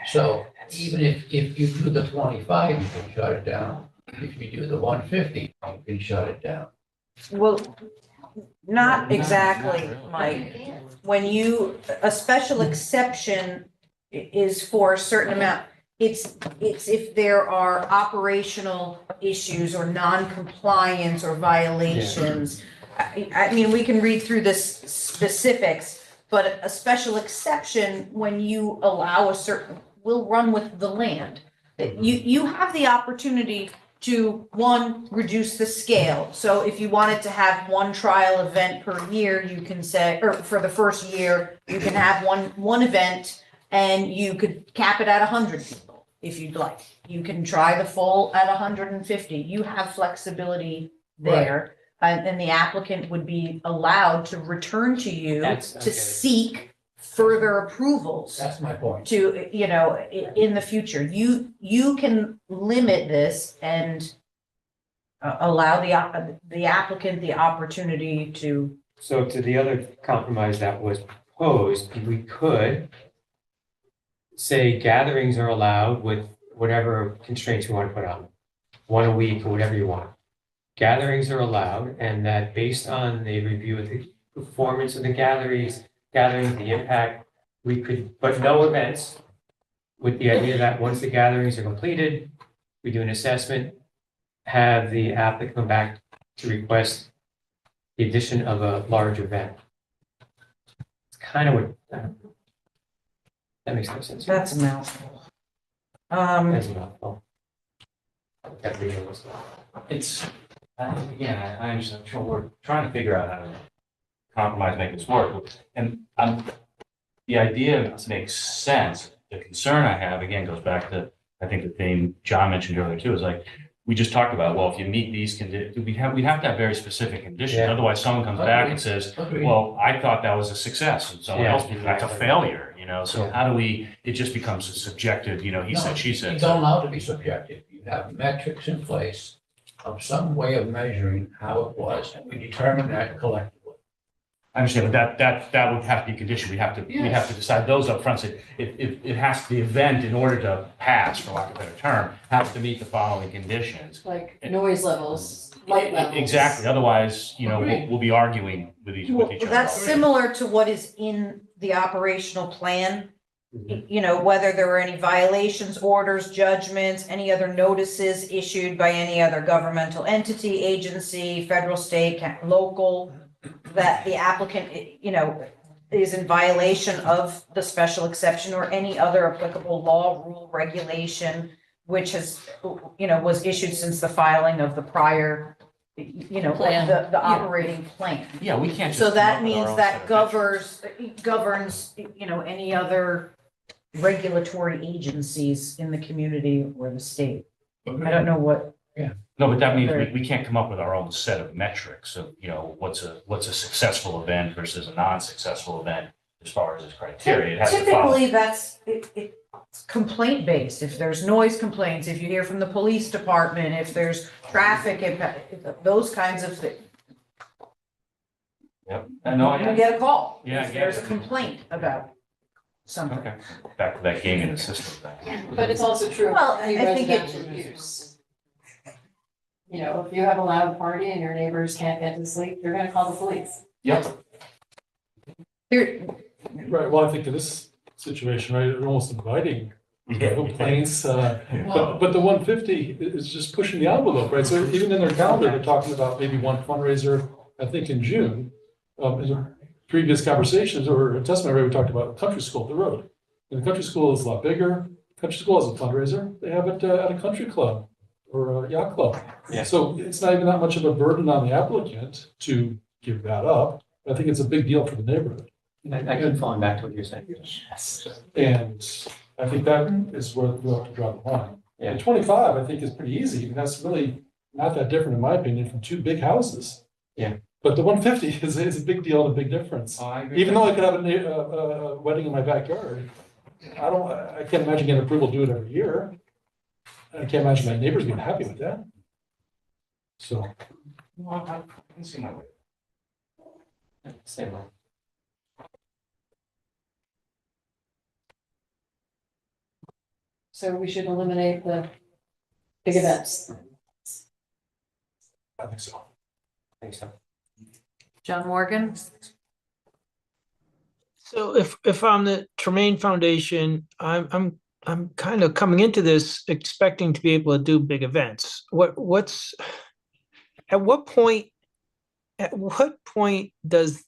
So even if you do the 25, you can shut it down. If you do the 150, you can shut it down. Well, not exactly, Mike. When a special exception is for a certain amount, it's if there are operational issues or non-compliance or violations. I mean, we can read through this specifics, but a special exception, when you allow a certain, will run with the land. You have the opportunity to, one, reduce the scale. So if you wanted to have one trial event per year, you can say, or for the first year, you can have one event and you could cap it at 100 people if you'd like. You can try the full at 150. You have flexibility there. And the applicant would be allowed to return to you That's- to okay. seek further approvals That's my point. to, in the future. You can limit this and allow the applicant the opportunity to. So to the other compromise that was proposed, we could say gatherings are allowed with whatever constraints you want to put on them, one a week or whatever you want. Gatherings are allowed, and that based on the review of the performance of the gatherings, the impact, we could, but no events, with the idea that once the gatherings are completed, we do an assessment, have the applicant come back to request the addition of a large event. It's kind of what, that makes no sense. That's a mouthful. That's a mouthful. That video was. It's, again, I understand, sure, we're trying to figure out how to compromise, make this work. And the idea makes sense. The concern I have, again, goes back to, I think the thing John mentioned earlier too, is like, we just talked about, well, if you meet these conditions, we have to have very specific conditions. Yeah. Otherwise, someone comes back and says, Agreed. well, I thought that was a success, and someone Yeah. else, that's a failure, So Yeah. how do we, it just becomes a subjective, he said, she You said. don't allow it to be subjective. You have metrics in place of some way of measuring how it was, and we determine that collectively. I understand, but that would have to be conditioned. We have to decide those up front. So it has to, the event, in order to pass, for lack of a better term, has to meet the following conditions. Like noise levels, light levels. Exactly, otherwise, Agreed. we'll be arguing with each Well, other. that's similar to what is in the operational plan. Whether there were any violations, orders, judgments, any other notices issued by any other governmental entity, agency, federal, state, local, that the applicant, is in violation of the special exception or any other applicable law, rule, regulation, which has, was issued since the filing of the prior, Plan. the operating plan. Yeah, we can't just. So come that up with our means own that set of governs, any other regulatory agencies in the community or the state. I don't know what, No, but that means we can't come up with our own set of metrics of, what's a successful event versus a non-successful event as far as its criteria. It has to follow. typically it's complaint based. If there's noise complaints, if you hear from the police department, if there's traffic impact, those kinds of things. Yep, I know, You get a call. Yeah, If yeah. there's a complaint about something. Okay, back to that game in the system thing. But it's also true of Well, any I think it- residential use. If you have a loud party and your neighbors can't get to sleep, you're gonna call the police. Yep, There, Right, well, I think in this situation, right, they're almost inviting complaints, but the 150 is just pushing the envelope, right? So even in their calendar, they're talking about maybe one fundraiser, I think in June. In the previous conversations or testimony, we talked about country school up the road. And the country school is a lot bigger. Country school has a fundraiser. They have it at a country club or a yacht club. Yeah. So it's not even that much of a burden on the applicant to give that up. I think it's a big deal for the neighborhood. I keep falling back to what you're saying. And I think that is where we'll have to draw the line. Yeah. And 25, I think, is pretty easy, and that's really not that different, in my opinion, from two big houses. Yeah. But the 150 is a big deal and a big difference. Even though I could have a wedding in my backyard, I can't imagine getting approval to do it every year. I can't imagine my neighbors being happy with that. So, I can see my way. Same way. So we should eliminate the big events. I think so. I think so. John Morgan? So if I'm the Tremaine Foundation, I'm kind of coming into this expecting to be able to do big events. At what point does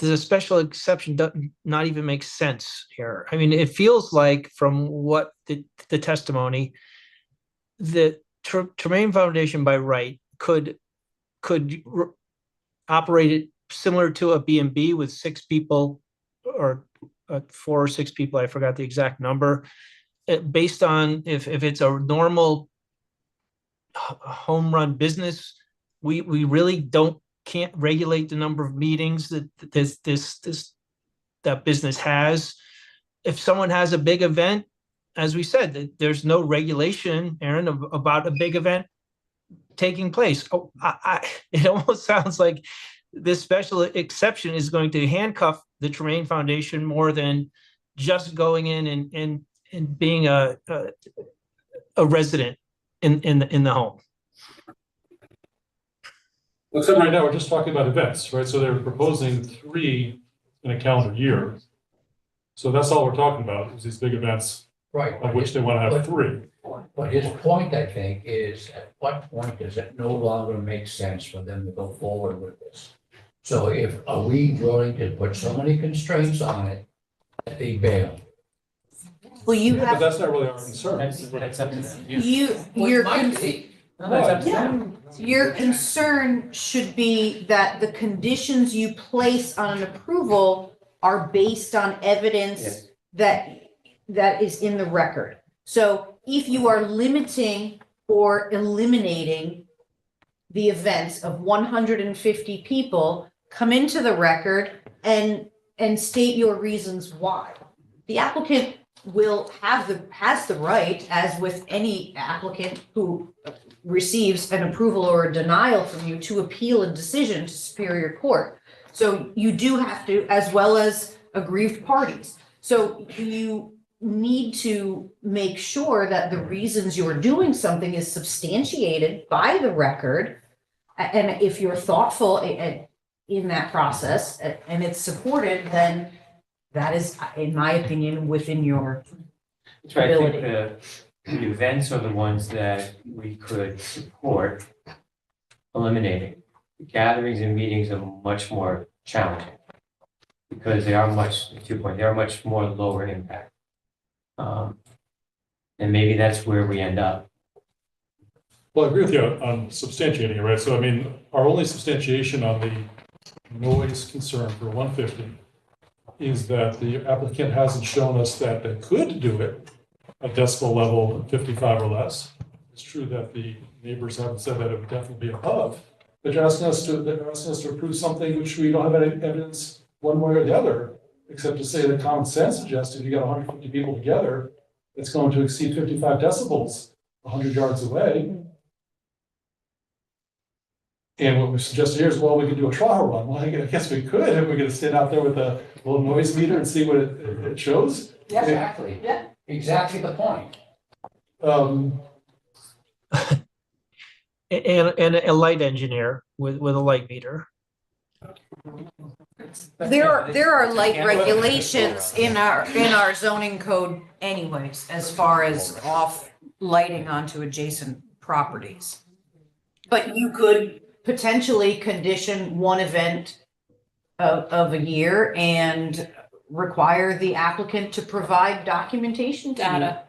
does a special exception not even make sense here? I mean, it feels like from what the testimony, the Tremaine Foundation by right could operate it similar to a B&B with 6 people or 4 or 6 people, I forgot the exact number, based on if it's a normal home run business, we really can't regulate the number of meetings that that business has. If someone has a big event, as we said, there's no regulation, Aaron, about a big event taking place. Oh, it almost sounds like this special exception is going to handcuff the Tremaine Foundation more than just going in and being a resident in the home. Except right now, we're just talking about events, right? So they're proposing 3 in a calendar year. So that's all we're talking about, is these big events, Right. of which they want to have 3. But his point, I think, is at what point does it no longer make sense for them to go forward with this? So are we willing to put so many constraints on it that they bail? Well, you But have, that's not really our concern. That's up to them. your No, that's up to them. your concern should be that the conditions you place on an approval are based on evidence that is in the record. So if you are limiting or eliminating the events of 150 people, come into the record and state your reasons why. The applicant has the right, as with any applicant who receives an approval or a denial from you, to appeal a decision to Superior Court. So you do have to, as well as aggrieved parties. So you need to make sure that the reasons you're doing something is substantiated by the record. And if you're thoughtful in that process and it's supported, then that is, in my opinion, within your That's right. I ability. think the events are the ones that we could support eliminating. The gatherings and meetings are much more challenging because they are much, to your point, they are much more lower impact. And maybe that's where we end up. Well, I agree with you on substantiating it, right? So, I mean, our only substantiation on the noise concern for 150 is that the applicant hasn't shown us that they could do it at decibel level 55 or less. It's true that the neighbors haven't said that it would definitely be above, but they're asking us to approve something which we don't have any evidence one way or the other, except to say that common sense suggests if you got 150 people together, it's going to exceed 55 decibels 100 yards away. And what we suggested here is, well, we could do a trial run. Well, I guess we could, if we're gonna stand out there with a little noise meter and see what it shows. Exactly. Yeah. Exactly the point. And a light engineer with a light meter. There are light regulations in our zoning code anyways, as far as off lighting onto adjacent properties. But you could potentially condition one event of a year and require the applicant to provide documentation to you Data.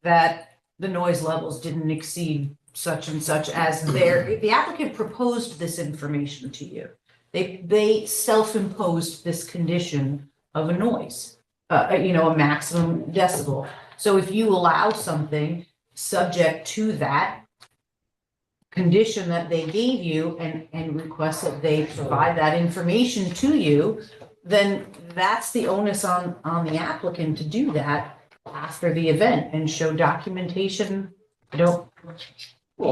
that the noise levels didn't exceed such and such as the applicant proposed this information to you. They self-imposed this condition of a noise, a maximum decibel. So if you allow something subject to that condition that they gave you and request that they provide that information to you, then that's the onus on the applicant to do that after the event and show documentation. Well,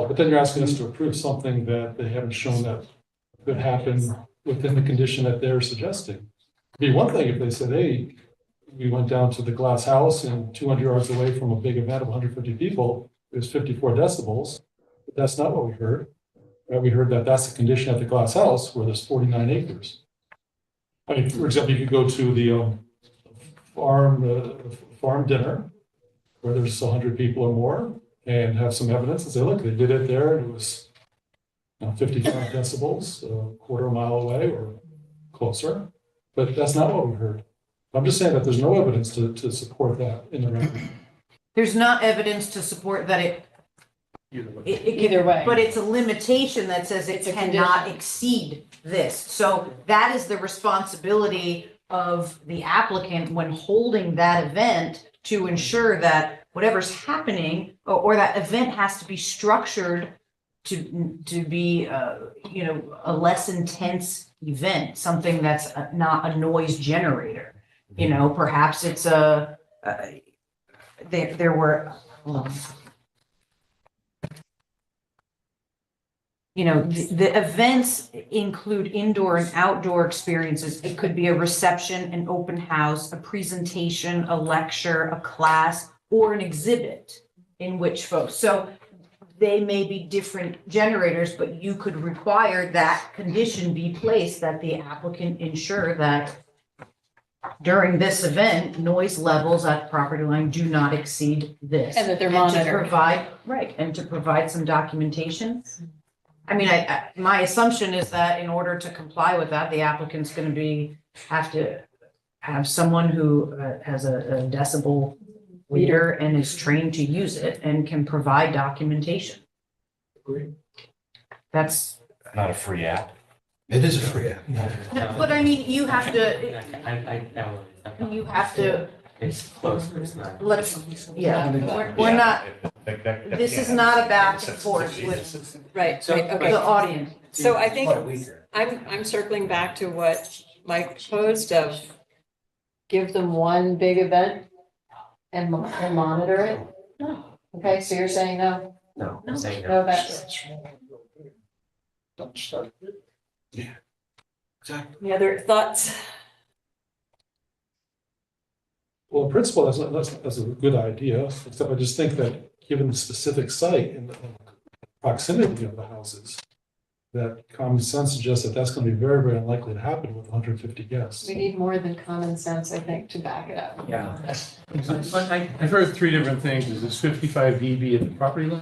but then you're asking us to approve something that they haven't shown that could happen within the condition that they're suggesting. It'd be one thing if they said, hey, we went down to the glass house and 200 yards away from a big event of 150 people, it was 54 decibels. But that's not what we heard. Right? We heard that that's the condition at the glass house where there's 49 acres. I mean, for example, you could go to the farm dinner where there's 100 people or more and have some evidence and say, look, they did it there and it was 55 decibels, a quarter mile away or closer. But that's not what we heard. I'm just saying that there's no evidence to support that in the record. There's not evidence to support that it Either way. But it's a limitation that says it It's a cannot condition. exceed this. So that is the responsibility of the applicant when holding that event to ensure that whatever's happening or that event has to be structured to be, a less intense event, something that's not a noise generator. Perhaps it's there were, the events include indoor and outdoor experiences. It could be a reception, an open house, a presentation, a lecture, a class, or an exhibit in which folks, so they may be different generators, but you could require that condition be placed that the applicant ensure that during this event, noise levels at the property line do not exceed this. And that they're to monitored. provide some documentation. I mean, my assumption is that in order to comply with that, the applicant's going to have to have someone who has a decibel reader and is trained to use it and can provide documentation. That's, Not a free app. It is a free app. but I mean, you have to, I downloaded it. you have to, It's close, but it's not. let's, yeah, we're not, this is not a back and forth with Right, So- right, okay. the audience. So I think About a week. I'm circling back to what Mike posed of give them one big event and monitor it. Okay, so you're saying no, No, I'm saying no, no. that's, Don't start. Yeah. Exactly. any other thoughts? Well, in principle, that's a good idea, except I just think that given the specific site and the proximity of the houses, that common sense suggests that that's going to be very, very unlikely to happen with 150 guests. We need more than common sense, I think, to back it up. Yeah. I've heard three different things. Is this 55 dB at the property line?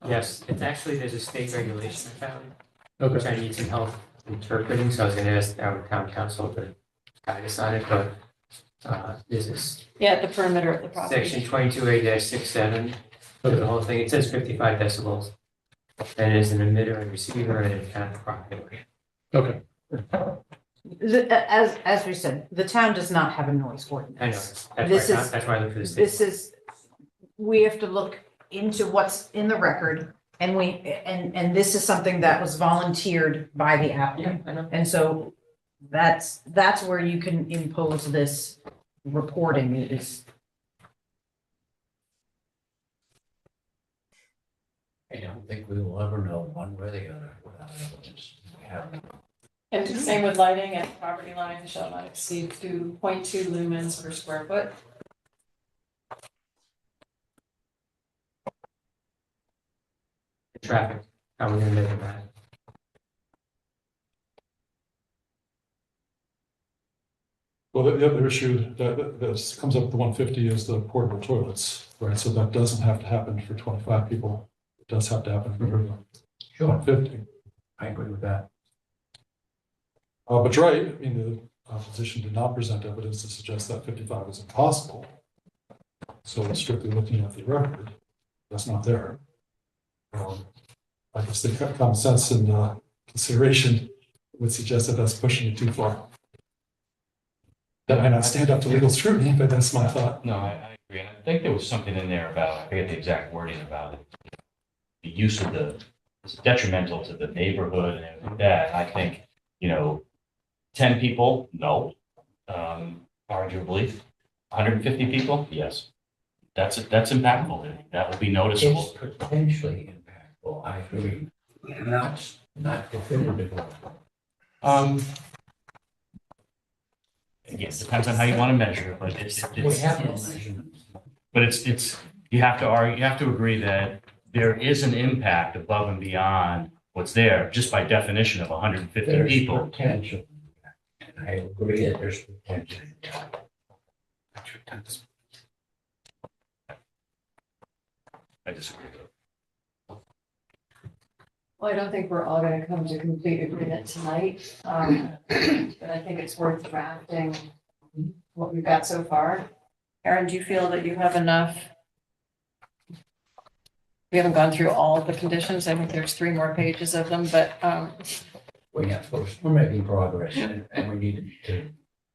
Yes, it's actually, there's a state regulation I found, which Okay. I need some help interpreting, so I was gonna ask our town council to guide us on it, but this is Yeah, the perimeter of the property. section 22A-67, the whole thing, it says 55 decibels. And is an emitter and receiver and it kind of property. Okay. As we said, the town does not have a noise I know, ordinance. that's This why, is- that's why I look for the state. This is, we have to look into what's in the record and and this is something that was volunteered by the Yeah, applicant. I know. And so that's where you can impose this reporting is. I don't think we will ever know one way or the other without evidence. We have And the same with lighting at the property line shall not exceed 2.2 lumens per square foot. The traffic, how are we gonna measure that? Well, the other issue that comes up with the 150 is the portable toilets, right? So that doesn't have to happen for 25 people. It does have to happen for Sure, 150. I agree with that. But you're right, I mean, the opposition did not present evidence to suggest that 55 is impossible. So it's strictly looking at the record, that's not there. I guess the common sense and consideration would suggest that that's pushing it too far. That might not stand up to legal scrutiny, but that's my thought. No, I agree. And I think there was something in there about, I forget the exact wording about it. The use of it's detrimental to the neighborhood and everything like that. I think, 10 people, no. Arguably, 150 people, yes. That's impactful. That will be It's noticeable. potentially impactful, I agree, not definitive. Again, depends on how you want to measure it, but We have no measurements. but you have to agree that there is an impact above and beyond what's there, just by definition of 150 There's people. potential. And I agree that there's potential. I disagree. Well, I don't think we're all gonna come to complete agreement tonight, but I think it's worth drafting what we've got so far. Erin, do you feel that you have enough? We haven't gone through all of the conditions. I think there's 3 more pages of them, but We're making progress and we need to.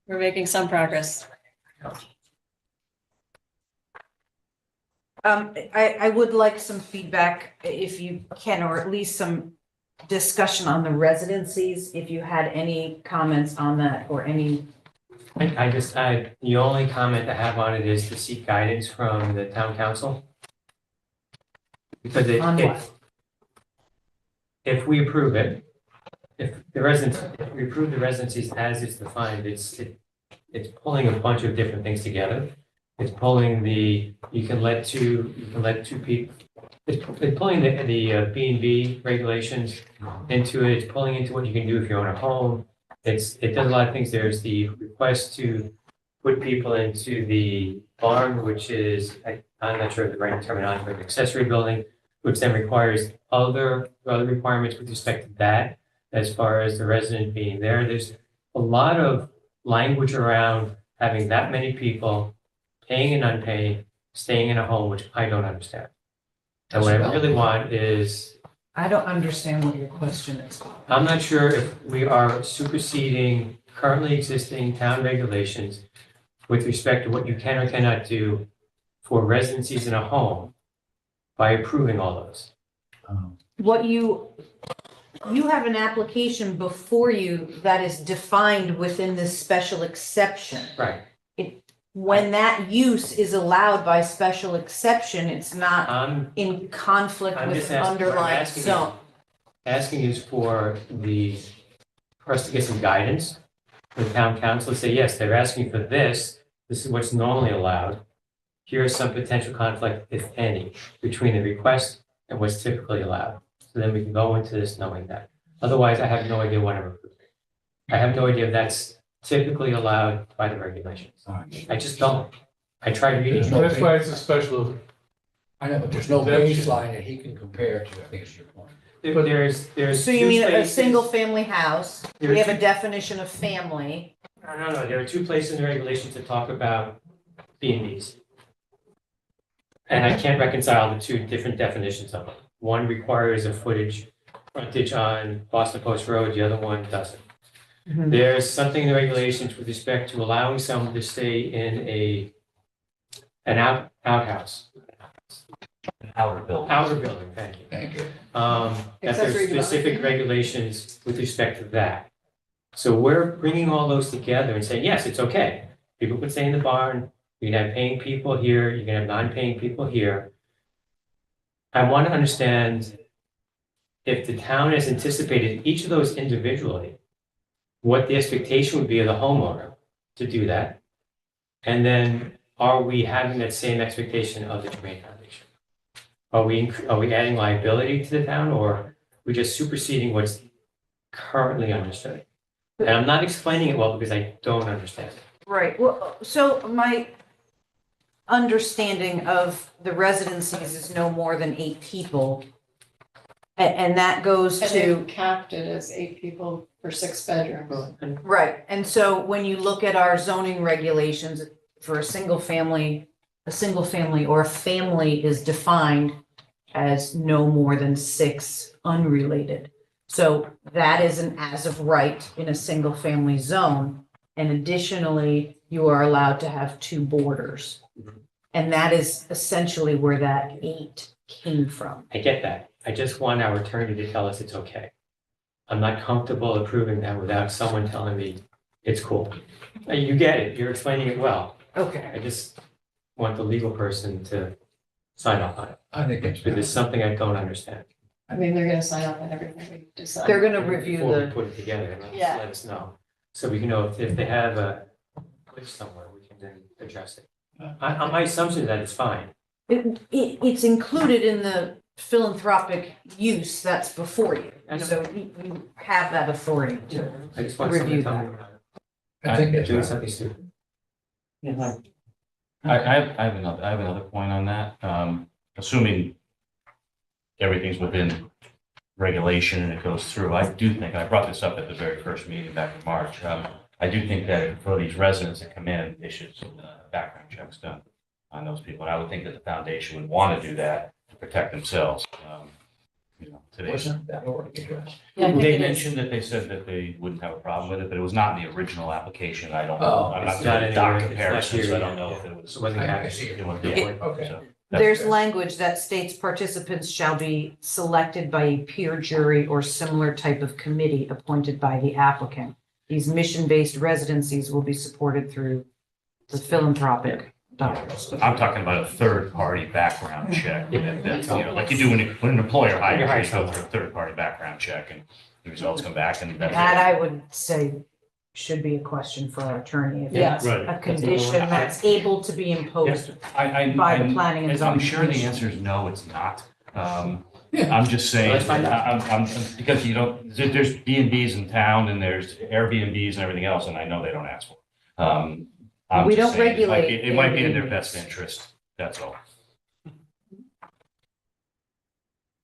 we're making some progress. I would like some feedback if you can, or at least some discussion on the residencies, if you had any comments on that or any. The only comment I have on it is to seek guidance from the town council. Because On what? if we approve it, if we approve the residencies as it's defined, it's pulling a bunch of different things together. It's pulling you can let two people, it's pulling the B&B regulations into it, it's pulling into what you can do if you own a home. It does a lot of things. There's the request to put people into the barn, which is, I'm not sure of the right terminology, but accessory building, which then requires other requirements with respect to that, as far as the resident being there. There's a lot of language around having that many people paying and unpaid, staying in a home, which I don't understand. And what I really want is, I don't understand what your question is. I'm not sure if we are superseding currently existing town regulations with respect to what you can or cannot do for residencies in a home by approving all those. What you have an application before you that is defined within this special exception. Right. When that use is allowed by special exception, it's not I'm in conflict I'm with just asking, what I'm underlying asking zone. asking is for us to get some guidance from the town council to say, yes, they're asking for this. This is what's normally allowed. Here's some potential conflict, if any, between the request and what's typically allowed. So then we can go into this knowing that. Otherwise, I have no idea what I'm approving. I have no idea if that's typically allowed by the regulations. I just don't. I tried reading. That's why it's a special. I know, but there's no baseline that he can compare to, I think is your point. There's. So you two mean a places- single family house, we There's have a two- definition of family. No. There are 2 places in the regulations that talk about B&Bs. And I can't reconcile the 2 different definitions of them. One requires a frontage on Boston Post Road, the other one doesn't. Mhm. There's something in the regulations with respect to allowing someone to stay in an outhouse, An outer building. outer building, thank you. Thank you. That there's Accessory dwelling. specific regulations with respect to that. So we're bringing all those together and saying, yes, it's okay. People can stay in the barn, you can have paying people here, you can have non-paying people here. I want to understand if the town has anticipated each of those individually, what the expectation would be of the homeowner to do that. And then are we having that same expectation of the Tremaine Foundation? Are we adding liability to the town, or are we just superseding what's currently understood? And I'm not explaining it well because I don't understand it. Right, well, so my understanding of the residencies is no more than 8 people. And that goes And to, they've capped it as 8 people for 6 bedrooms. right, and so when you look at our zoning regulations for a single family or a family is defined as no more than 6 unrelated. So that is an as of right in a single family zone. And additionally, you are allowed to have 2 borders. Mhm. And that is essentially where that 8 came from. I get that. I just want our attorney to tell us it's okay. I'm not comfortable approving that without someone telling me it's cool. You get it. You're explaining it well. Okay. I just want the legal person to sign off on it. I think it's. Because it's something I don't understand. I mean, they're gonna sign off on everything we decide. They're gonna review Before we the, put it together, and Yeah. let us know. So we can know if they have a glitch somewhere, we can then address it. My assumption is that it's fine. it's included in the philanthropic use that's before you. So you have that authority to. I just want someone Review to tell me. I think I'm it's. doing something stupid. I have another point on that. Assuming everything's within regulation and it goes through, I do think, I brought this up at the very first meeting back in March. I do think that for these residents that come in, they should background checks done on those people. And I would think that the foundation would want to do that to protect themselves. Today. Wasn't that already addressed? Yeah, I think They it is. mentioned that they said that they wouldn't have a problem with it, but it was not in the original application. I don't Oh, know. I'm not it's not doing doc anywhere. It's not comparisons, so here I don't yet. know if it was. It wasn't I happening. see it. It was Yeah, different, okay. so that's There's fair. language that states participants shall be selected by a peer jury or similar type of committee appointed by the applicant. These mission-based residencies will be supported through the philanthropic dollars. I'm talking about a third-party background check. That's, like you do when an employer hires you, you go through a third-party background check and the results come back and that's. That I would say should be a question for our attorney. If Yeah. it's Right. a condition that's able to be imposed I, by the planning and I'm zoning sure the commission. answer is no, it's not. I'm just saying, Let's find out. I'm, because there's B and Bs in town and there's Airbnbs and everything else, and I know they don't ask for. I'm We just don't saying it might regulate be- It might be in their Airbnbs. best interest, that's all.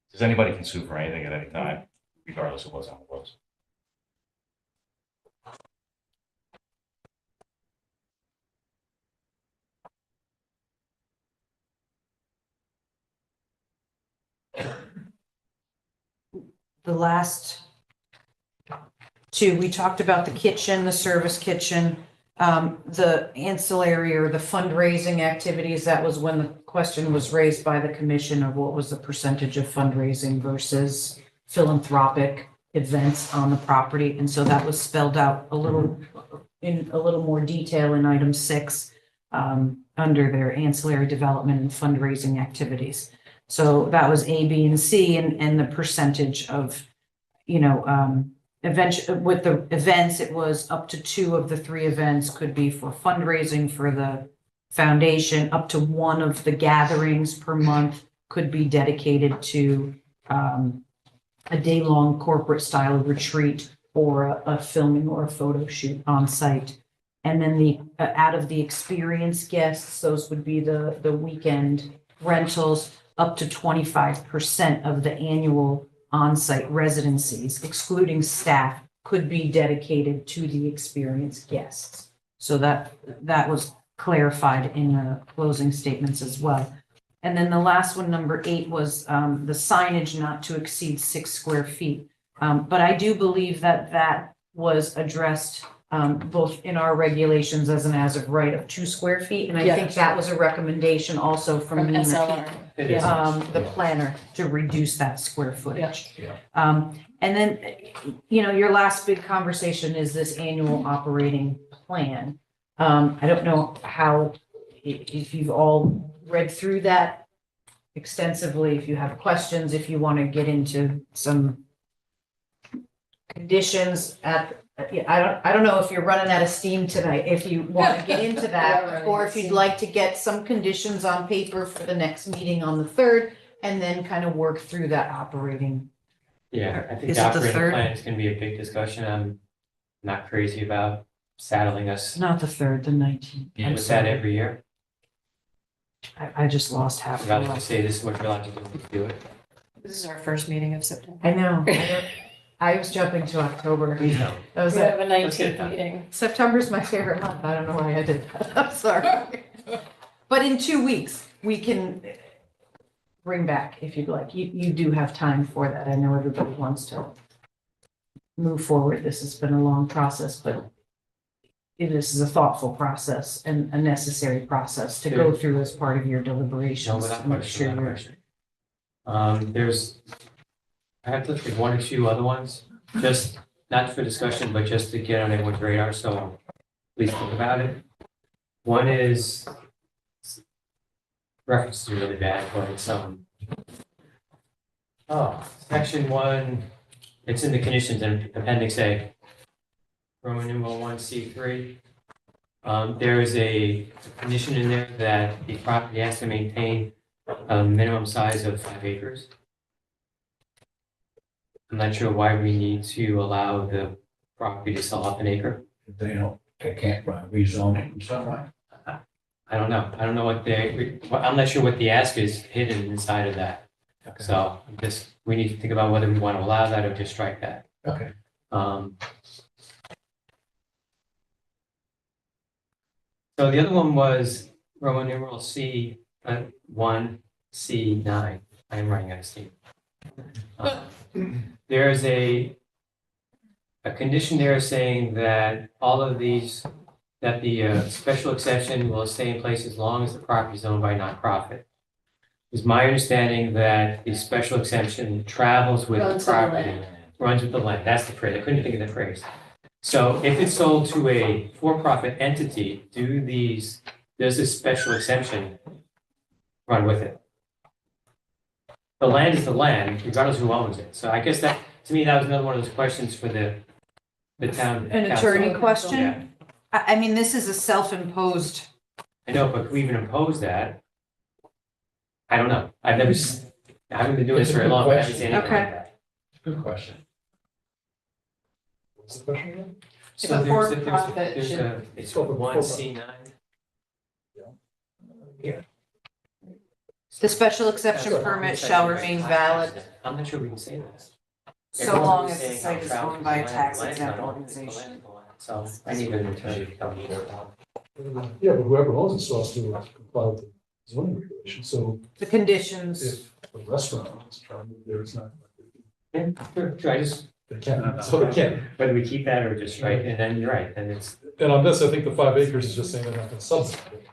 Because anybody can sue for anything at any time, regardless of what's on the books. The last 2, we talked about the kitchen, the service kitchen, the ancillary or the fundraising activities. That was when the question was raised by the commission of what was the percentage of fundraising versus philanthropic events on the property. And so that was spelled out in a little more detail in item 6 under their ancillary development and fundraising activities. So that was A, B, and C, and the percentage of, with the events, it was up to 2 of the 3 events could be for fundraising for the foundation, up to 1 of the gatherings per month could be dedicated to a day-long corporate style retreat or a filming or a photo shoot on site. And then the out of the experienced guests, those would be the weekend rentals. Up to 25% of the annual on-site residencies, excluding staff, could be dedicated to the experienced guests. So that was clarified in the closing statements as well. And then the last one, number 8, was the signage not to exceed 6 square feet. But I do believe that was addressed both in our regulations as of right of 2 square feet. And I think that was a recommendation also from Nina SLR. It is. the planner, to reduce that square footage. Yeah. And then, your last big conversation is this annual operating plan. I don't know if you've all read through that extensively, if you have questions, if you want to get into some conditions I don't know if you're running out of steam tonight, if you want to get into that, or if you'd like to get some conditions on paper for the next meeting on the 3rd, and then kind of work through that operating. Yeah, I think Is the it the operating 3rd? plan is gonna be a big discussion. I'm not crazy about saddling us Not the 3rd, the 19th. I'm with that sorry. every year. I just lost half. I'd of rather my- just say this is what you're allowed to do, let's do it. This is our first meeting of September. I know. I was jumping to October. Please don't. That was We it. have a Let's get it 19th done. meeting. September's my favorite month. I don't know why I did that. I'm sorry. But in 2 weeks, we can bring back if you'd like. You do have time for that. I know everybody wants to move forward. This has been a long process, but this is a thoughtful process and a necessary process to go through as part of your No, deliberations. without to make question, sure without you're- question. I have to look at one or two other ones, just not for discussion, but just to get on everyone's radar, so please think about it. One is reference is really bad, but it's, section 1, it's in the conditions in appendix A. Roman numeral 1C3. There is a condition in there that the property has to maintain a minimum size of 5 acres. I'm not sure why we need to allow the property to sell off an acre. They can't rezone it in some way. I don't know. I don't know I'm not sure what the ask is hidden inside of that. Okay. So we need to think about whether we want to allow that or just strike that. Okay. So the other one was Roman numeral C, 1C9. I am running out of steam. There's a condition there saying that all of these, that the special exception will stay in place as long as the property is owned by a nonprofit. It's my understanding that the special exception travels with the Runs with the property, land. runs with the land. That's the phrase. I couldn't think of the phrase. So if it's sold to a for-profit entity, does this special exemption run with it? The land is the land, regardless of who owns it. So I guess that, to me, that was another one of those questions for the town. An council. attorney Yeah. question? I mean, this is a self-imposed, I know, but could we even impose that? I don't know. I haven't been doing this very long. I haven't seen anything like Okay. that. Good question. What's the question again? If So a there's for-profit there's should- a, it's For- for- 1C9. the special exception permit shall remain valid I'm not sure we can say that. so long as the Everyone's site is saying owned by a the land- tax the land's not exempt owned, it's the organization. land. So I need an attorney to tell me that. Yeah, but whoever owns it still has to comply with the zoning regulations, so The conditions, if a restaurant wants to try and move there, it's not. Yeah, sure, I just, They can't, so they can't. whether we keep that or just strike, and then you're right, then it's, And on this, I think the 5 acres is just saying they're not gonna subdivide it.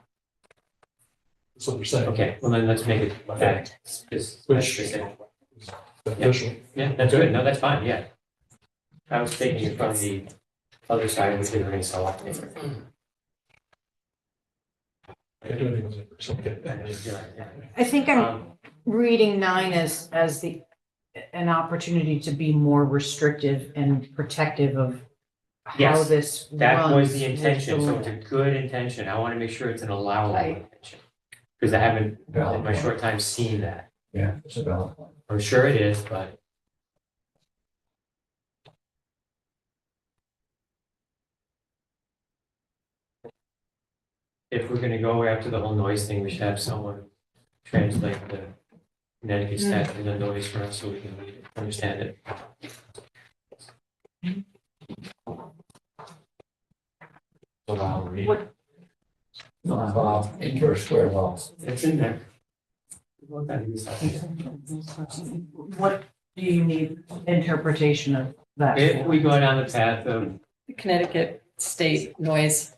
That's what they're saying. okay, well then let's make it that. Which- Beneficial. Yeah, that's Okay. good, no, that's fine, yeah. I was thinking it from the other side, which is going to sell off. Can't do anything with it. Okay. I think I'm Um, reading 9 as an opportunity to be more restrictive and protective of how Yes, this that was runs the with intention, so the it's a good intention, I want to make sure it's an allowable Right. intention. Because I haven't, in Valid my point. short time, seen that, Yeah, it's a valid point. I'm sure it is, but. If we're gonna go after the whole noise thing, we should have someone translate the Connecticut statute of noise for us so we can read it, understand it. Allow read. What- Indoor square wells. It's in there. What do you need interpretation of that If for? we go down the path of Connecticut state noise.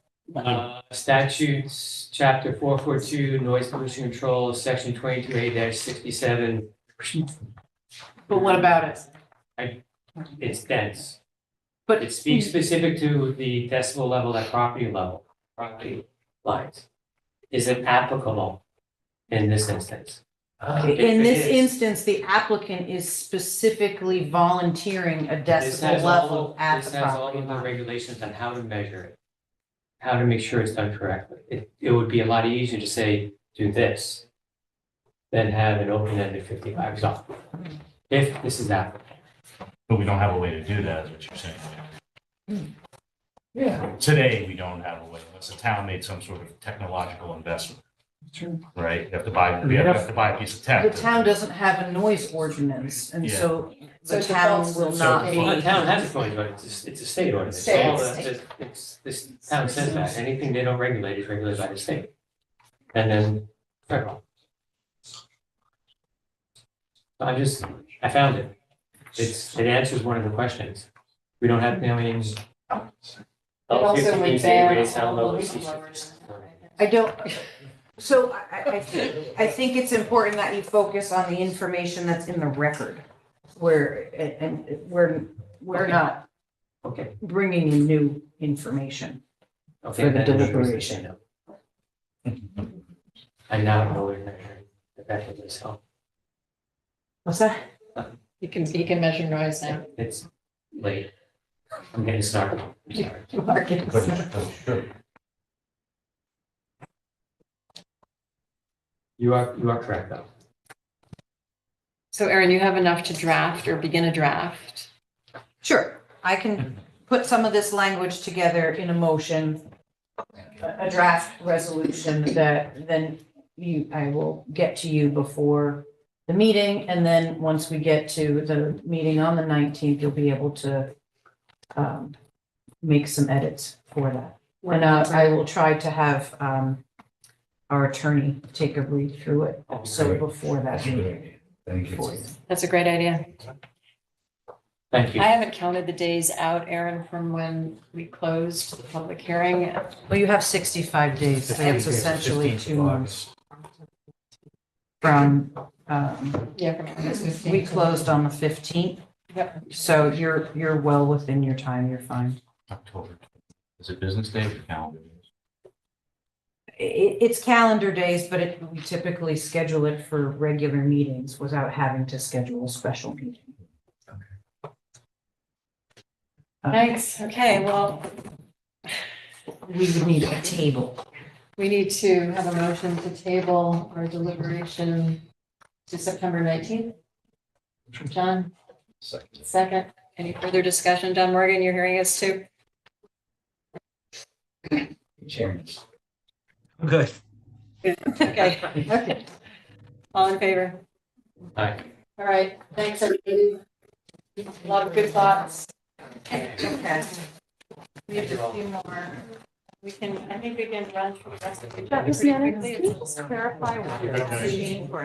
statutes, chapter 442, noise pollution control, section 22A-67, But what about it? it's dense. But It speaks specific to the decibel level at property level, property lines. Is it applicable in this instance? Okay, If in it this is, instance, the applicant is specifically volunteering a this decibel has level all, at this the has all property of the line. regulations on how to measure it. How to make sure it's done correctly. It would be a lot easier to say, do this, than have an open-ended 55 zone. If this is applicable. But we don't have a way to do that, is what you're saying. Yeah. Today, we don't have a way, unless the town made some sort of technological investment. True. Right? You have to buy, we have to buy a piece of tech. The town doesn't have a noise ordinance, and Yeah. so So the it town defaults will to not state. be. Well, the town has a noise, but it's a state ordinance. State, All state. this town says that, anything they don't regulate is regulated by the state. And then federal. I found it. It answers one of the questions. We don't have, I mean. It also would Tuesday ban rates, I don't know all what the CC whistleblowers. I don't, so I think it's important that you focus on the information that's in the record. And we're not Okay. bringing in new information. Okay, For the then there's no reason to deliberation. say no. I now know we're measuring effectively, so What's that? He can measure noise now. it's late. I'm getting started. I'm sorry. You are correct, though. So Erin, you have enough to draft or begin a draft? Sure, I can put some of this language together in a motion, a draft resolution that then I will get to you before the meeting, and then once we get to the meeting on the 19th, you'll be able to make some edits for that. And I will try to have our attorney take a read through it also before that meeting. Thank for you. That's a great idea. Thank you. I haven't counted the days out, Erin, from when we closed the public hearing. Well, you have 65 days, so it's essentially 2 months from, Yeah, from August 15th. we closed on the 15th, Yep. so you're well within your time, you're fine. October. Is it business day or calendar days? It's calendar days, but we typically schedule it for regular meetings without having to schedule a special meeting. Thanks. Okay, well, We would need a table. we need to have a motion to table our deliberation to September 19th. John, second. Any further discussion? John Morgan, you're hearing us too? Chairman. Good. Okay. Okay. All in favor? Aye. All right. Thanks, everybody. A lot of good thoughts. Okay. We have a few more. I think we can run through the rest of the agenda pretty quickly. It's just Clarify what you're asking for.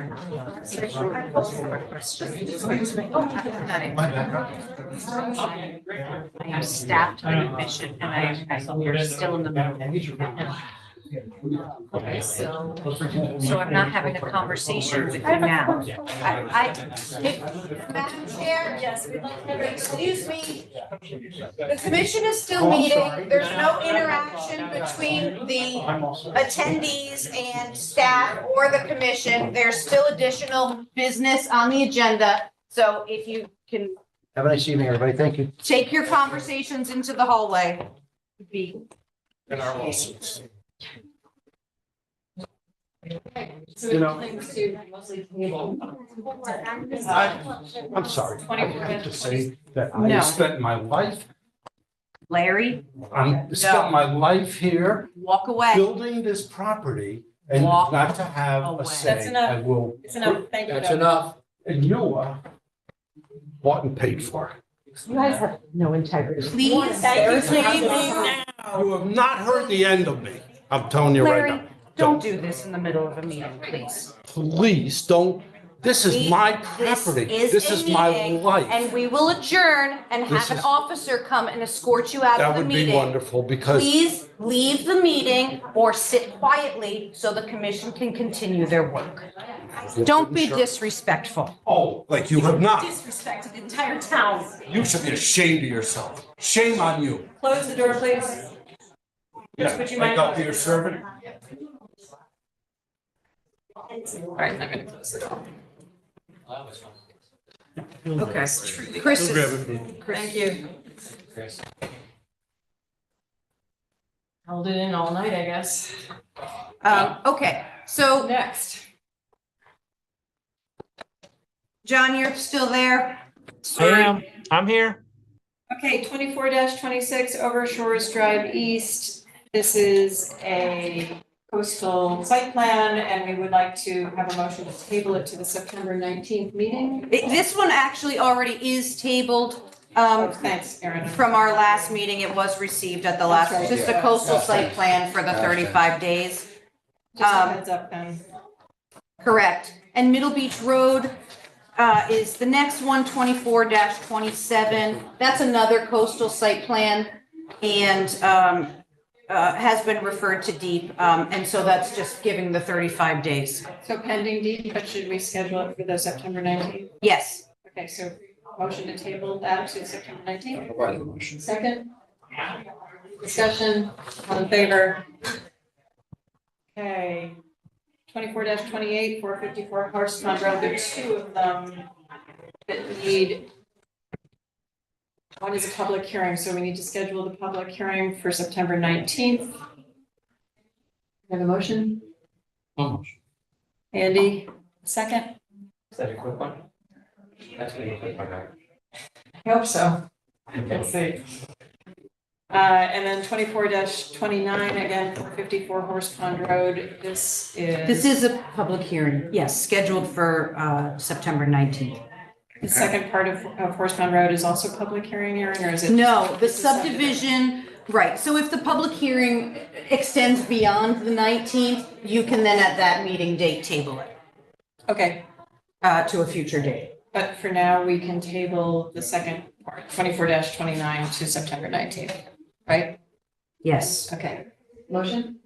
I have staffed the commission and we're still in the middle. Okay, so I'm not having a conversation with you now. Madam Chair? Yes, we'd like to have Excuse me. The commission is still meeting. There's no interaction between the attendees and staff or the commission. There's still additional business on the agenda. So if you can Have a nice evening, everybody. Thank you. take your conversations into the hallway. Be And our lawsuits. So we have things to mostly table. I'm sorry. I have to say that I No. have spent my life, Larry, spent my life here walk away. building this property and Walk not to have away. a That's say. enough. I will, It's enough. Thank you. That's Doug. enough. and you are bought and paid for. You guys have no integrity. Please. Thank you. You have not heard the end of me. I'm telling you right Larry, now. don't do this in the middle of a meeting, please. Please don't, this is my property. This is my life. And we will adjourn and This have an is- officer come and escort you out That of the would be meeting. wonderful because Please leave the meeting or sit quietly so the commission can continue their work. Don't be disrespectful. oh, like you have not. Disrespected the entire town. You should be ashamed of yourself. Shame on you. Close the door, please. Yeah, would you like mind- up to your servant. All right, I'm gonna close the door. Okay. Chris is. Thank you. Chris. Held it in all night, I guess. Okay, so Next. John, you're still there? I am. I'm here. Okay, 24-26 Over Shores Drive East. This is a coastal site plan, and we would like to have a motion to table it to the September 19th meeting. This one actually already is tabled. Oh, thanks, Erin. From our last meeting, it was received at the last, That's right. just a coastal site plan for the 35 days. Just a heads up then. Correct. And Middle Beach Road, is the next one, 24-27. That's another coastal site plan and has been referred to deep. And so that's just giving the 35 days. So pending deed, but should we schedule it for the September 19th? Yes. Okay, so motion to table that to September 19th. Provide the motion. Second. Discussion, all in favor? Okay. 24-28, 454 Horse Pond Road, there are two of them that need. One is a public hearing, so we need to schedule the public hearing for September 19th. Have a motion? Andy, second? Is that a quick one? That's gonna be a quick one, right? I hope so. Let's see. And then 24-29, again, 454 Horse Pond Road, this This is a public hearing, yes, scheduled for September 19th. The second part of Horse Pond Road is also public hearing, Aaron, or is it? No, the This is subdivision, right, so if the public hearing extends beyond the 19th, you can then at that meeting date table it Okay, to a future date. but for now, we can table the second part, 24-29 to September 19th, right? Yes. Okay, motion?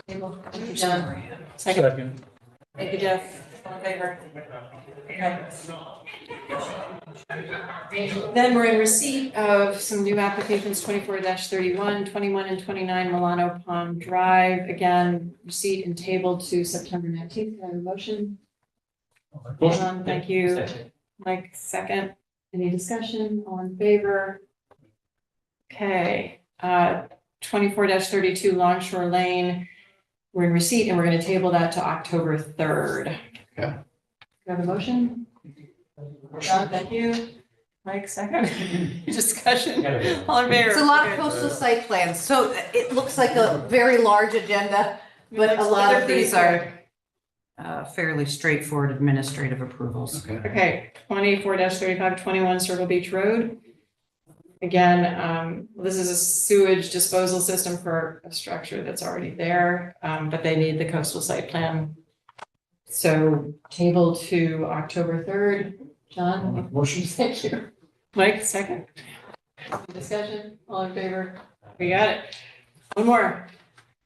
Table, thank you, John. Second, thank you, Jeff, all in favor? Okay. Then we're in receipt of some new applications, 24-31, 21 and 29 Milano Palm Drive. Again, receipt and table to September 19th. Can I have a motion? John, thank you. Second. Mike, second. Any discussion? All in favor? Okay, 24-32 Longshore Lane. We're in receipt and we're going to table that to October 3rd. Okay. Do you have a motion? John, thank you. Mike, second. Discussion. All in favor? It's a lot of Okay. coastal site plans, so it looks like a very large agenda, but a lot They're of pretty these are fairly straightforward administrative approvals. Okay. Okay, 24-35, 21 Circle Beach Road. Again, this is a sewage disposal system for a structure that's already there, but they need the coastal site plan. So table to October 3rd. John? Motion. Thank you. Mike, second. Discussion, all in favor? We got it. One more.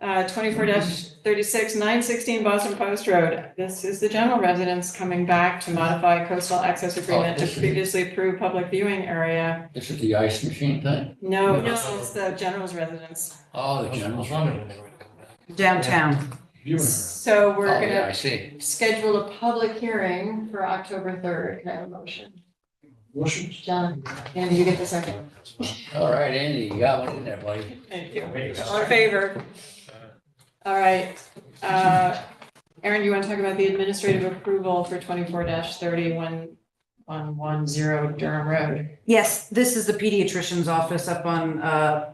24-36, 916 Boston Post Road. This is the general residence coming back to modify coastal access agreement to this is- previously approved public viewing area. This is the ice machine thing? No, this is the general's residence. Oh, the general. Downtown. So Oh, we're yeah, gonna I see. schedule a public hearing for October 3rd. Can I have a motion? Motion. John, Andy, you get the second. All right, Andy, you got one in there, buddy. Thank you. All in favor? All right. Aaron, you want to talk about the administrative approval for 24-31 Durham Road? Yes, this is the pediatrician's office up on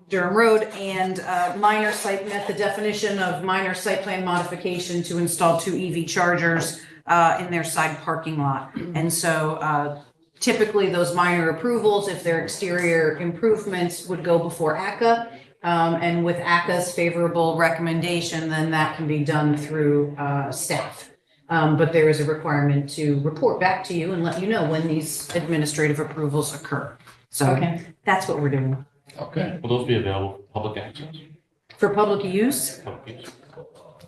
Durham Road, and minor site, met the definition of minor site plan modification to install 2 EV chargers in their side parking lot. And so typically those minor approvals, if they're exterior improvements, would go before ACA. And with ACA's favorable recommendation, then that can be done through staff. But there is a requirement to report back to you and let you know when these administrative approvals occur. So Okay. that's what we're doing. Okay. Will those be available for public access? For public use, Public use?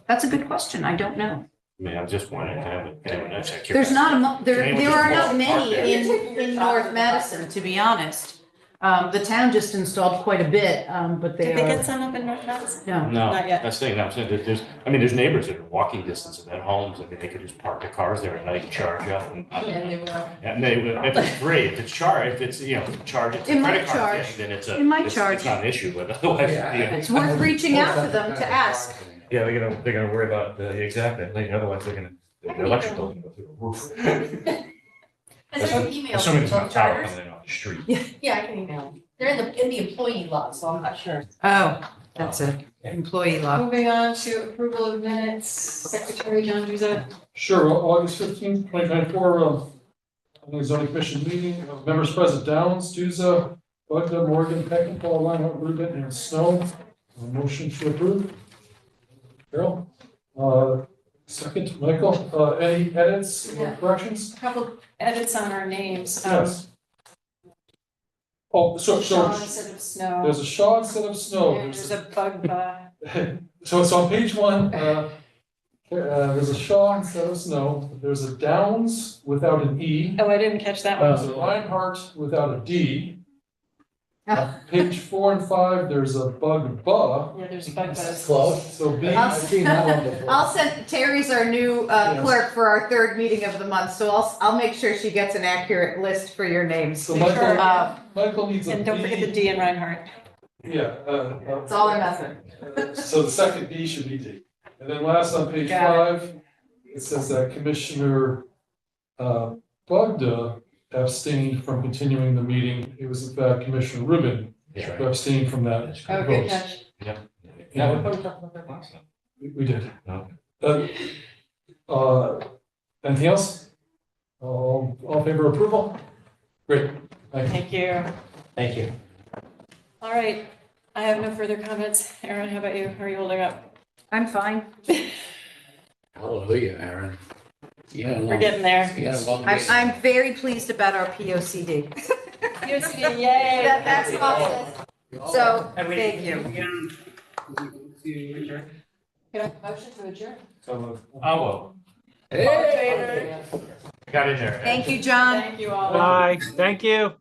that's a good question. I don't know. I mean, I'm just wondering, kind of, There's not there Anyone are just not walk many there? in North Madison, to be honest. The town just installed quite a bit, but they Did they are, get some up in North Madison? no. No, Not yet. that's the thing, I'm saying, that there's neighbors that are walking distance of their homes, I mean, they could just park their cars there at night and charge up. And they will. And they, if it's free, if it's charged, if it's, charge, it's It a might credit card charge. thing, then it's It might it's charge. not an issue, but otherwise, It's worth reaching out to them to ask. yeah, they're gonna worry about, exactly, like, otherwise the electric bill can go through the roof. Assuming there's not power coming in off the street. Yeah, I can email them. They're in the employee lot, so I'm not sure. Oh, that's it. Employee law. Moving on to approval of minutes, Secretary John Juzet. Sure, August 15th, 2024, the zoning commission meeting, members present, Downs, Juza, Bugda, Morgan, Peckinpah, Lionheart, Rubin, and Snow. Motion to approve. Carol? Second, Michael, any edits or Yeah. corrections? A couple edits on our names. Yes. Oh, so, Shaw so instead of Snow. there's a Shaw instead of Snow. And there's a bug, So it's on page one, there's a Shaw instead of Snow, there's a Downs without an E. oh, I didn't catch that There's one. a Reinhardt without a D. Page 4 and 5, there's a Bugba, Yeah, there's bug buzz. Close. so B, I'll I've seen that one before. I'll send, Terry's our new clerk for our third meeting of the month, so I'll make sure she gets an accurate list for your names. so Make sure, Michael, Uh, Michael needs a And don't forget the B. D in Reinhardt. Yeah. It's all or nothing. So the second B should be D. And then last on page Got 5, it says that Commissioner Bugda abstained from continuing the meeting. It was in fact Commissioner Rubin who abstained from that Oh, good vote. catch. Yeah, we put a couple of them last time. We did. Okay. Anything else? All in favor of approval? Great, thank you. Thank you. Thank you. All right. I have no further comments. Aaron, how about you? How are you holding up? I'm fine. Hallelujah, Aaron. Yeah. We're getting there. I'm very pleased about our P O C D. Yay. That's awesome. So, thank you. Can I have a motion to adjourn? Oh, well, Hey. got in there. Thank you, John. Thank you all. Bye, thank you.